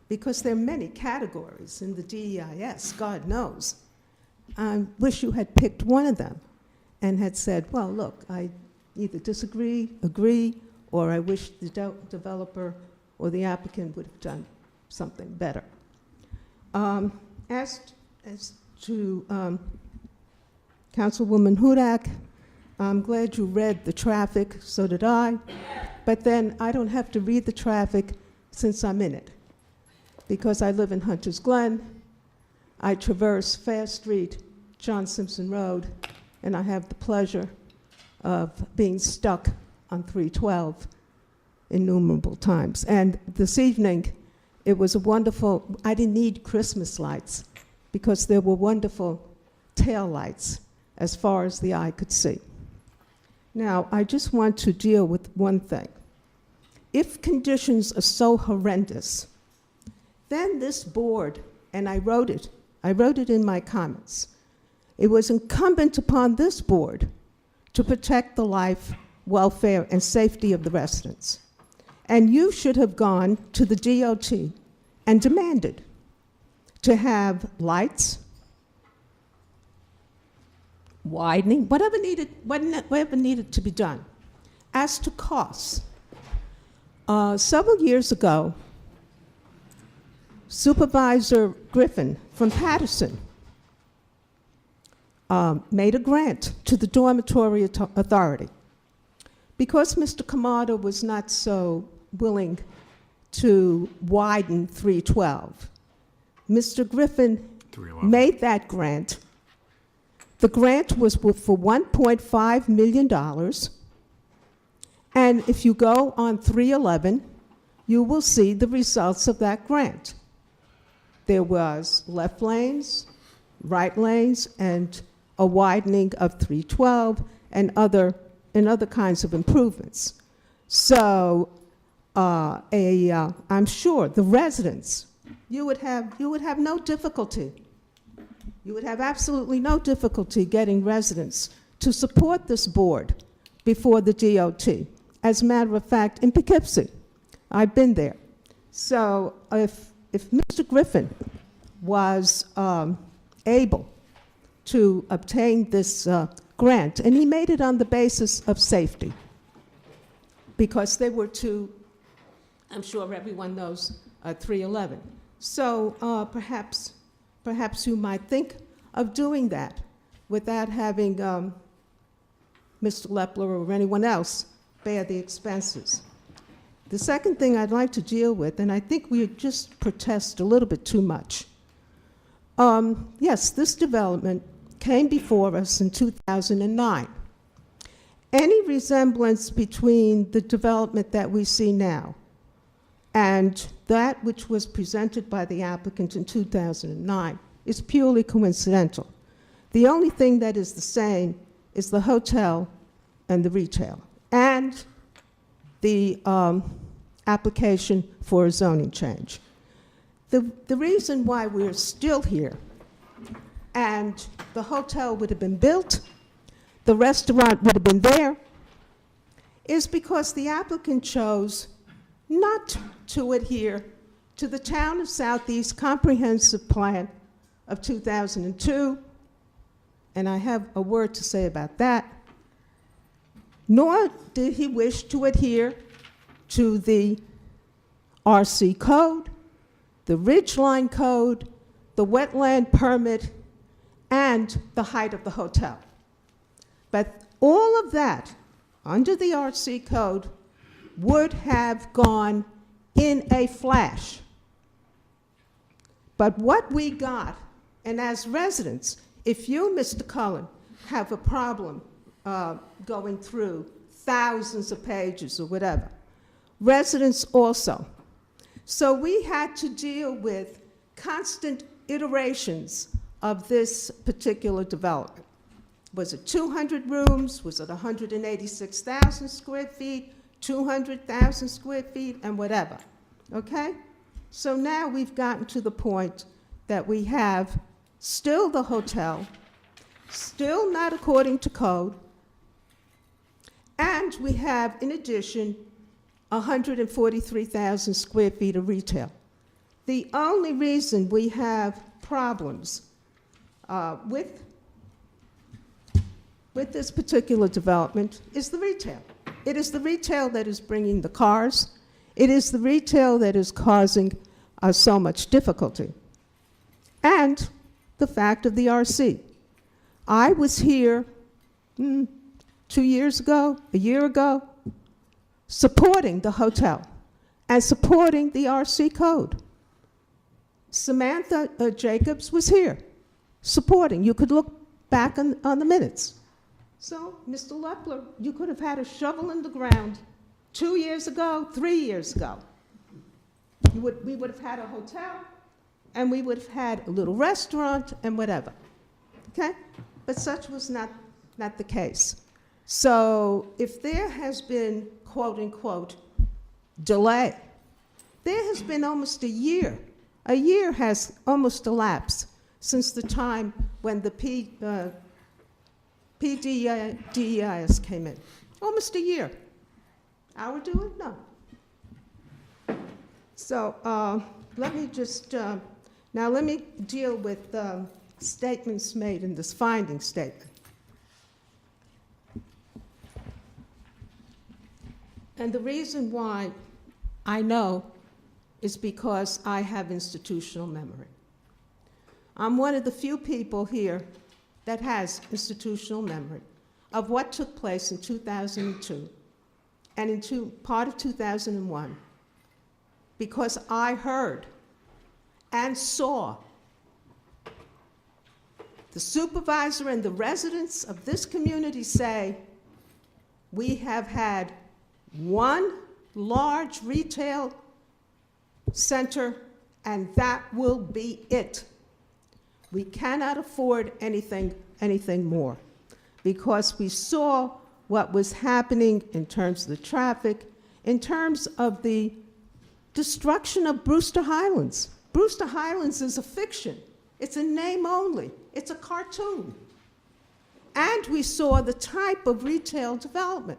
because there are many categories in the DEIS, God knows. I wish you had picked one of them and had said, well, look, I either disagree, agree, or I wish the developer or the applicant would have done something better. As to Councilwoman Hudak, I'm glad you read the traffic, so did I, but then I don't have to read the traffic since I'm in it, because I live in Hunter's Glen, I traverse Fair Street, John Simpson Road, and I have the pleasure of being stuck on 312 innumerable times. And this evening, it was a wonderful, I didn't need Christmas lights because there were wonderful tail lights as far as the eye could see. Now, I just want to deal with one thing. If conditions are so horrendous, then this board, and I wrote it in my comments, it was incumbent upon this board to protect the life, welfare, and safety of the residents. And you should have gone to the DOT and demanded to have lights, widening, whatever needed to be done. As to costs, several years ago, Supervisor Griffin from Patterson made a grant to the Dormitory Authority. Because Mr. Kamada was not so willing to widen 312, Mr. Griffin made that grant. The grant was for $1.5 million. And if you go on 311, you will see the results of that grant. There was left lanes, right lanes, and a widening of 312 and other kinds of improvements. So I'm sure the residents, you would have no difficulty. You would have absolutely no difficulty getting residents to support this board before the DOT. As a matter of fact, in Poughkeepsie, I've been there. So if Mr. Griffin was able to obtain this grant, and he made it on the basis of safety, because they were to, I'm sure everyone knows, 311. So perhaps you might think of doing that without having Mr. Lepler or anyone else bear the expenses. The second thing I'd like to deal with, and I think we just protest a little bit too much. Yes, this development came before us in 2009. Any resemblance between the development that we see now and that which was presented by the applicant in 2009 is purely coincidental. The only thing that is the same is the hotel and the retail, and the application for a zoning change. The reason why we're still here, and the hotel would have been built, the restaurant would have been there, is because the applicant chose not to adhere to the Town of Southeast Comprehensive Plan of 2002, and I have a word to say about that, nor did he wish to adhere to the RC code, the ridgeline code, the wetland permit, and the height of the hotel. But all of that, under the RC code, would have gone in a flash. But what we got, and as residents, if you, Mr. Cullen, have a problem going through thousands of pages or whatever, residents also. So we had to deal with constant iterations of this particular development. Was it 200 rooms? Was it 186,000 square feet, 200,000 square feet, and whatever, okay? So now we've gotten to the point that we have still the hotel, still not according to code, and we have, in addition, 143,000 square feet of retail. The only reason we have problems with this particular development is the retail. It is the retail that is bringing the cars. It is the retail that is causing so much difficulty. And the fact of the RC. I was here 2 years ago, a year ago, supporting the hotel and supporting the RC code. Samantha Jacobs was here supporting. You could look back on the minutes. So, Mr. Lepler, you could have had a shovel in the ground 2 years ago, 3 years ago. We would have had a hotel, and we would have had a little restaurant and whatever, okay? But such was not the case. So if there has been, quote unquote, delay, there has been almost a year. A year has almost elapsed since the time when the PDEIS came in. Almost a year. Hour do it? No. So let me just, now let me deal with statements made in this finding statement. And the reason why I know is because I have institutional memory. I'm one of the few people here that has institutional memory of what took place in 2002 and in part of 2001, because I heard and saw the supervisor and the residents of this community say, we have had one large retail center, and that will be it. We cannot afford anything more, because we saw what was happening in terms of the traffic, in terms of the destruction of Brewster Highlands. Brewster Highlands is a fiction. It's a name only. It's a cartoon. And we saw the type of retail development.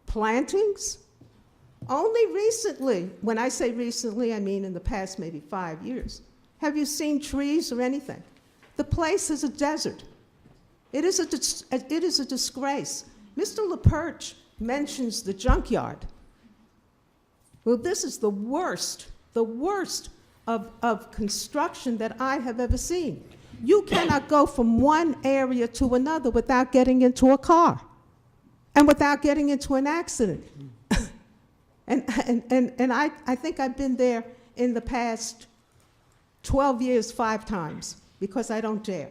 Plantings. Only recently, when I say recently, I mean in the past maybe 5 years, have you seen trees or anything? The place is a desert. It is a disgrace. Mr. LaPerche mentions the junkyard. Well, this is the worst of construction that I have ever seen. You cannot go from one area to another without getting into a car and without getting into an accident. And I think I've been there in the past 12 years 5 times, because I don't dare,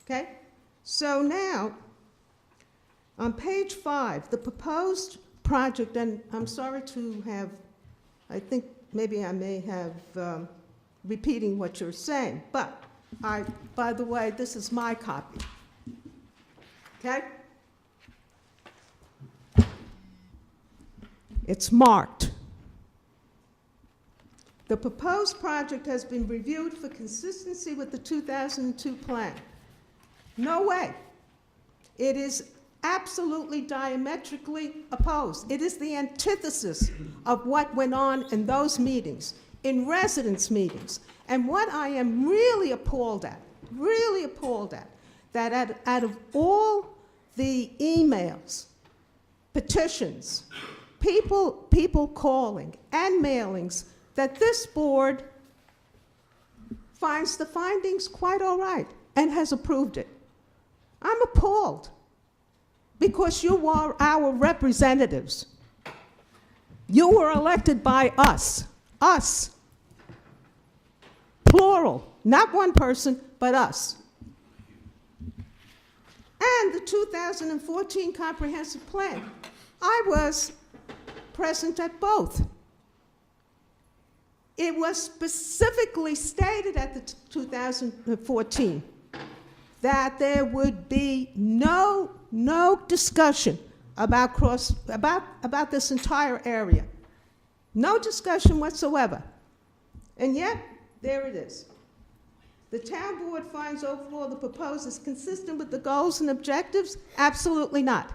okay? So now, on page 5, the proposed project, and I'm sorry to have, I think maybe I may have repeating what you're saying, but by the way, this is my copy, okay? It's marked. The proposed project has been reviewed for consistency with the 2002 plan. No way. It is absolutely diametrically opposed. It is the antithesis of what went on in those meetings, in residents' meetings. And what I am really appalled at, that out of all the emails, petitions, people calling, and mailings, that this board finds the findings quite all right and has approved it. I'm appalled, because you are our representatives. You were elected by us, plural, not one person, but us. And the 2014 comprehensive plan, I was present at both. It was specifically stated at the 2014 that there would be no discussion about this entire area. No discussion whatsoever. And yet, there it is. The town board finds overall the proposal is consistent with the goals and objectives? Absolutely not.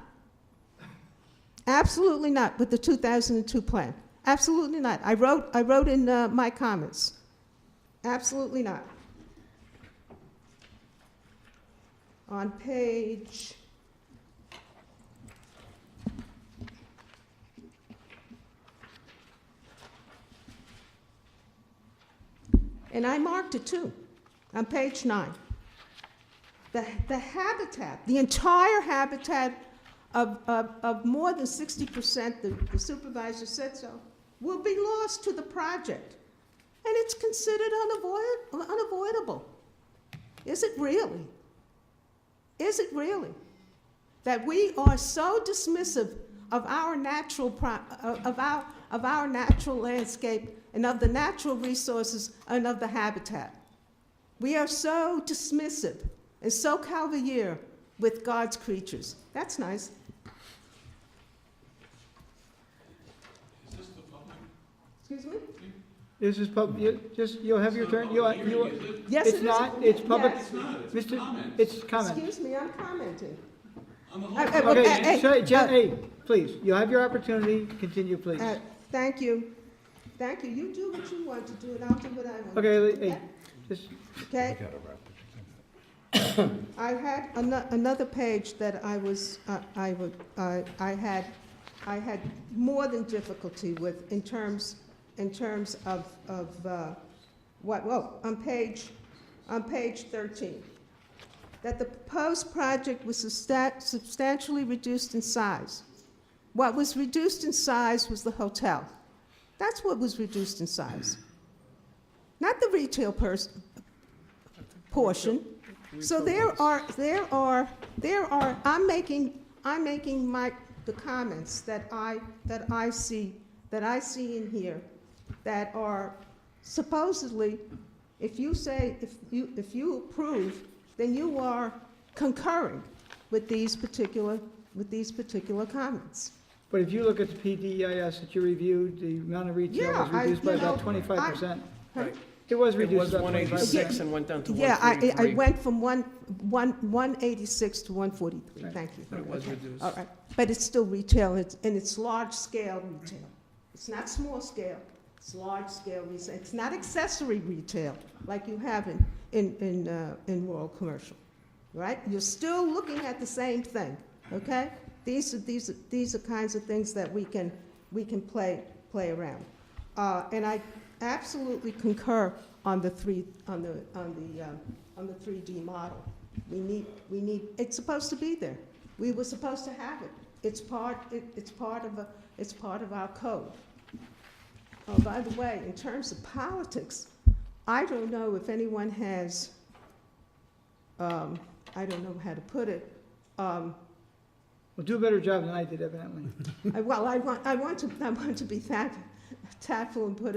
Absolutely not with the 2002 plan. Absolutely not. I wrote in my comments. Absolutely not. On page and I marked it too, on page 9. The habitat, the entire habitat of more than 60%, the supervisor said so, will be lost to the project. And it's considered unavoidable. Is it really? Is it really? That we are so dismissive of our natural of our natural landscape and of the natural resources and of the habitat. We are so dismissive and so cavalier with God's creatures. That's nice. Excuse me? This is you'll have your turn. Yes, it's it is. not, it's public. Yes. Mr., it's comment. Excuse me, I'm commenting. Okay, hey, please, you'll have your opportunity. Continue, please. Thank you. Thank you. You do what you want to do, and I'll do what I want Okay, to do. hey, just. Okay? I had another page that I had more than difficulty with in terms of on page 13, that the proposed project was substantially reduced in size. What was reduced in size was the hotel. That's what was reduced in size, not the retail portion. So I'm making the comments that I see in here that are supposedly, if you approve, then you are concurring with these particular comments. But if you look at the PDEIS that you reviewed, the amount of retail was reduced by about 25%. Right. It was It reduced was about 25%. 186 and went down to Yeah, 143. I went from 186 to 143, Right. thank you. But it was Okay. reduced. All right, but it's still retail, and it's large-scale retail. It's not small-scale, it's large-scale retail. It's not accessory retail like you have in rural commercial, right? You're still looking at the same thing, okay? These are kinds of things that we can play around. And I absolutely concur on the 3D model. We need. It's supposed to be there. We were supposed to have it. It's part of our code. Oh, by the way, in terms of politics, I don't know if anyone has. I don't know how to put it. Well, do a better job than I did, evidently. I want to be tactful and put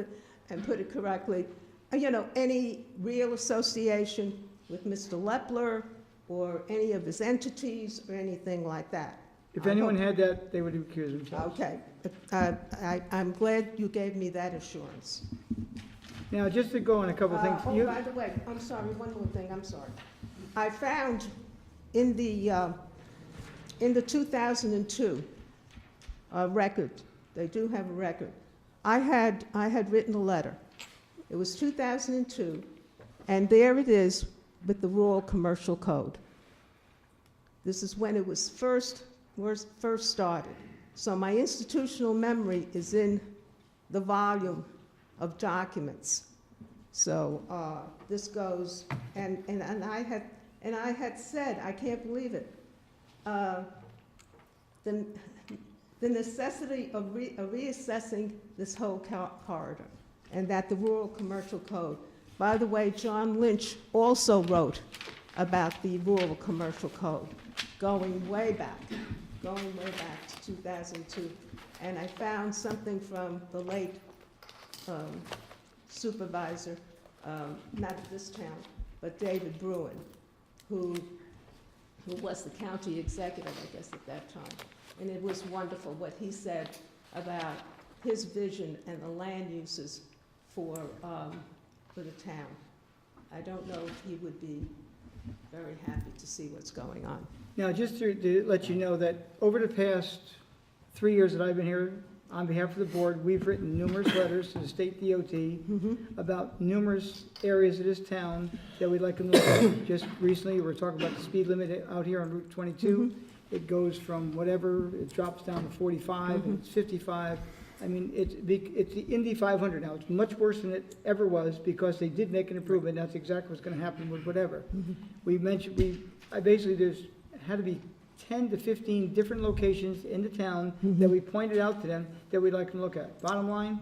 it correctly. Any real association with Mr. Lepler or any of his entities or anything like that. If anyone had that, they would recuse themselves. Okay, I'm glad you gave me that assurance. Now, just to go on a couple of things. By the way, I'm sorry, one more thing, I'm sorry. I found in the 2002 record, they do have a record, I had written a letter. It was 2002, and there it is with the Rural Commercial Code. This is when it was first started. So my institutional memory is in the volume of documents. So this goes, and I had said, I can't believe it, the necessity of reassessing this whole corridor, and that the Rural Commercial Code. By the way, John Lynch also wrote about the Rural Commercial Code, going way back to 2002. And I found something from the late supervisor, not of this town, but David Bruin, who was the county executive, I guess, at that time. And it was wonderful what he said about his vision and the land uses for the town. I don't know if he would be very happy to see what's going on. Now, just to let you know that over the past 3 years that I've been here, on behalf of the board, we've written numerous letters to the state DOT about numerous areas of this town that we'd like them to look at. Just recently, we were talking about the speed limit out here on Route 22. It goes from whatever, it drops down to 45, and it's 55. I mean, it's the Indy 500 now. It's much worse than it ever was because they did make an improvement. That's exactly what's going to happen with whatever. We mentioned, there's had to be 10 to 15 different locations in the town that we pointed out to them that we'd like them to look at. Bottom line,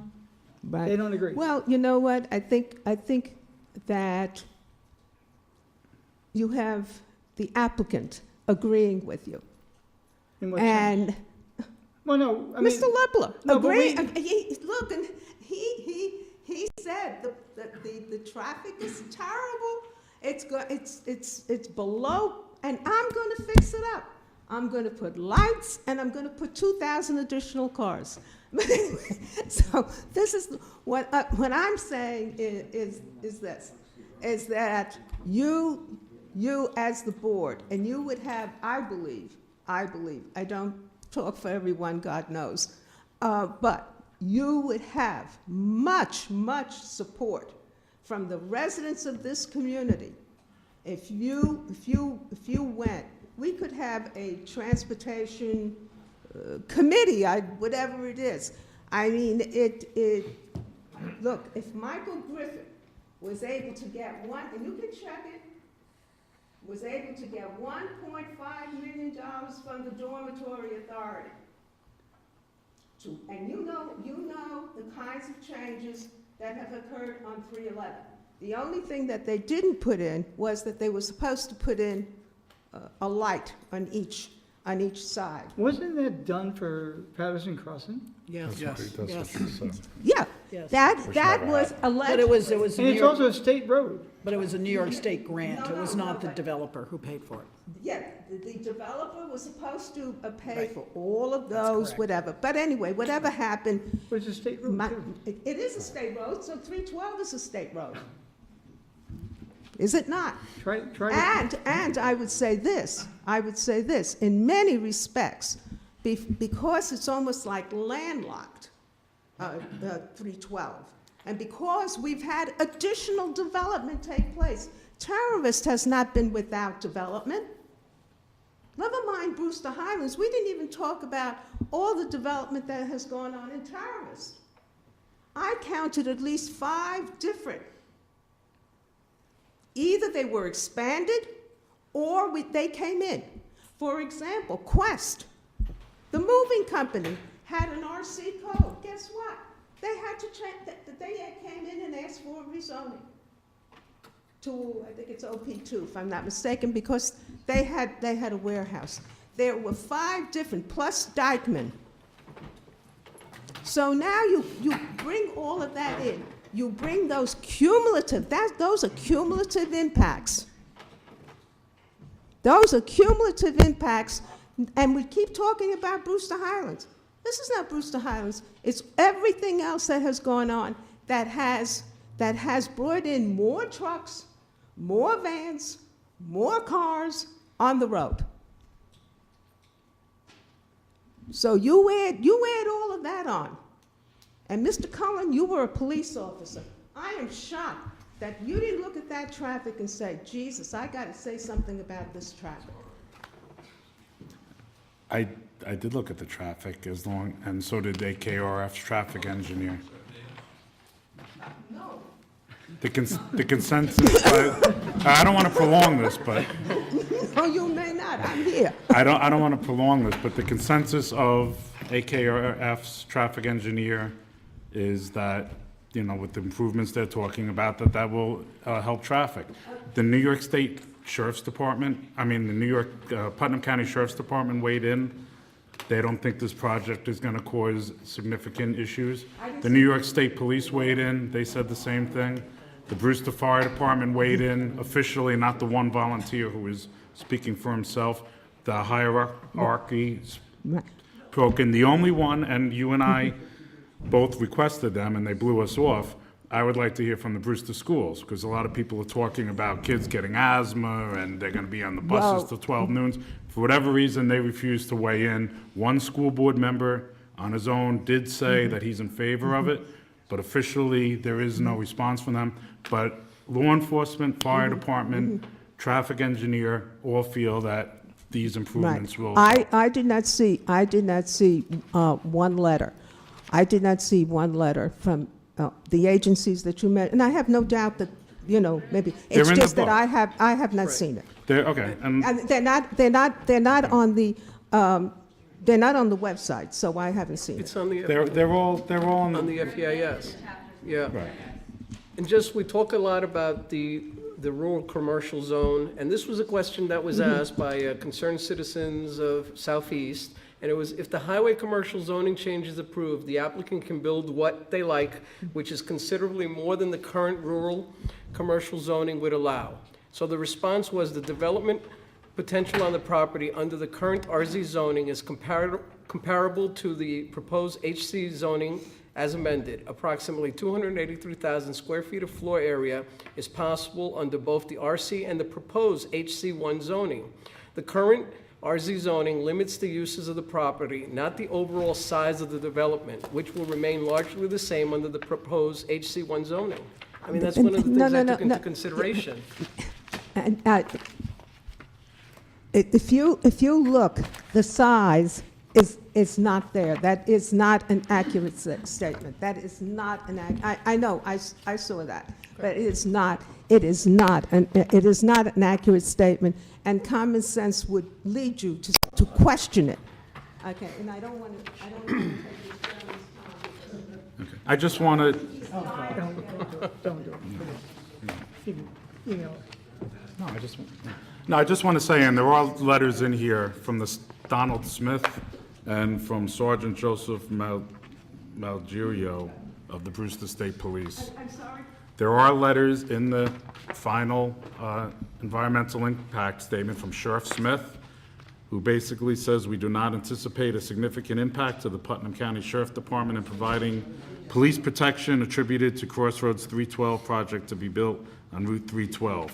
Right. they don't agree. Well, you know what? I think that you have the applicant agreeing with you. In what sense? And well, no, I mean, Mr. Lepler no, but agreeing. we- Look, and he said that the traffic is terrible. It's below, and I'm going to fix it up. I'm going to put lights, and I'm going to put 2,000 additional cars. But anyway, so this is, what I'm saying is this, is that you as the board, and you would have, I believe, I don't talk for everyone, God knows, but you would have much support from the residents of this community if you went. We could have a transportation committee, whatever it is. I mean, look, if Michael Griffin was able to get one, and you can check it, was able to get $1.5 million from the Dormitory Authority. And you know the kinds of changes that have occurred on 311. The only thing that they didn't put in was that they were supposed to put in a light on each side. Wasn't that done for Patterson Crossing? Yes. That's what she said. Yeah, Yes. that was But it was a And New it's York, also a state road. but it was a New York State grant. It was No, not the but- developer who paid for it. Yeah, the developer was supposed to pay Right. for all of That's those, correct. whatever. But anyway, whatever happened, But it's a state road, too. it is a state road, so 312 is a state road. Is it not? Try to. And I would say this, in many respects, because it's almost like landlocked, 312, and because we've had additional development take place, Terrorist has not been without development. Never mind Brewster Highlands, we didn't even talk about all the development that has gone on in Terrorist. I counted at least 5 different. Either they were expanded or they came in. For example, Quest, the moving company, had an RC code. Guess what? They had to change, they came in and asked for rezoning to, I think it's OP2, if I'm not mistaken, because they had a warehouse. There were 5 different, plus Dykeman. So now you bring all of that in. You bring those those are cumulative impacts. Those are cumulative impacts, and we keep talking about Brewster Highlands. This is not Brewster Highlands. It's everything else that has gone on that has brought in more trucks, more vans, more cars on the road. So you add all of that on. And Mr. Cullen, you were a police officer. I am shocked that you didn't look at that traffic and say, Jesus, I got to say something about this traffic. I did look at the traffic and so did AKRF's traffic engineer. No. The consensus, I don't want to prolong this, but No, you may not. I'm here. I don't want to prolong this, but the consensus of AKRF's traffic engineer is that, with the improvements they're talking about, that will help traffic. The New York State Sheriff's Department, the New York Putnam County Sheriff's Department weighed in. They don't think this project is going to cause significant issues. The New York State Police weighed in. They said the same thing. The Brewster Fire Department weighed in officially, not the one volunteer who is speaking for himself. The hierarchy broken. The only one, and you and I both requested them and they blew us off, I would like to hear from the Brewster schools, because a lot of people are talking about kids getting asthma and they're going to be on the buses till 12 noon. For whatever reason, they refused to weigh in. One school board member on his own did say that he's in favor of it, but officially there is no response from them. But law enforcement, fire department, traffic engineer all feel that these improvements will. I did not see one letter. I did not see one letter from the agencies that you met, and I have no doubt that, maybe, it's in the just that book. I have not seen it. Okay. And they're not on the website, so I haven't seen it. It's on the. They're all on On the FEIS, yeah. Right. And we talk a lot about the rural commercial zone, and this was a question that was asked by concerned citizens of Southeast, and it was, if the highway commercial zoning change is approved, the applicant can build what they like, which is considerably more than the current rural commercial zoning would allow. So the response was the development potential on the property under the current RZ zoning is comparable to the proposed HC zoning as amended. Approximately 283,000 square feet of floor area is possible under both the RC and the proposed HC1 zoning. The current RZ zoning limits the uses of the property, not the overall size of the development, which will remain largely the same under the proposed HC1 zoning. I mean, that's one of the things I took into consideration. And, if you look, the size is not there. That is not an accurate statement. That is not an, I know, I saw that, but it is not an accurate statement, and common sense would lead you to question it. Okay, and I don't want to take this gentleman's time. Okay. I just want to, Don't do it. Email it. No, I just want to say, and there are letters in here from the Donald Smith and from Sergeant Joseph Malgerio of the Brewster State Police. I'm sorry? There are letters in the final environmental impact statement from Sheriff Smith, who basically says we do not anticipate a significant impact to the Putnam County Sheriff Department in providing police protection attributed to Crossroads 312 project to be built on Route 312.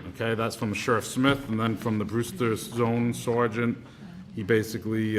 Okay, that's from Sheriff Smith, and then from the Brewster Zone Sergeant, he basically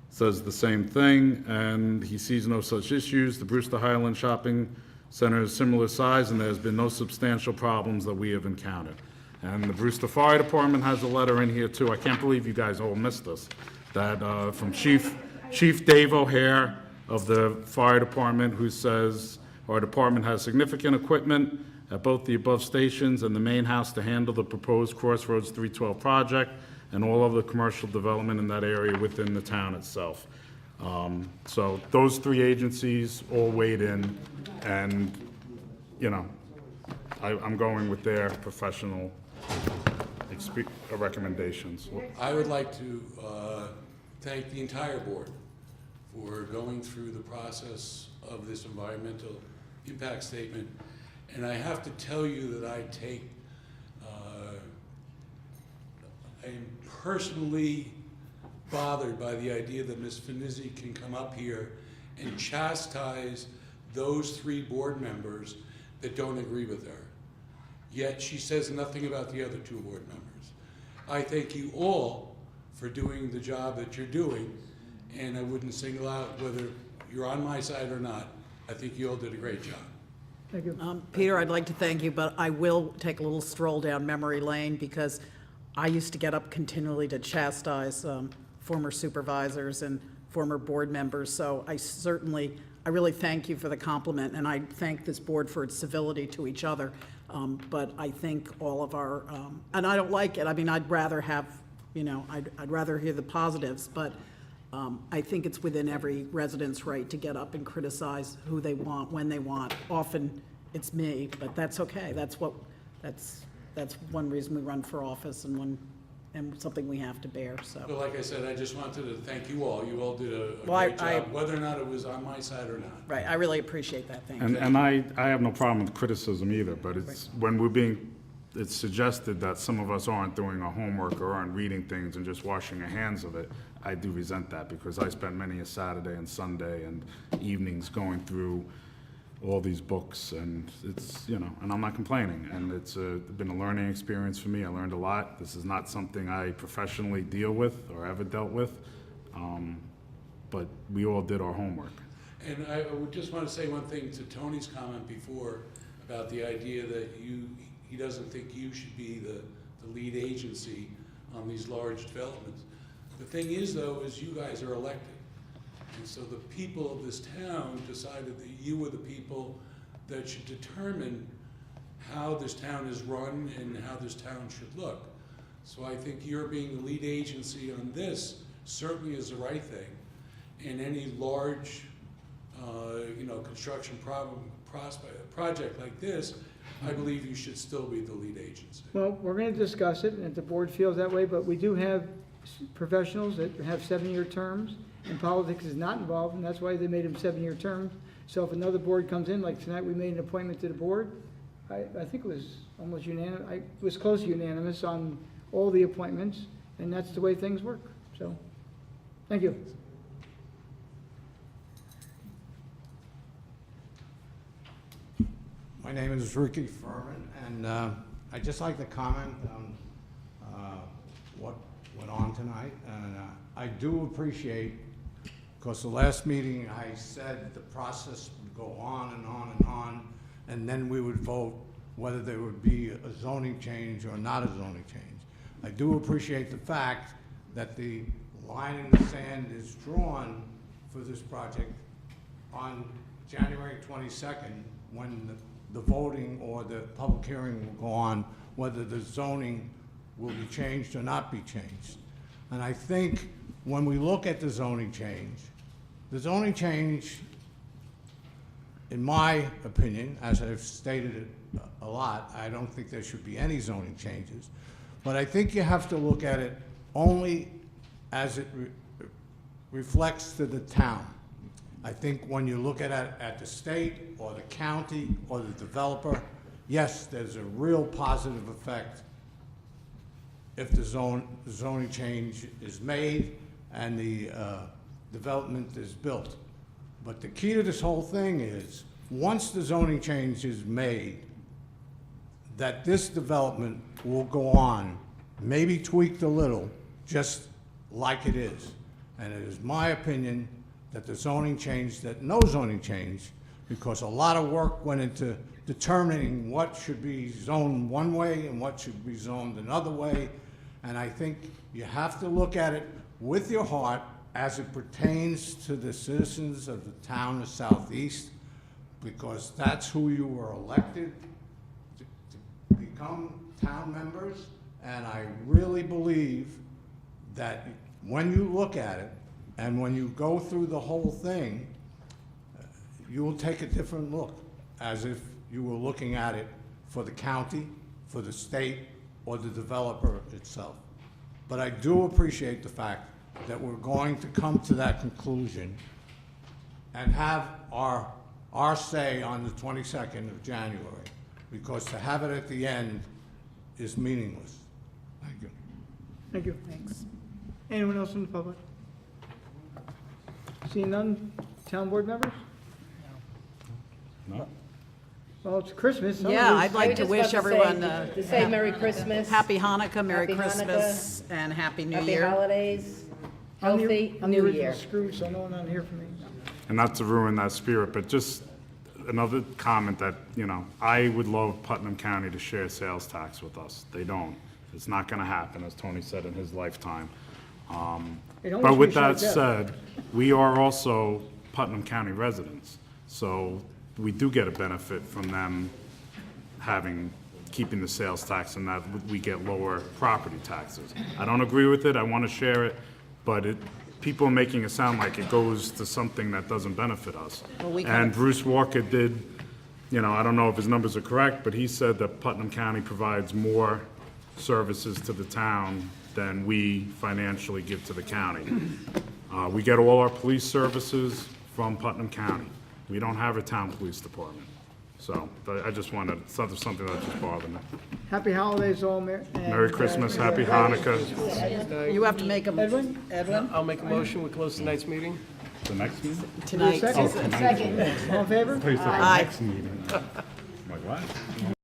says the same thing, and he sees no such issues. The Brewster Highland Shopping Center is similar size, and there's been no substantial problems that we have encountered. And the Brewster Fire Department has a letter in here too. I can't believe you guys all missed this. That from Chief Dave O'Hare of the Fire Department, who says our department has significant equipment at both the above stations and the main house to handle the proposed Crossroads 312 project and all of the commercial development in that area within the town itself. So those three agencies all weighed in, and, you know, I'm going with their professional recommendations. I would like to thank the entire board for going through the process of this environmental impact statement. And I have to tell you that I'm personally bothered by the idea that Ms. Finizzi can come up here and chastise those three board members that don't agree with her. Yet she says nothing about the other two board members. I thank you all for doing the job that you're doing, and I wouldn't single out whether you're on my side or not. I think you all did a great job. Thank you. Peter, I'd like to thank you, but I will take a little stroll down memory lane because I used to get up continually to chastise former supervisors and former board members. So I really thank you for the compliment, and I thank this board for its civility to each other. But I think all of our, and I don't like it. I mean, I'd rather have, I'd rather hear the positives, but I think it's within every resident's right to get up and criticize who they want, when they want. Often it's me, but that's okay. That's one reason we run for office and something we have to bear, so. But like I said, I just wanted to thank you all. You all did a Well, great job, whether or not it was on my side or not. Right, I really appreciate that, thank you. And I have no problem with criticism either, but it's when it's suggested that some of us aren't doing our homework or aren't reading things and just washing our hands of it. I do resent that because I spent many a Saturday and Sunday and evenings going through all these books, and it's, and I'm not complaining, and it's been a learning experience for me. I learned a lot. This is not something I professionally deal with or ever dealt with, but we all did our homework. And I would just want to say one thing to Tony's comment before about the idea that he doesn't think you should be the lead agency on these large developments. The thing is, though, is you guys are elected. And so the people of this town decided that you were the people that should determine how this town is run and how this town should look. So I think your being the lead agency on this certainly is the right thing. And any large, construction project like this, I believe you should still be the lead agency. Well, we're going to discuss it, and if the board feels that way, but we do have professionals that have 7-year terms, and politics is not involved, and that's why they made them 7-year terms. So if another board comes in, like tonight we made an appointment to the board, I think it was almost unanimous, it was close to unanimous on all the appointments, and that's the way things work. So Thank you. My name is Ricky Furman, and I'd just like to comment on what went on tonight. And I do appreciate, because the last meeting I said the process would go on and on and on, and then we would vote whether there would be a zoning change or not a zoning change. I do appreciate the fact that the line in the sand is drawn for this project on January 22nd, when the voting or the public hearing will go on, whether the zoning will be changed or not be changed. And I think when we look at the zoning change, in my opinion, as I've stated it a lot, I don't think there should be any zoning changes. But I think you have to look at it only as it reflects to the town. I think when you look at it at the state or the county or the developer, yes, there's a real positive effect if the zoning change is made and the development is built. But the key to this whole thing is, once the zoning change is made, that this development will go on, maybe tweaked a little, just like it is. And it is my opinion that the zoning change, that no zoning change, because a lot of work went into determining what should be zoned one way and what should be zoned another way. And I think you have to look at it with your heart as it pertains to the citizens of the town of Southeast, because that's who you were elected to become town members. And I really believe that when you look at it, and when you go through the whole thing, you will take a different look, as if you were looking at it for the county, for the state, or the developer itself. But I do appreciate the fact that we're going to come to that conclusion and have our say on the 22nd of January, because to have it at the end is meaningless. Thank you. Thank you. Thanks. Anyone else from the public? Seeing none, town board members? No? Well, it's Christmas. some of Yeah, us- I'd like to wish everyone To say Merry Christmas. Happy Hanukkah, Merry Happy Christmas, and Happy New Year. Happy holidays, I'm the- healthy I'm the New original Year. Scrooge, so no one on here for me. And not to ruin that spirit, but just another comment that, I would love Putnam County to share sales tax with us. They don't. It's not gonna happen, as Tony said, in his lifetime. It almost But with makes you like that said, we are also Putnam County residents, so we do get a benefit from them keeping the sales tax, and that we get lower property taxes. I don't agree with it, I want to share it, but people are making it sound like it goes to something that doesn't benefit us. Well, we And kind of- Bruce Walker did, I don't know if his numbers are correct, but he said that Putnam County provides more services to the town than we financially give to the county. We get all our police services from Putnam County. We don't have a town police department. So I just wanted, something that just bothered me. Happy holidays all, Merry Christmas, Happy Hanukkah. You have to make a, Edwin? Edwin, I'll make a motion, we close tonight's meeting. The next meeting? tonight. Second? All in favor? I thought you said the Aye. next meeting. I'm like, what?